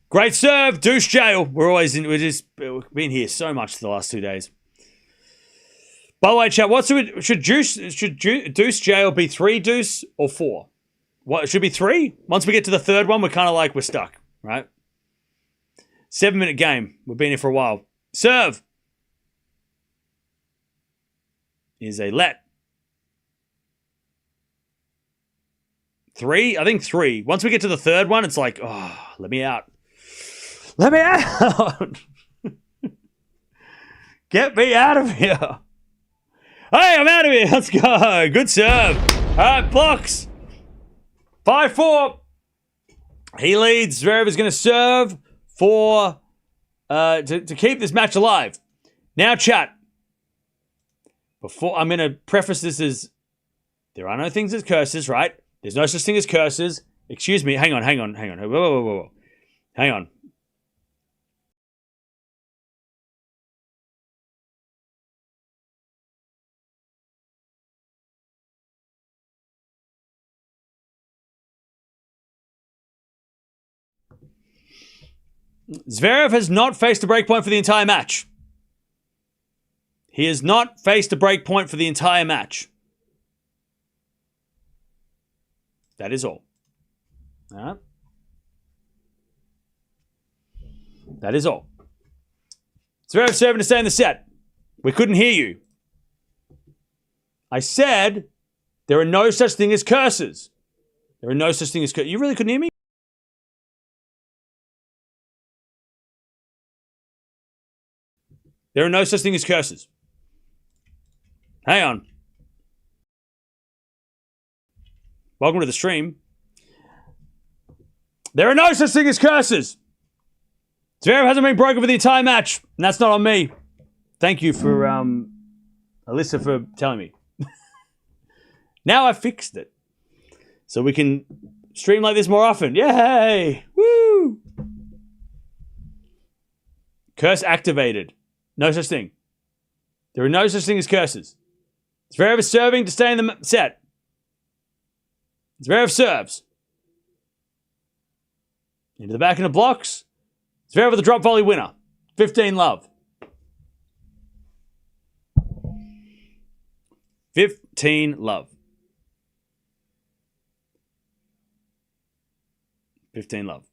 Great serve. Deuce jail. We've been here so much the last 2 days. By the way, chat, should deuce jail be 3 deuce or 4? What, it should be 3? Once we get to the third one, we're kind of like, we're stuck, right? 7-minute game. We've been here for a while. Serve. Is a let. 3? I think 3. Once we get to the third one, it's like, oh, let me out. Let me out. Get me out of here. Hey, I'm out of here. Let's go. Good serve. All right, Blockx. 5-4. He leads. Zverev is going to serve for to keep this match alive. Now, chat. Before I'm going to preface this as there are no things as curses, right? There's no such thing as curses. Excuse me. Hang on. Whoa. Hang on. Zverev has not faced a break point for the entire match. He has not faced a break point for the entire match. That is all. All right. That is all. Zverev serving to stay in the set. We couldn't hear you. I said there are no such thing as curses. There are no such thing as curses. You really couldn't hear me? There are no such thing as curses. Hang on. Welcome to the stream. There are no such thing as curses. Zverev hasn't been broken for the entire match, and that's not on me. Thank you for, Alyssa, for telling me. Now I fixed it. So we can stream like this more often. Yay! Woo! Curse activated. No such thing. There are no such thing as curses. Zverev is serving to stay in the set. Zverev serves. Into the back in the blocks. Zverev with a drop volley winner. 15 love. 15 love. 15 love.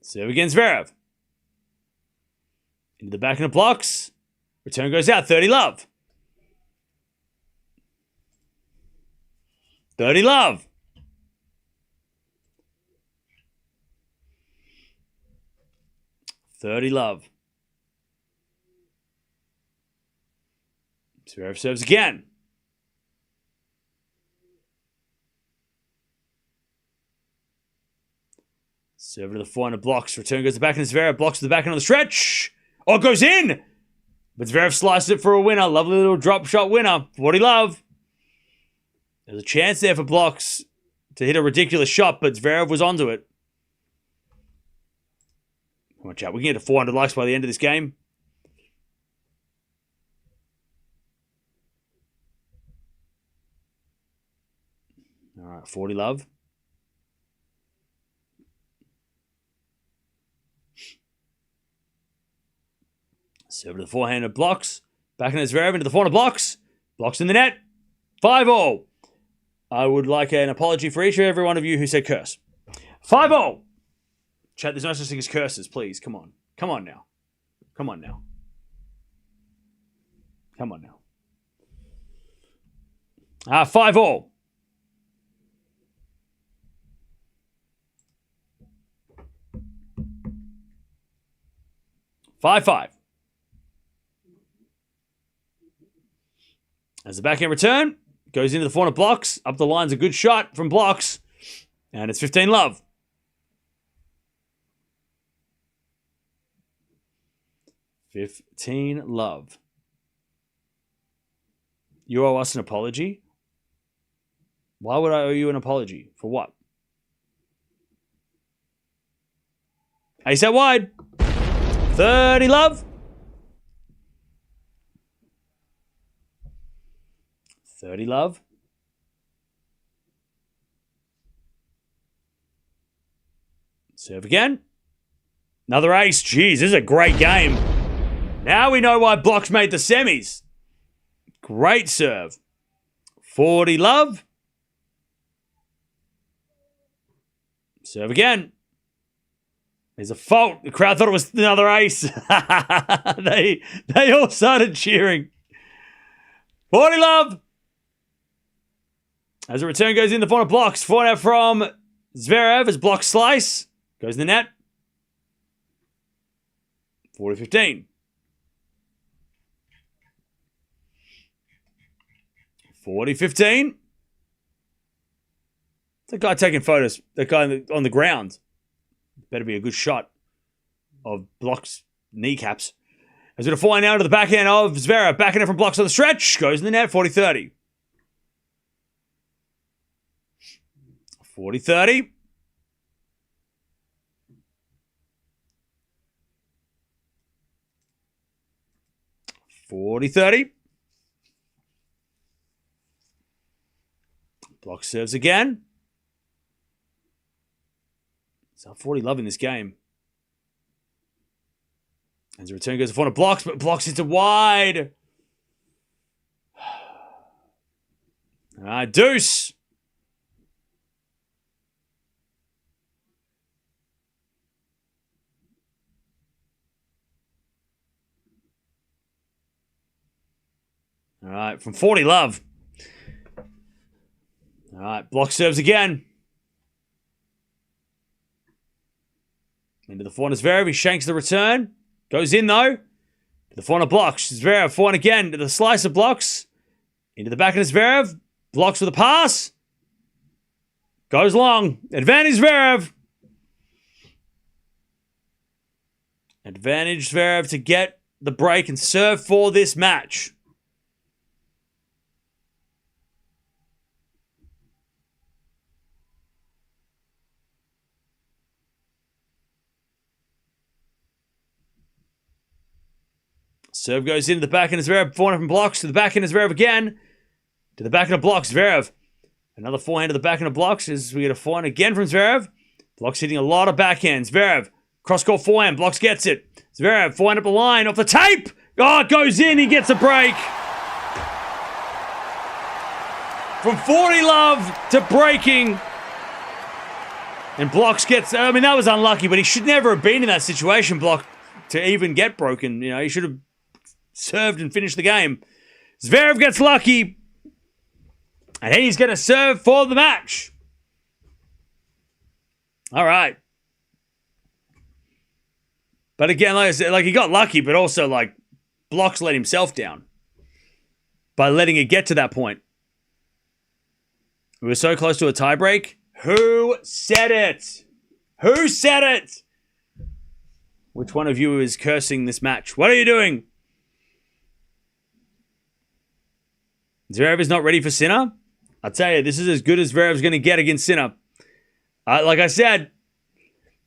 Serve against Zverev. Into the back in the blocks. Return goes out. 30 love. 30 love. $30 love. Zverev serves again. Serve to the forehand blocks. Return goes to the back and Zverev blocks to the backhand on the stretch. Oh, it goes in! But Zverev slices it for a winner. Lovely little drop shot winner. 40 love. There's a chance there for Blockx to hit a ridiculous shot, but Zverev was onto it. Watch out. We can get to 400 likes by the end of this game. All right, 40 love. Serve to the forehand of Blockx. Back in Zverev into the forehand of Blockx. Blockx in the net. 5-all. I would like an apology for each and every one of you who said curse. 5-all. Chat, there's no such thing as curses, please. Come on. Come on now. Come on now. Come on now. 5-all. Five. As the backhand return, goes into the forehand of Blockx. Up the line's a good shot from Blockx. And it's 15 love. 15 love. You owe us an apology? Why would I owe you an apology? For what? Ace out wide. 30 love. 30 love. Serve again. Another ace. Jeez, this is a great game. Now we know why Blockx made the semis. Great serve. 40 love. Serve again. There's a fault. The crowd thought it was another ace. They all started cheering. 40 love. As a return goes in, the forehand of Blockx. Forehand from Zverev as Blockx slice. Goes in the net. 40-15. 40-15. That guy taking photos. That guy on the ground. Better be a good shot of Blockx kneecaps. As we're going to forehand now to the backhand of Zverev. Backhand from Blockx on the stretch. Goes in the net. 40-30. 40-30. 40-30. Blockx serves again. So 40 love in this game. As the return goes in front of Blockx, but Blockx hits it wide. All right, deuce. All right, from 40 love. All right, Blockx serves again. Into the forehand of Zverev. He shanks the return. Goes in, though. To the forehand of Blockx. Zverev, forehand again. To the slice of Blockx. Into the back of Zverev. Blockx with a pass. Goes long. Advantage Zverev. Advantage Zverev to get the break and serve for this match. Serve goes into the backhand of Zverev. Forehand from Blockx to the backhand of Zverev again. To the backhand of Blockx. Zverev. Another forehand to the backhand of Blockx as we get a forehand again from Zverev. Blockx hitting a lot of backhands. Zverev. Cross-court forehand. Blockx gets it. Zverev. Forehand up the line. Off the tape. Oh, it goes in. He gets a break. From 40 love to breaking. And Blockx gets... I mean, that was unlucky, but he should never have been in that situation, Blockx, to even get broken. You know, he should have served and finished the game. Zverev gets lucky. And he's going to serve for the match. All right. But again, like I said, like he got lucky, but also like Blockx let himself down by letting it get to that point. We were so close to a tiebreak. Who said it? Who said it? Which one of you is cursing this match? What are you doing? Zverev is not ready for Sinner. I'll tell you, this is as good as Zverev's going to get against Sinner. Like I said,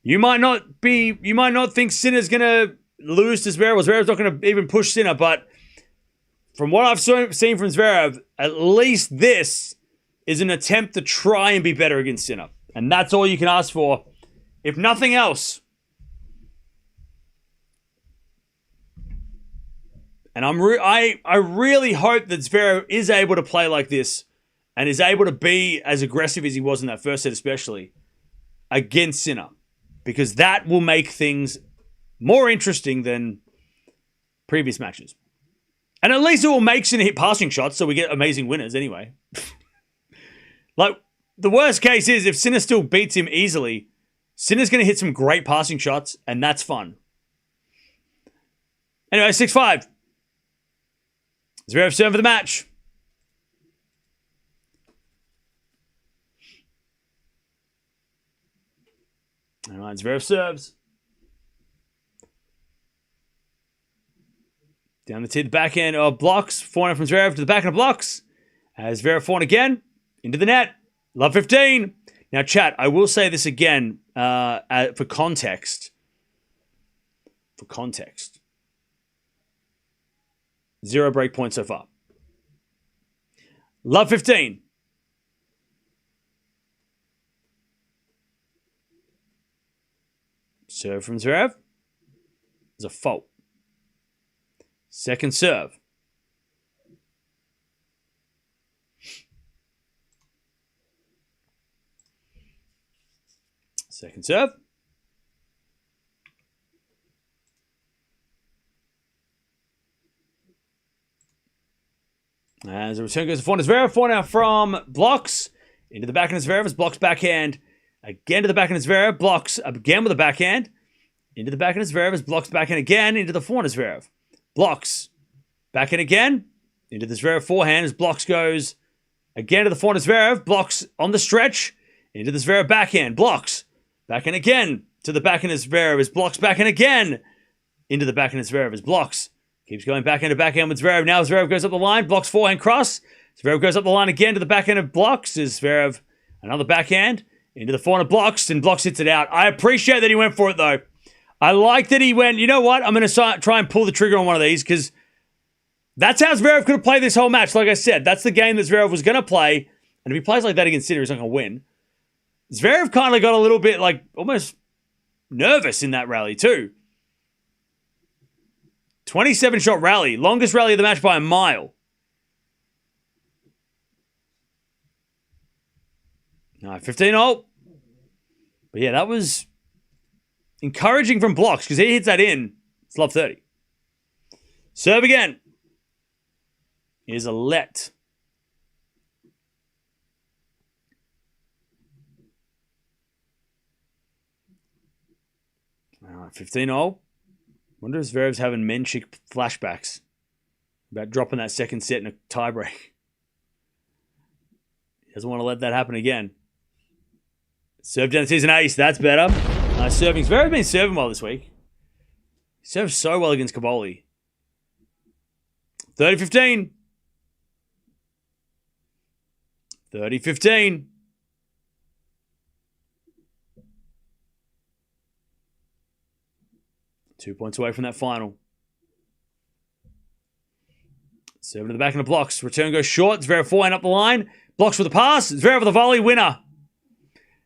you might not think Sinner's going to lose to Zverev. Or Zverev's not going to even push Sinner. But from what I've seen from Zverev, at least this is an attempt to try and be better against Sinner. And that's all you can ask for, if nothing else. And I really hope that Zverev is able to play like this and is able to be as aggressive as he was in that first set, especially against Sinner, because that will make things more interesting than previous matches. And at least it will make Sinner hit passing shots so we get amazing winners anyway. Like, the worst case is if Sinner still beats him easily, Sinner's going to hit some great passing shots, and that's fun. Anyway, 6-5. Zverev serving for the match. All right, Zverev serves. Down the tee, the backhand of Blockx. Forehand from Zverev to the backhand of Blockx. As Zverev forehand again. Into the net. Love 15. Now, chat, I will say this again for context. For context. 0 break points so far. Love 15. Serve from Zverev. There's a fault. Second serve. Second serve. As the return goes to forehand, Zverev. Forehand from Blockx. Into the backhand of Zverev. Blockx backhand. Again to the backhand of Zverev. Blockx again with a backhand. Into the backhand of Zverev. Blockx backhand again. Into the forehand of Zverev. Blockx backhand again. Into the Zverev forehand as Blockx goes again to the forehand of Zverev. Blockx on the stretch. Into the Zverev backhand. Blockx backhand again to the backhand of Zverev as Blockx backhand again. Into the backhand of Zverev as Blockx keeps going backhand to backhand with Zverev. Now Zverev goes up the line. Blockx forehand cross. Zverev goes up the line again to the backhand of Blockx as Zverev another backhand. Into the forehand of Blockx, and Blockx hits it out. I appreciate that he went for it, though. I like that he went, you know what? I'm going to try and pull the trigger on one of these, because That's how Zverev could have played this whole match. Like I said, that's the game that Zverev was going to play. And if he plays like that against Sinner, he's not going to win. Zverev kind of got a little bit, like, almost nervous in that rally, too. 27-shot rally. Longest rally of the match by a mile. No, 15-0. But yeah, that was encouraging from Blockx because he hits that in. It's love 30. Serve again. Here's a let. All right, 15-0. Wonder if Zverev's having Menchik flashbacks about dropping that second set in a tiebreak. He doesn't want to let that happen again. Serve down season ace. That's better. Nice serving. Zverev's been serving well this week. He served so well against Caboli. 30-15. 30-15. Two points away from that final. Serving to the back of the Blockx. Return goes short. Zverev forehand up the line. Blockx with a pass. Zverev with a volley. Winner.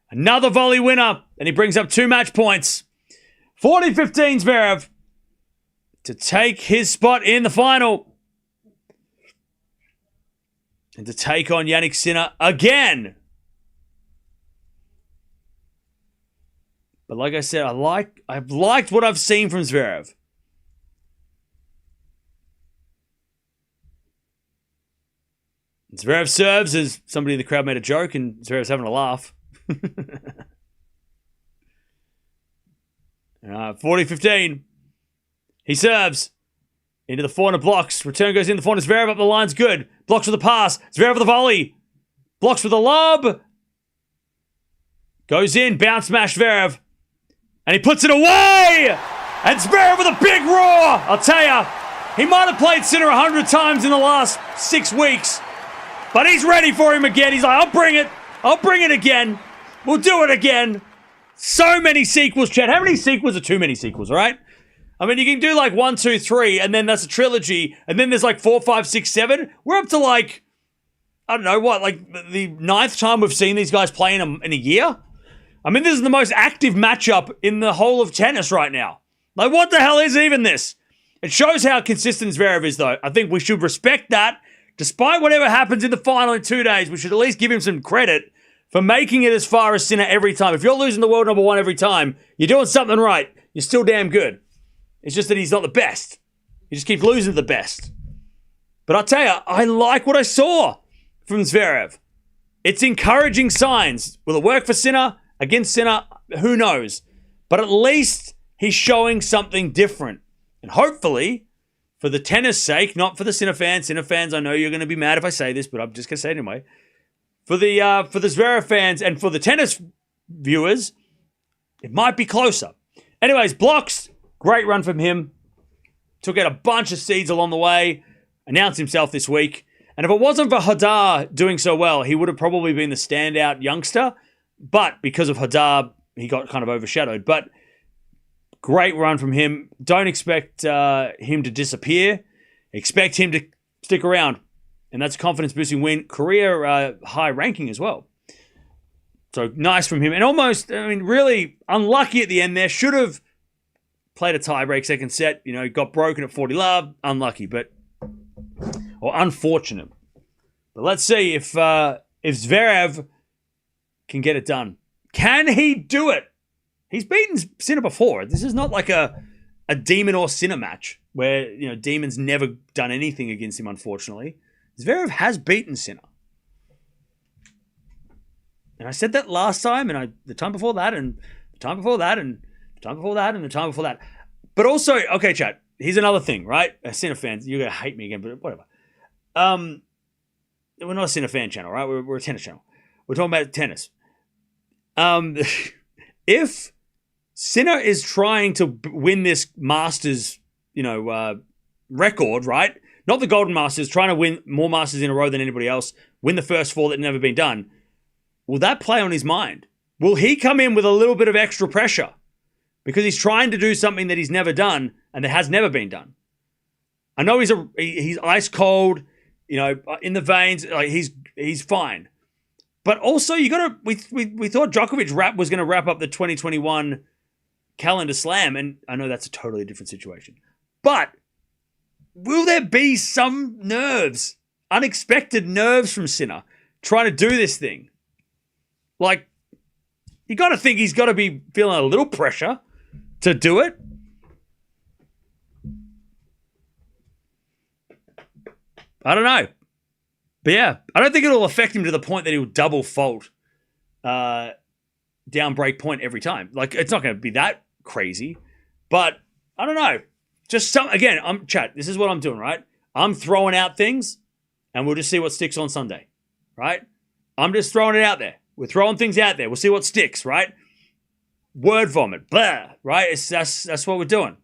Another volley winner. And he brings up 2 match points. 40-15 Zverev to take his spot in the final. And to take on Jannik Sinner again. But like I said, I've liked what I've seen from Zverev. Zverev serves as somebody in the crowd made a joke and Zverev's having a laugh. 40-15. He serves into the forehand of Blockx. Return goes in. The forehand of Zverev up the line's good. Blockx with the pass. Zverev with the volley. Blockx with the lob. Goes in. Bounce smash Zverev. And he puts it away! And Zverev with a big roar! I'll tell you, he might have played Sinner 100 times in the last 6 weeks. But he's ready for him again. He's like, I'll bring it. I'll bring it again. We'll do it again. So many sequels, Chad. How many sequels are too many sequels, all right? I mean, you can do like 1, 2, 3, and then that's a trilogy, and then there's like 4, 5, 6, 7. We're up to like, I don't know what, like the 9th time we've seen these guys play in a year? I mean, this is the most active matchup in the whole of tennis right now. Like, what the hell is even this? It shows how consistent Zverev is, though. I think we should respect that. Despite whatever happens in the final in 2 days, we should at least give him some credit for making it as far as Sinner every time. If you're losing the world number 1 every time, you're doing something right. You're still damn good. It's just that he's not the best. He just keeps losing to the best. But I'll tell you, I like what I saw from Zverev. It's encouraging signs. Will it work for Sinner? Against Sinner, who knows? But at least he's showing something different. And hopefully, for the tennis sake, not for the Sinner fans, I know you're going to be mad if I say this, but I'm just going to say it anyway. For the Zverev fans and for the tennis viewers, it might be closer. Anyways, Blockx, great run from him. Took out a bunch of seeds along the way. Announced himself this week. And if it wasn't for Hadar doing so well, he would have probably been the standout youngster. But because of Hadar, he got kind of overshadowed. But great run from him. Don't expect him to disappear. Expect him to stick around. And that's a confidence-boosting win. Career high ranking as well. So nice from him. And almost, I mean, really unlucky at the end there. Should have played a tie-break second set. You know, got broken at 40 love. Unlucky, or unfortunate. But let's see if Zverev can get it done. Can he do it? He's beaten Sinner before. This is not like a Demon or Sinner match where, you know, Demon's never done anything against him, unfortunately. Zverev has beaten Sinner. And I said that last time, and the time before that, and the time before that, and the time before that, and the time before that. But also, okay, chat, here's another thing, right? Sinner fans, you're going to hate me again, but whatever. We're not a Sinner fan channel, right? We're a tennis channel. We're talking about tennis. If Sinner is trying to win this Masters, record, right? Not the Golden Masters, trying to win more Masters in a row than anybody else, win the first 4 that had never been done. Will that play on his mind? Will he come in with a little bit of extra pressure? Because he's trying to do something that he's never done and that has never been done. I know he's ice cold, in the veins. Like he's fine. But also, we thought Djokovic was going to wrap up the 2021 calendar slam, and I know that's a totally different situation. But will there be some unexpected nerves from Sinner trying to do this thing? Like, you got to think he's got to be feeling a little pressure to do it. I don't know. But yeah, I don't think it'll affect him to the point that he'll double fault down break point every time. Like, it's not going to be that crazy. But I don't know. Just chat, this is what I'm doing, right? I'm throwing out things, and we'll just see what sticks on Sunday, right? I'm just throwing it out there. We're throwing things out there. We'll see what sticks, right? Word vomit, blah, right? That's what we're doing.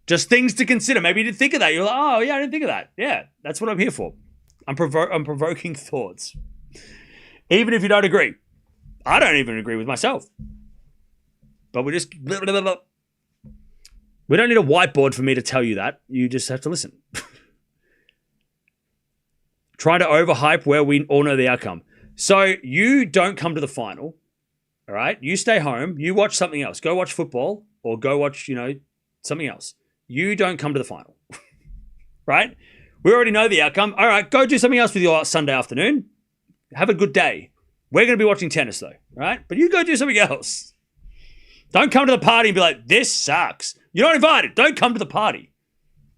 Just things to consider. Maybe you didn't think of that. You're like, oh, yeah, I didn't think of that. Yeah, that's what I'm here for. I'm provoking thoughts. Even if you don't agree. I don't even agree with myself. But we just... We don't need a whiteboard for me to tell you that. You just have to listen. Trying to overhype where we all know the outcome. So you don't come to the final, all right? You stay home. You watch something else. Go watch football or go watch, something else. You don't come to the final, right? We already know the outcome. All right, go do something else with your Sunday afternoon. Have a good day. We're going to be watching tennis, though, right? But you go do something else. Don't come to the party and be like, this sucks. You're not invited. Don't come to the party.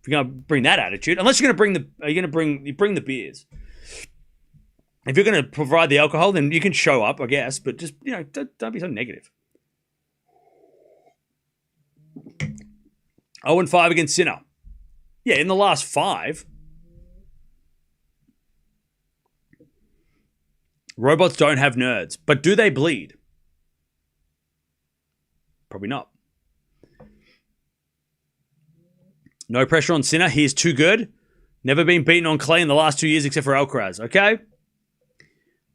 If you're going to bring that attitude, unless you're going to bring the beers. If you're going to provide the alcohol, then you can show up, I guess. But just, don't be so negative. 0-5 against Sinner. Yeah, in the last 5. Robots don't have nerds. But do they bleed? Probably not. No pressure on Sinner. He is too good. Never been beaten on clay in the last 2 years except for Alcaraz. Okay?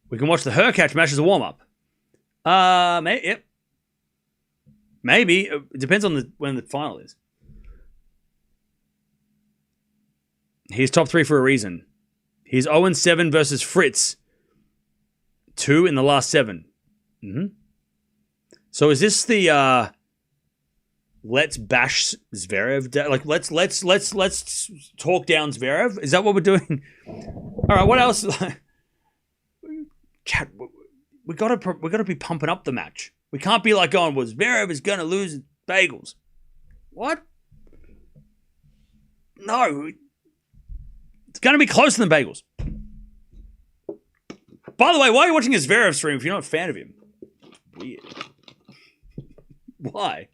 We can watch the Hurkacz match as a warm-up. Yep. Maybe. It depends on when the final is. He's top 3 for a reason. He's 0-7 versus Fritz. 2 in the last 7. Mm-hmm. So is this the let's bash Zverev? Like let's talk down Zverev? Is that what we're doing? All right. What else? Chat. We gotta be pumping up the match. We can't be like going, well, Zverev is gonna lose bagels. What? No. It's gonna be closer than bagels. By the way, why are you watching a Zverev stream if you're not a fan of him? Weird. Why?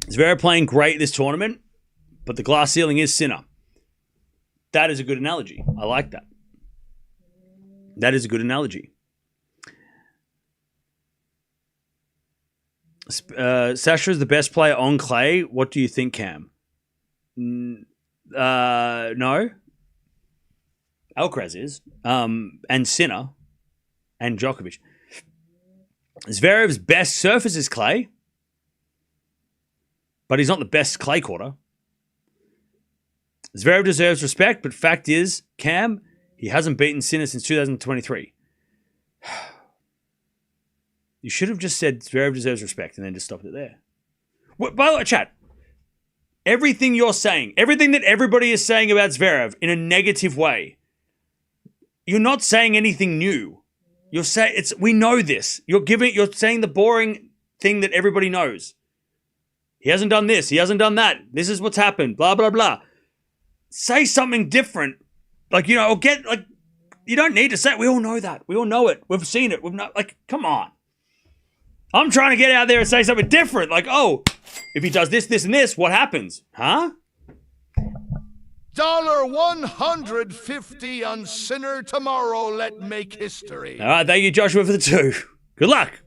Zverev playing great this tournament, but the glass ceiling is Sinner. That is a good analogy. I like that. That is a good analogy. Sasha is the best player on clay. What do you think, Cam? No. Alcaraz is. And Sinner. And Djokovic. Zverev's best surface is clay. But he's not the best clay quarter. Zverev deserves respect, but fact is, Cam, he hasn't beaten Sinner since 2023. You should have just said Zverev deserves respect and then just stopped it there. By the way, chat, everything you're saying, everything that everybody is saying about Zverev in a negative way, you're not saying anything new. You're saying we know this. You're saying the boring thing that everybody knows. He hasn't done this. He hasn't done that. This is what's happened. Blah, blah, blah. Say something different. Or you don't need to say it. We all know that. We all know it. We've seen it. Come on. I'm trying to get out there and say something different. If he does this, this, and this, what happens? Huh? $150 on Sinner tomorrow. Let make history. All right, thank you, Joshua, for the 2. Good luck.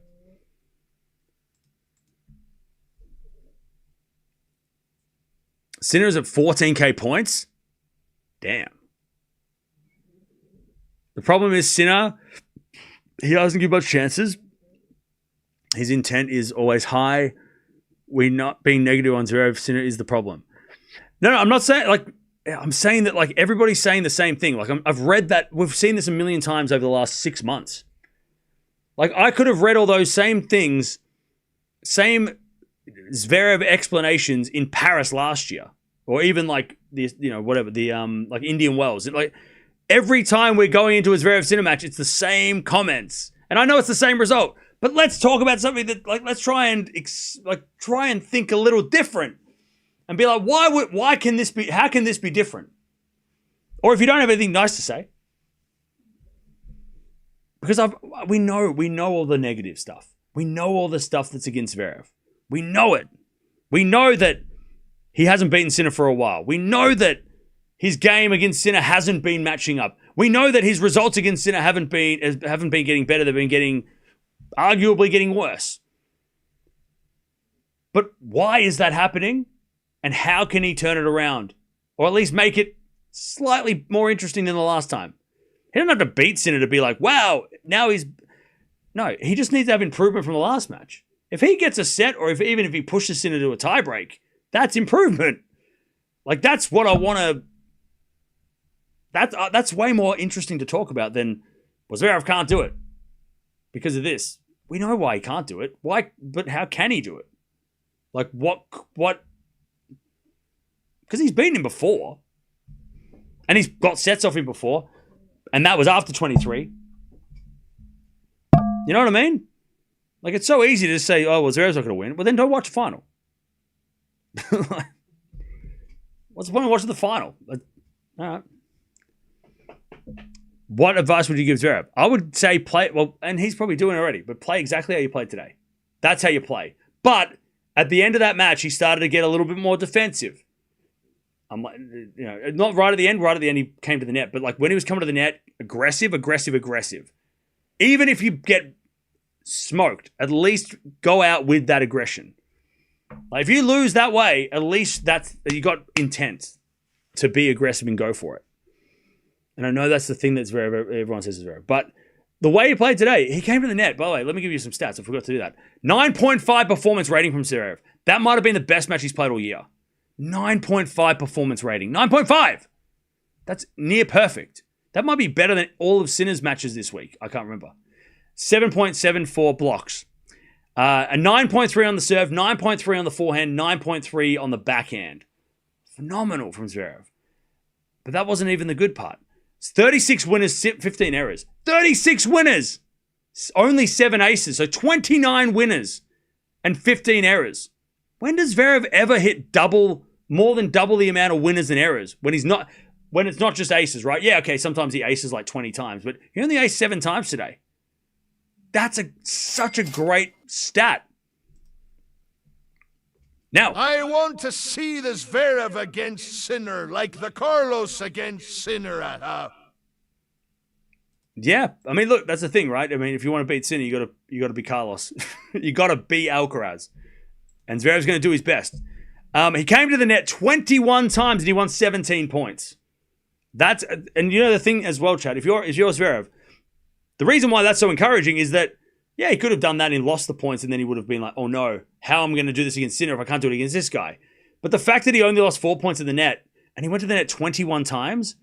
Sinner's at 14k points. Damn. The problem is Sinner, he doesn't give much chances. His intent is always high. we not being negative on Zverev Sinner is the problem. No, I'm not saying like I'm saying that like everybody's saying the same thing. Like I've read that we've seen this a million times over the last 6 months. Like I could have read all those same things, same Zverev explanations in Paris last year, or even like the whatever the like Indian Wells. Like every time we're going into a Zverev Sinner match, it's the same comments, and I know it's the same result. But let's talk about something that, like, let's try and think a little different, and be like, why can this be? How can this be different? Or if you don't have anything nice to say, because we know all the negative stuff. We know all the stuff that's against Zverev. We know it. We know that he hasn't beaten Sinner for a while. We know that his game against Sinner hasn't been matching up. We know that his results against Sinner haven't been getting better. They've been arguably getting worse. But why is that happening? And how can he turn it around? Or at least make it slightly more interesting than the last time? He doesn't have to beat Sinner to be like, wow, now he's... No, he just needs to have improvement from the last match. If he gets a set, or even if he pushes Sinner to a tiebreak, that's improvement. Like, that's what I want to... That's way more interesting to talk about than, well, Zverev can't do it because of this. We know why he can't do it. Why? But how can he do it? Like, what? Because he's beaten him before. And he's got sets off him before. And that was after 23. You know what I mean? Like, it's so easy to say, oh, well, Zverev's not going to win. Well, then don't watch the final. What's the point of watching the final? All right. What advice would you give Zverev? I would say play, well, and he's probably doing it already, but play exactly how you played today. That's how you play. But at the end of that match, he started to get a little bit more defensive. I'm like, not right at the end. Right at the end, he came to the net. But like when he was coming to the net, aggressive. Even if you get smoked, at least go out with that aggression. Like if you lose that way, at least you got intent to be aggressive and go for it. And I know that's the thing that's everyone says is Zverev. But the way he played today, he came to the net. By the way, let me give you some stats. I forgot to do that. 9.5 performance rating from Zverev. That might have been the best match he's played all year. 9.5 performance rating. 9.5! That's near perfect. That might be better than all of Sinner's matches this week. I can't remember. 7.74 blocks. A 9.3 on the serve, 9.3 on the forehand, 9.3 on the backhand. Phenomenal from Zverev. But that wasn't even the good part. It's 36 winners, 15 errors. 36 winners! Only 7 aces, so 29 winners and 15 errors. When does Zverev ever hit more than double the amount of winners and errors? When it's not just aces, right? Yeah, okay, sometimes he aces like 20 times, but he only aced 7 times today. That's such a great stat. Now, I want to see this Zverev against Sinner, like the Carlos against Sinner at yeah, I mean, look, that's the thing, right? I mean, if you want to beat Sinner, you got to be Carlos. You got to be Alcaraz, and Zverev's going to do his best. He came to the net 21 times and he won 17 points. And you know the thing as well, Chad. If you're Zverev, the reason why that's so encouraging is that yeah, he could have done that and lost the points, and then he would have been like, oh no, how am I going to do this against Sinner if I can't do it against this guy? But the fact that he only lost 4 points in the net, and he went to the net 21 times,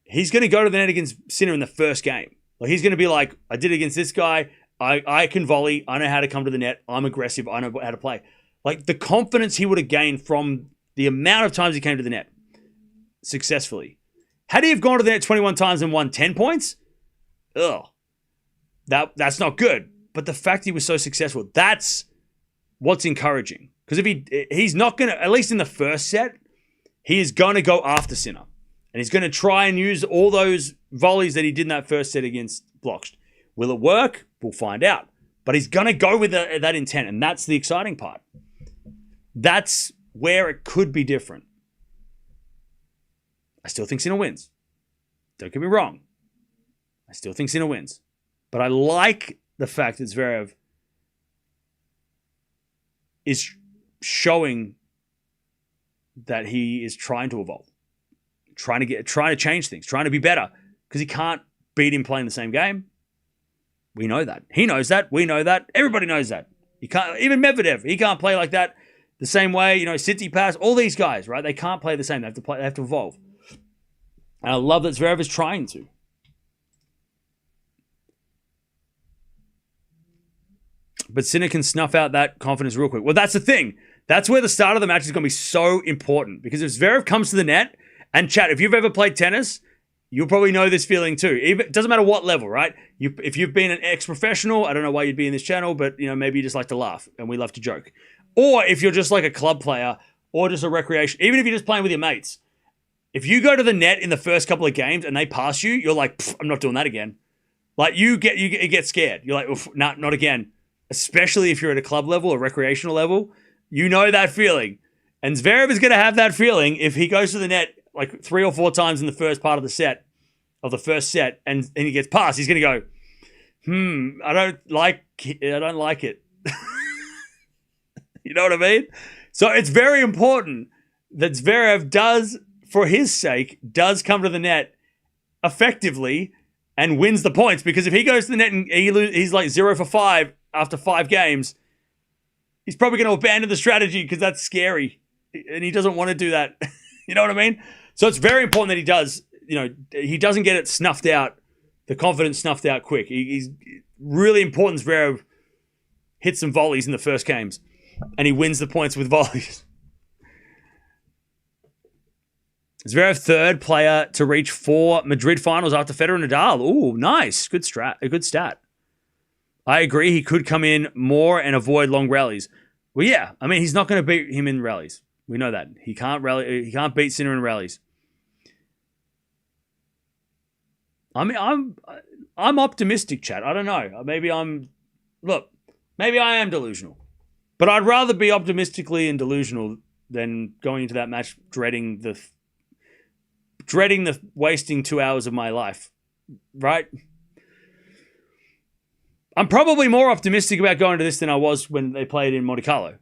he's going to go to the net against Sinner in the first game. Like he's going to be like, I did it against this guy, I can volley, I know how to come to the net, I'm aggressive, I know how to play. Like the confidence he would have gained from the amount of times he came to the net successfully. Had he have gone to the net 21 times and won 10 points, that's not good. But the fact he was so successful, that's what's encouraging. Because if he's not going to, at least in the first set, he is going to go after Sinner. And he's going to try and use all those volleys that he did in that first set against Blockx. Will it work? We'll find out. But he's going to go with that intent, and that's the exciting part. That's where it could be different. I still think Sinner wins. Don't get me wrong. I still think Sinner wins. But I like the fact that Zverev is showing that he is trying to evolve, trying to change things, trying to be better, because he can't beat him playing the same game. We know that. He knows that. We know that. Everybody knows that. You can't, even Medvedev, he can't play like that the same way. You know, Tsitsipas, all these guys, right? They can't play the same. They have to play. They have to evolve. And I love that Zverev is trying to. But Sinner can snuff out that confidence real quick. Well, that's the thing. That's where the start of the match is going to be so important. Because if Zverev comes to the net, and chat, if you've ever played tennis, you'll probably know this feeling too. It doesn't matter what level, right? If you've been an ex-professional, I don't know why you'd be in this channel, but you know, maybe you just like to laugh, and we love to joke. Or if you're just like a club player, or just a recreation, even if you're just playing with your mates, if you go to the net in the first couple of games and they pass you, you're like, I'm not doing that again. Like you get scared. You're like, nah, not again. Especially if you're at a club level or recreational level, you know that feeling. And Zverev is going to have that feeling if he goes to the net like 3 or 4 times in the first part of the first set, and he gets past. He's going to go, I don't like it. You know what I mean? So it's very important that Zverev does, for his sake, does come to the net effectively and wins the points. Because if he goes to the net and he's like 0 for 5 after 5 games, he's probably going to abandon the strategy because that's scary. And he doesn't want to do that. You know what I mean? So it's very important that he does, you know, he doesn't get it snuffed out, the confidence snuffed out quick. He's really important Zverev hits some volleys in the first games, and he wins the points with volleys. Zverev, third player to reach 4 Madrid finals after Federer and Nadal. Ooh, nice. A good stat. I agree. He could come in more and avoid long rallies. Well, yeah. I mean, he's not going to beat him in rallies. We know that. He can't rally. He can't beat Sinner in rallies. I mean, I'm optimistic, chat. I don't know. Maybe I am delusional. But I'd rather be optimistically and delusional than going into that match dreading the wasting 2 hours of my life. Right? I'm probably more optimistic about going to this than I was when they played in Monte Carlo.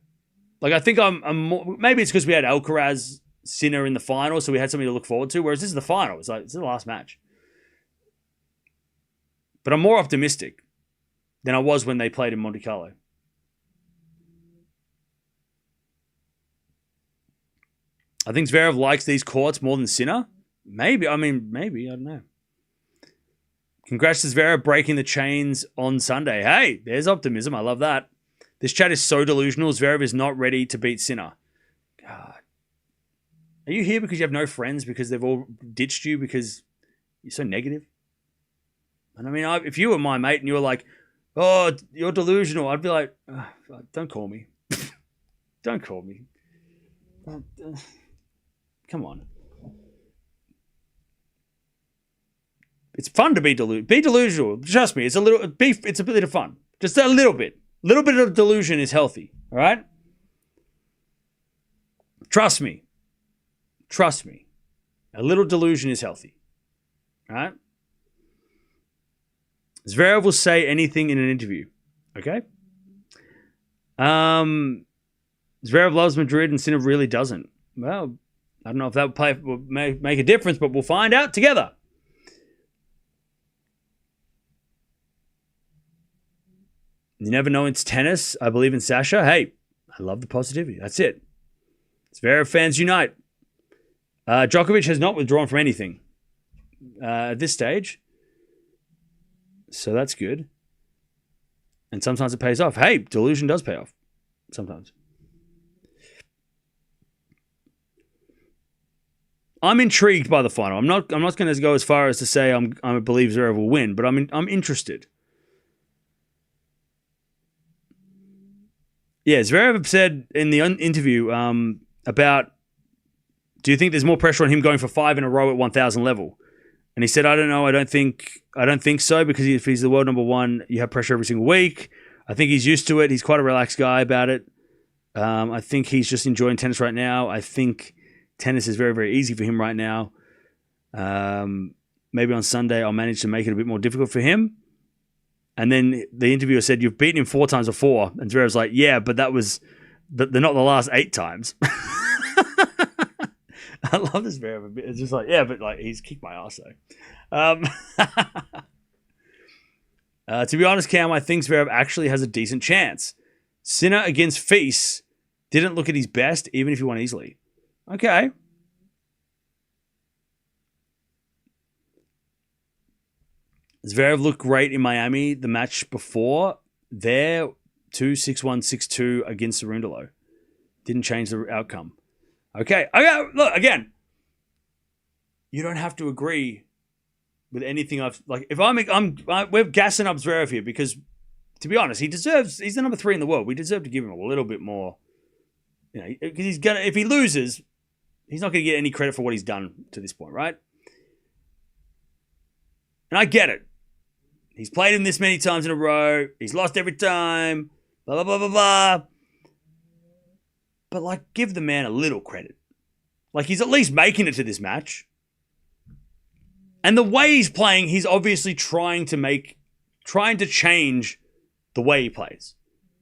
Like, I think I'm more, maybe it's because we had Alcaraz, Sinner in the final, so we had something to look forward to, whereas this is the final. It's like, it's the last match. But I'm more optimistic than I was when they played in Monte Carlo. I think Zverev likes these courts more than Sinner. Maybe. I don't know. Congrats to Zverev breaking the chains on Sunday. Hey, there's optimism. I love that. This chat is so delusional. Zverev is not ready to beat Sinner. God. Are you here because you have no friends, because they've all ditched you because you're so negative? And I mean, if you were my mate and you were like, oh, you're delusional, I'd be like, oh, don't call me. Don't call me. Come on. It's fun to be delusional. Be delusional. Trust me, it's a bit of fun. Just a little bit. A little bit of delusion is healthy. All right? Trust me. Trust me. A little delusion is healthy. All right? Zverev will say anything in an interview. Okay? Zverev loves Madrid and Sinner really doesn't. Well, I don't know if that will make a difference, but we'll find out together. You never know, it's tennis. I believe in Sasha. Hey, I love the positivity. That's it. Zverev fans unite. Djokovic has not withdrawn from anything at this stage. So that's good. And sometimes it pays off. Hey, delusion does pay off. Sometimes. I'm intrigued by the final. I'm not going to go as far as to say I believe Zverev will win, but I'm interested. Yeah, Zverev said in the interview about, do you think there's more pressure on him going for 5 in a row at 1,000 level? And he said, I don't know. I don't think so, because if he's the world number 1, you have pressure every single week. I think he's used to it. He's quite a relaxed guy about it. I think he's just enjoying tennis right now. I think tennis is very, very easy for him right now. Maybe on Sunday I'll manage to make it a bit more difficult for him. And then the interviewer said, you've beaten him 4 times before. And Zverev's like, yeah, but they're not the last 8 times. I love this Zverev a bit. It's just like, yeah, but like he's kicked my ass though. To be honest, Cam, I think Zverev actually has a decent chance. Sinner against Feast didn't look at his best, even if he won easily. Okay. Zverev looked great in Miami the match before. There, 2-6-1, 6-2 against Cerundolo. Didn't change the outcome. Okay. Look, again, you don't have to agree with anything I've... Like, if we're gassing up Zverev here because, to be honest, he's the number 3 in the world. We deserve to give him a little bit more... You know, because if he loses, he's not going to get any credit for what he's done to this point, right? And I get it. He's played him this many times in a row. He's lost every time. Blah, blah, blah, blah, blah. But, like, give the man a little credit. Like, he's at least making it to this match. And the way he's playing, he's obviously trying to change the way he plays,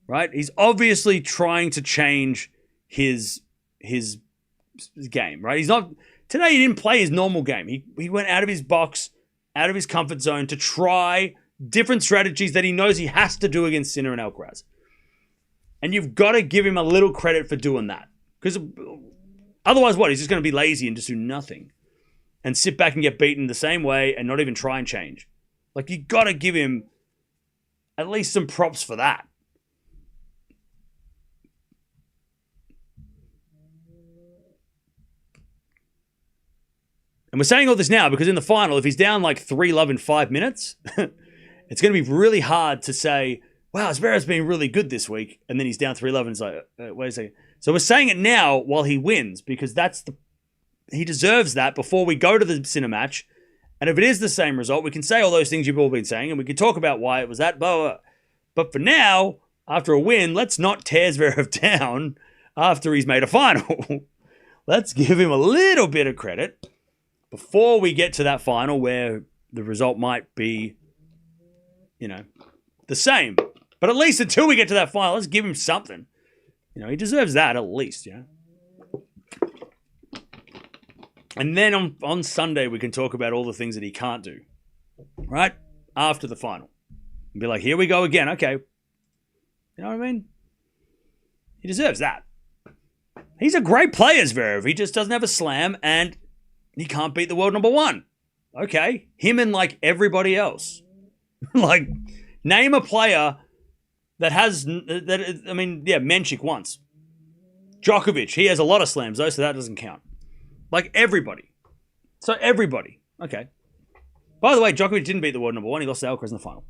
right? He's obviously trying to change his game, right? Today he didn't play his normal game. He went out of his box, out of his comfort zone to try different strategies that he knows he has to do against Sinner and Alcaraz. And you've got to give him a little credit for doing that. Because otherwise what? He's just going to be lazy and just do nothing. And sit back and get beaten the same way and not even try and change. Like, you got to give him at least some props for that. And we're saying all this now because in the final, if he's down like 3-love in 5 minutes, it's going to be really hard to say, wow, Zverev's been really good this week. And then he's down 3-love and it's like, wait a second. So we're saying it now while he wins because he deserves that before we go to the Sinner match. And if it is the same result, we can say all those things you've all been saying and we can talk about why it was that, blah, blah, blah. But for now, after a win, let's not tear Zverev down after he's made a final. Let's give him a little bit of credit before we get to that final where the result might be, the same. But at least until we get to that final, let's give him something. He deserves that at least, And then on Sunday, we can talk about all the things that he can't do, right? After the final. And be like, here we go again. Okay. You know what I mean? He deserves that. He's a great player, Zverev. He just doesn't have a slam and he can't beat the world number 1. Okay. Him and like everybody else. Like, name a player that has, Menchik once. Djokovic, he has a lot of slams though, so that doesn't count. Like everybody. So everybody. Okay. By the way, Djokovic didn't beat the world number 1. He lost to Alcaraz in the final.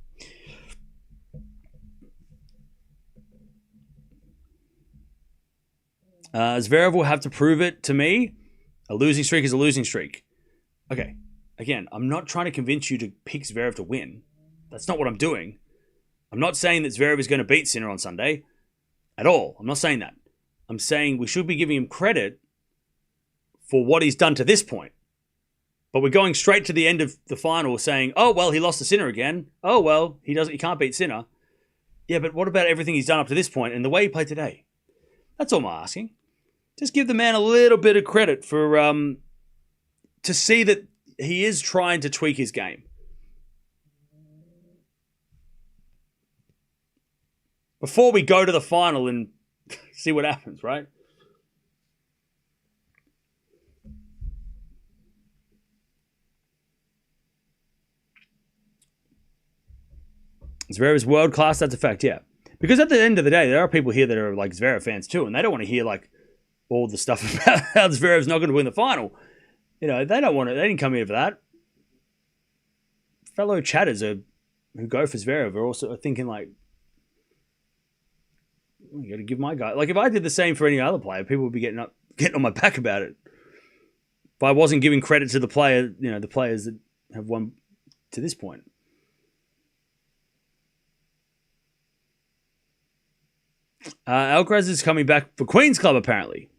Zverev will have to prove it to me. A losing streak is a losing streak. Okay. Again, I'm not trying to convince you to pick Zverev to win. That's not what I'm doing. I'm not saying that Zverev is going to beat Sinner on Sunday. At all. I'm not saying that. I'm saying we should be giving him credit for what he's done to this point. But we're going straight to the end of the final saying, oh, well, he lost to Sinner again. Oh, well, he can't beat Sinner. Yeah, but what about everything he's done up to this point and the way he played today? That's all I'm asking. Just give the man a little bit of credit for to see that he is trying to tweak his game. Before we go to the final and see what happens, right? Zverev is world class, that's a fact, yeah. Because at the end of the day, there are people here that are like Zverev fans too, and they don't want to hear like all the stuff about how Zverev's not going to win the final. They don't want it. They didn't come here for that. Fellow chatters who go for Zverev are also thinking like, you got to give my guy. Like if I did the same for any other player, people would be getting on my back about it. If I wasn't giving credit to the player, the players that have won to this point. Alcaraz is coming back for Queen's Club, apparently.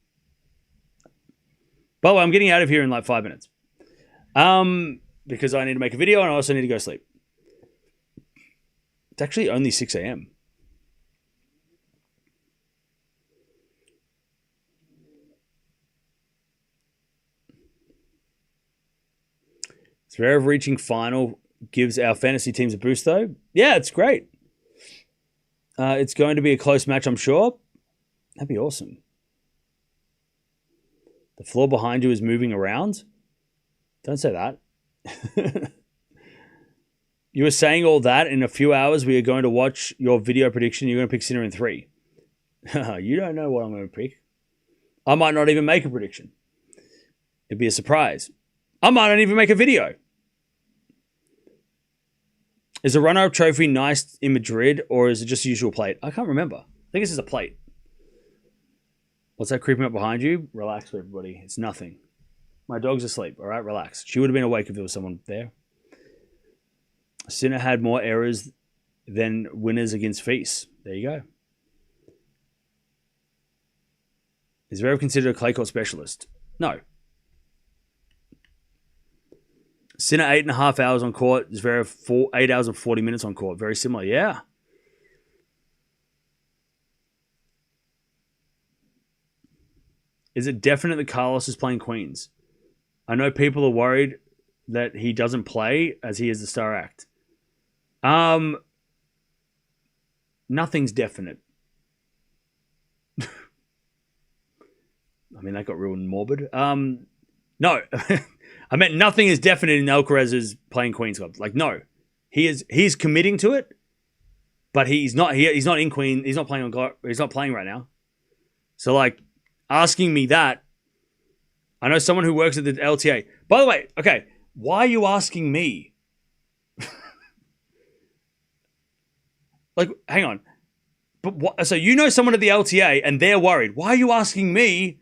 By the way, I'm getting out of here in like 5 minutes. Because I need to make a video and I also need to go sleep. It's actually only 6 a.m. Zverev reaching final gives our fantasy teams a boost, though. Yeah, it's great. It's going to be a close match, I'm sure. That'd be awesome. The floor behind you is moving around. Don't say that. You were saying all that. In a few hours, we are going to watch your video prediction. You're going to pick Sinner in 3. You don't know what I'm going to pick. I might not even make a prediction. It'd be a surprise. I might not even make a video. Is a runner-up trophy nice in Madrid, or is it just a usual plate? I can't remember. I think this is a plate. What's that creeping up behind you? Relax, everybody. It's nothing. My dog's asleep. All right, relax. She would have been awake if there was someone there. Sinner had more errors than winners against Feast. There you go. Is Zverev considered a clay court specialist? No. Sinner 8.5 hours on court. Zverev 8 hours and 40 minutes on court. Very similar. Yeah. Is it definite that Carlos is playing Queens? I know people are worried that he doesn't play as he is the star act. Nothing's definite. I mean, that got real morbid. No. I meant nothing is definite in Alcaraz's playing Queens Club. Like, no. He's committing to it, but he's not in Queen. He's not playing right now. So, like, asking me that, I know someone who works at the LTA. By the way, okay, why are you asking me? Like, hang on. But what, so you know someone at the LTA and they're worried. Why are you asking me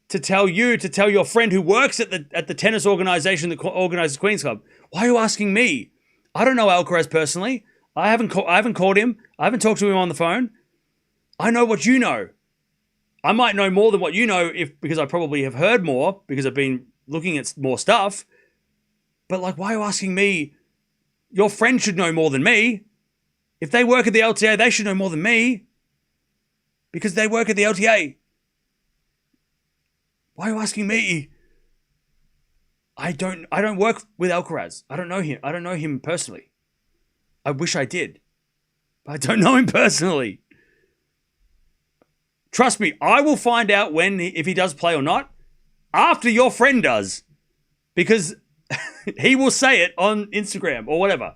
to tell your friend who works at the tennis organization that organizes Queens Club? Why are you asking me? I don't know Alcaraz personally. I haven't called him. I haven't talked to him on the phone. I know what you know. I might know more than what you know because I probably have heard more because I've been looking at more stuff. But like, why are you asking me? Your friend should know more than me. If they work at the LTA, they should know more than me because they work at the LTA. Why are you asking me? I don't work with Alcaraz. I don't know him. I don't know him personally. I wish I did, but I don't know him personally. Trust me, I will find out if he does play or not after your friend does, because he will say it on Instagram or whatever.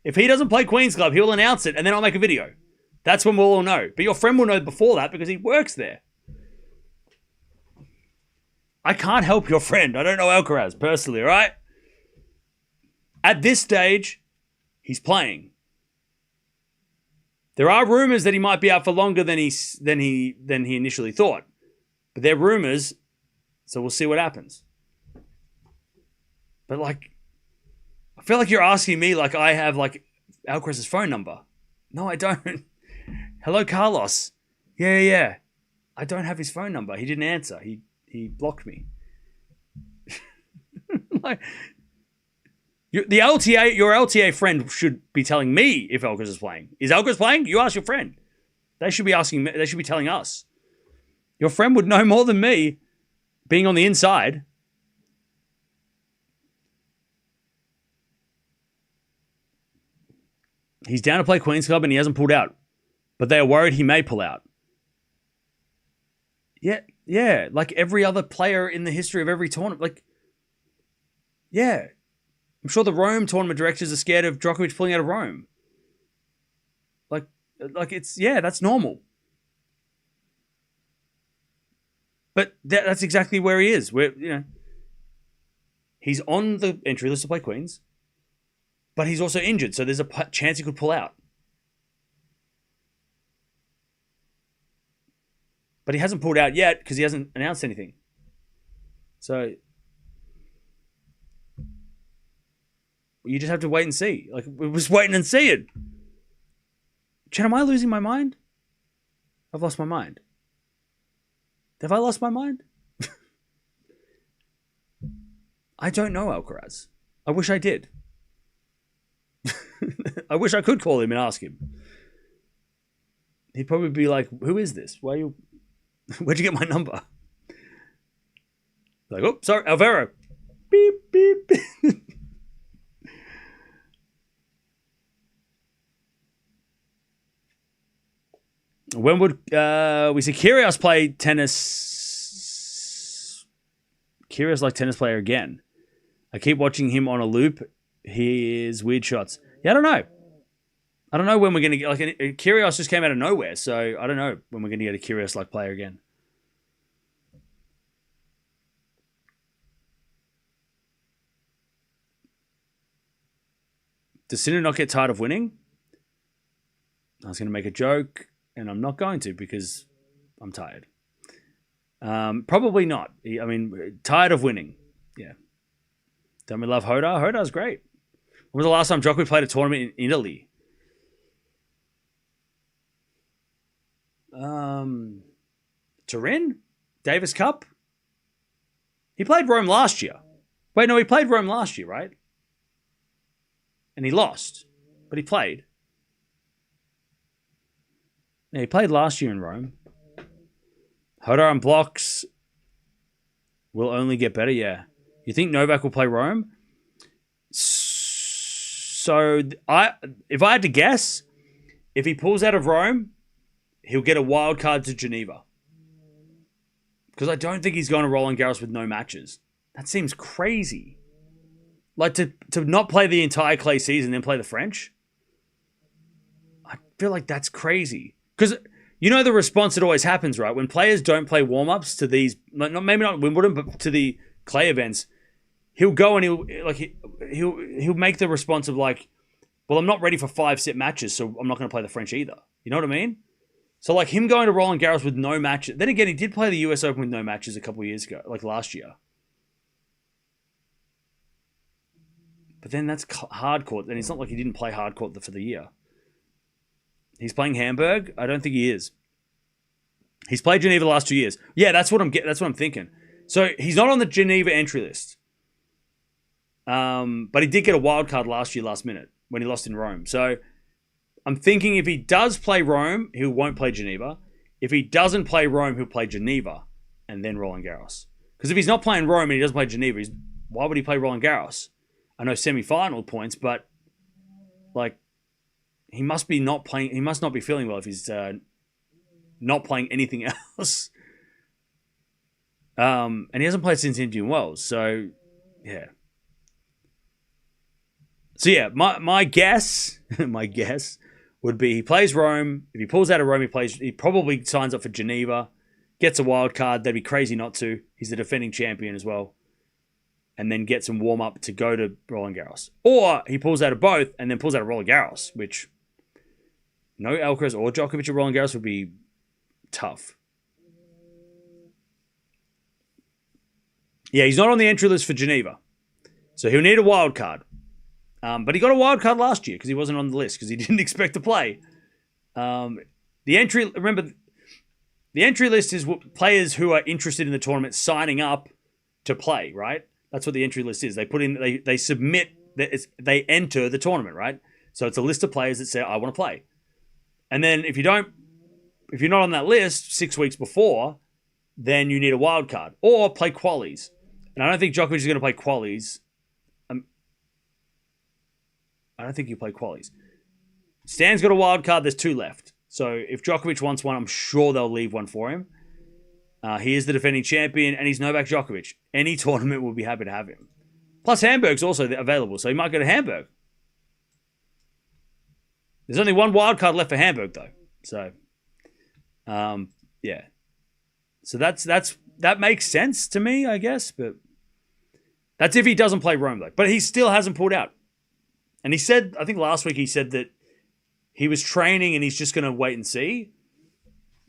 If he doesn't play Queens Club, he'll announce it and then I'll make a video. That's when we'll all know. But your friend will know before that because he works there. I can't help your friend. I don't know Alcaraz personally, all right? At this stage, he's playing. There are rumors that he might be out for longer than he initially thought. But they're rumors, so we'll see what happens. But like, I feel like you're asking me like I have like Alcaraz's phone number. No, I don't. Hello, Carlos. Yeah. I don't have his phone number. He didn't answer. He blocked me. Like, your LTA friend should be telling me if Alcaraz is playing. Is Alcaraz playing? You ask your friend. They should be asking me. They should be telling us. Your friend would know more than me, being on the inside. He's down to play Queens Club and he hasn't pulled out. But they are worried he may pull out. Yeah. Like every other player in the history of every tournament. Like, yeah. I'm sure the Rome tournament directors are scared of Djokovic pulling out of Rome. Like it's, yeah, that's normal. But that's exactly where he is. He's on the entry list to play Queens. But he's also injured, so there's a chance he could pull out. But he hasn't pulled out yet because he hasn't announced anything. So you just have to wait and see. Like, we're just waiting and see it. Chen, am I losing my mind? I've lost my mind. Have I lost my mind? I don't know Alcaraz. I wish I did. I wish I could call him and ask him. He'd probably be like, who is this? Where'd you get my number? Like, oh, sorry, Alvaro. Beep, beep, beep. When would we see Kyrgios play tennis? Kyrgios like tennis player again. I keep watching him on a loop. His weird shots. Yeah, I don't know. I don't know when we're going to get... Like, Kyrgios just came out of nowhere, so I don't know when we're going to get a Kyrgios-like player again. Does Sinner not get tired of winning? I was going to make a joke, and I'm not going to because I'm tired. Probably not. I mean, tired of winning. Yeah. Don't we love Hoda? Hoda's great. When was the last time Djokovic played a tournament in Italy? Turin? Davis Cup? He played Rome last year. Wait, no, he played Rome last year, right? And he lost. But he played. Yeah, he played last year in Rome. Hoda and Blockx will only get better, yeah. You think Novak will play Rome? So, if I had to guess, if he pulls out of Rome, he'll get a wild card to Geneva. Because I don't think he's going to Roland Garros with no matches. That seems crazy. Like, to not play the entire clay season and then play the French? I feel like that's crazy. Because, you know the response that always happens, right? When players don't play warm-ups to these, maybe not Wimbledon, but to the clay events, he'll go and he'll make the response of like, well, I'm not ready for 5-set matches, so I'm not going to play the French either. You know what I mean? So like him going to Roland Garros with no matches. Then again, he did play the US Open with no matches a couple of years ago, like last year. But then that's hard court. And it's not like he didn't play hard court for the year. He's playing Hamburg? I don't think he is. He's played Geneva the last 2 years. Yeah, that's what I'm thinking. So he's not on the Geneva entry list. But he did get a wild card last year, last minute, when he lost in Rome. So I'm thinking if he does play Rome, he won't play Geneva. If he doesn't play Rome, he'll play Geneva and then Roland Garros. Because if he's not playing Rome and he doesn't play Geneva, why would he play Roland Garros? I know semi-final points, but like he must not be feeling well if he's not playing anything else. And he hasn't played since Indian Wells, so yeah. So yeah, my guess would be he plays Rome. If he pulls out of Rome, he probably signs up for Geneva, gets a wild card. That'd be crazy not to. He's the defending champion as well. And then get some warm-up to go to Roland Garros. Or he pulls out of both and then pulls out of Roland Garros, which no Alcaraz or Djokovic at Roland Garros would be tough. Yeah, he's not on the entry list for Geneva. So he'll need a wild card. But he got a wild card last year because he wasn't on the list because he didn't expect to play. The entry list is players who are interested in the tournament signing up to play, right? That's what the entry list is. They put in, they submit, they enter the tournament, right? So it's a list of players that say, I want to play. And then if you're not on that list 6 weeks before, then you need a wild card or play qualies. And I don't think Djokovic is going to play qualies. I don't think he'll play qualies. Stan's got a wild card. There's 2 left. So if Djokovic wants one, I'm sure they'll leave one for him. He is the defending champion, and he's Novak Djokovic. Any tournament will be happy to have him. Plus, Hamburg's also available, so he might go to Hamburg. There's only one wild card left for Hamburg, though. So, yeah. So that makes sense to me, I guess. But that's if he doesn't play Rome, though. But he still hasn't pulled out. And he said, I think last week he said that he was training and he's just going to wait and see.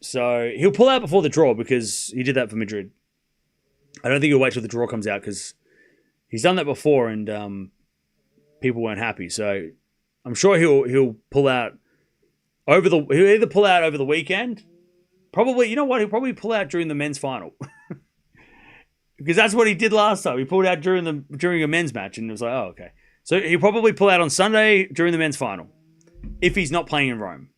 So he'll pull out before the draw because he did that for Madrid. I don't think he'll wait till the draw comes out because he's done that before and people weren't happy. So I'm sure he'll pull out he'll either pull out over the weekend. Probably, you know what? He'll probably pull out during the men's final. Because that's what he did last time. He pulled out during a men's match and it was like, oh, okay. So he'll probably pull out on Sunday during the men's final if he's not playing in Rome.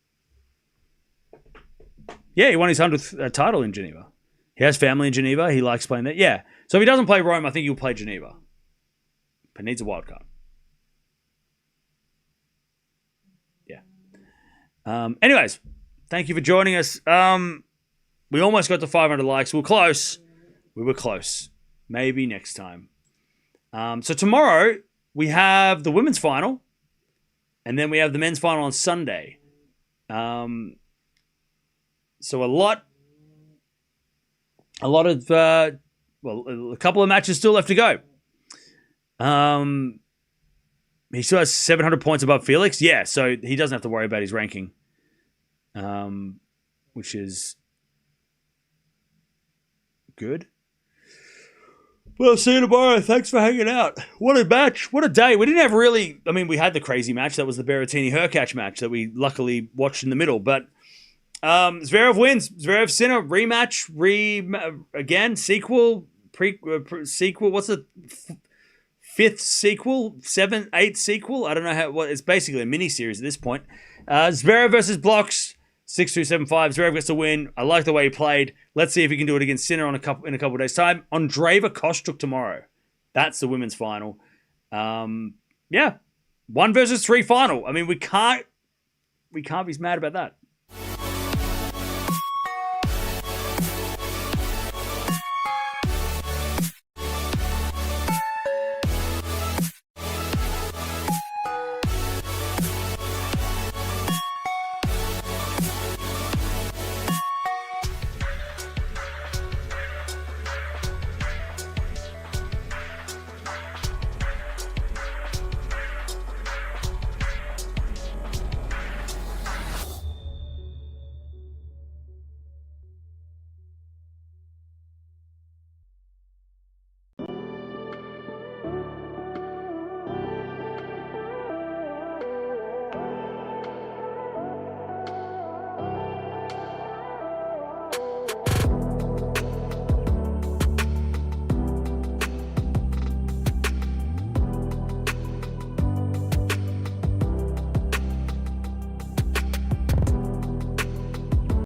Yeah, he won his 100th title in Geneva. He has family in Geneva. He likes playing there. Yeah. So if he doesn't play Rome, I think he'll play Geneva. But needs a wild card. Yeah. Anyways, Thank you for joining us. We almost got to 500 likes. We were close. Maybe next time. So tomorrow we have the women's final, and then we have the men's final on Sunday. So a couple of matches still left to go. He still has 700 points above Felix. Yeah, so he doesn't have to worry about his ranking, which is good. Well, see you tomorrow. Thanks for hanging out. What a match. What a day. We didn't have really... I mean, we had the crazy match. That was the Berrettini-Hurkacz match that we luckily watched in the middle. But Zverev wins. Zverev Sinner rematch. Again, sequel. Sequel. What's the fifth sequel? Eighth sequel? I don't know how... It's basically a mini-series at this point. Zverev versus Blockx. 6-2, 7-5. Zverev gets the win. I like the way he played. Let's see if he can do it against Sinner in a couple of days' time. Andreeva Kostyuk tomorrow. That's the women's final. 1 versus 3 final. I mean, we can't be mad about that.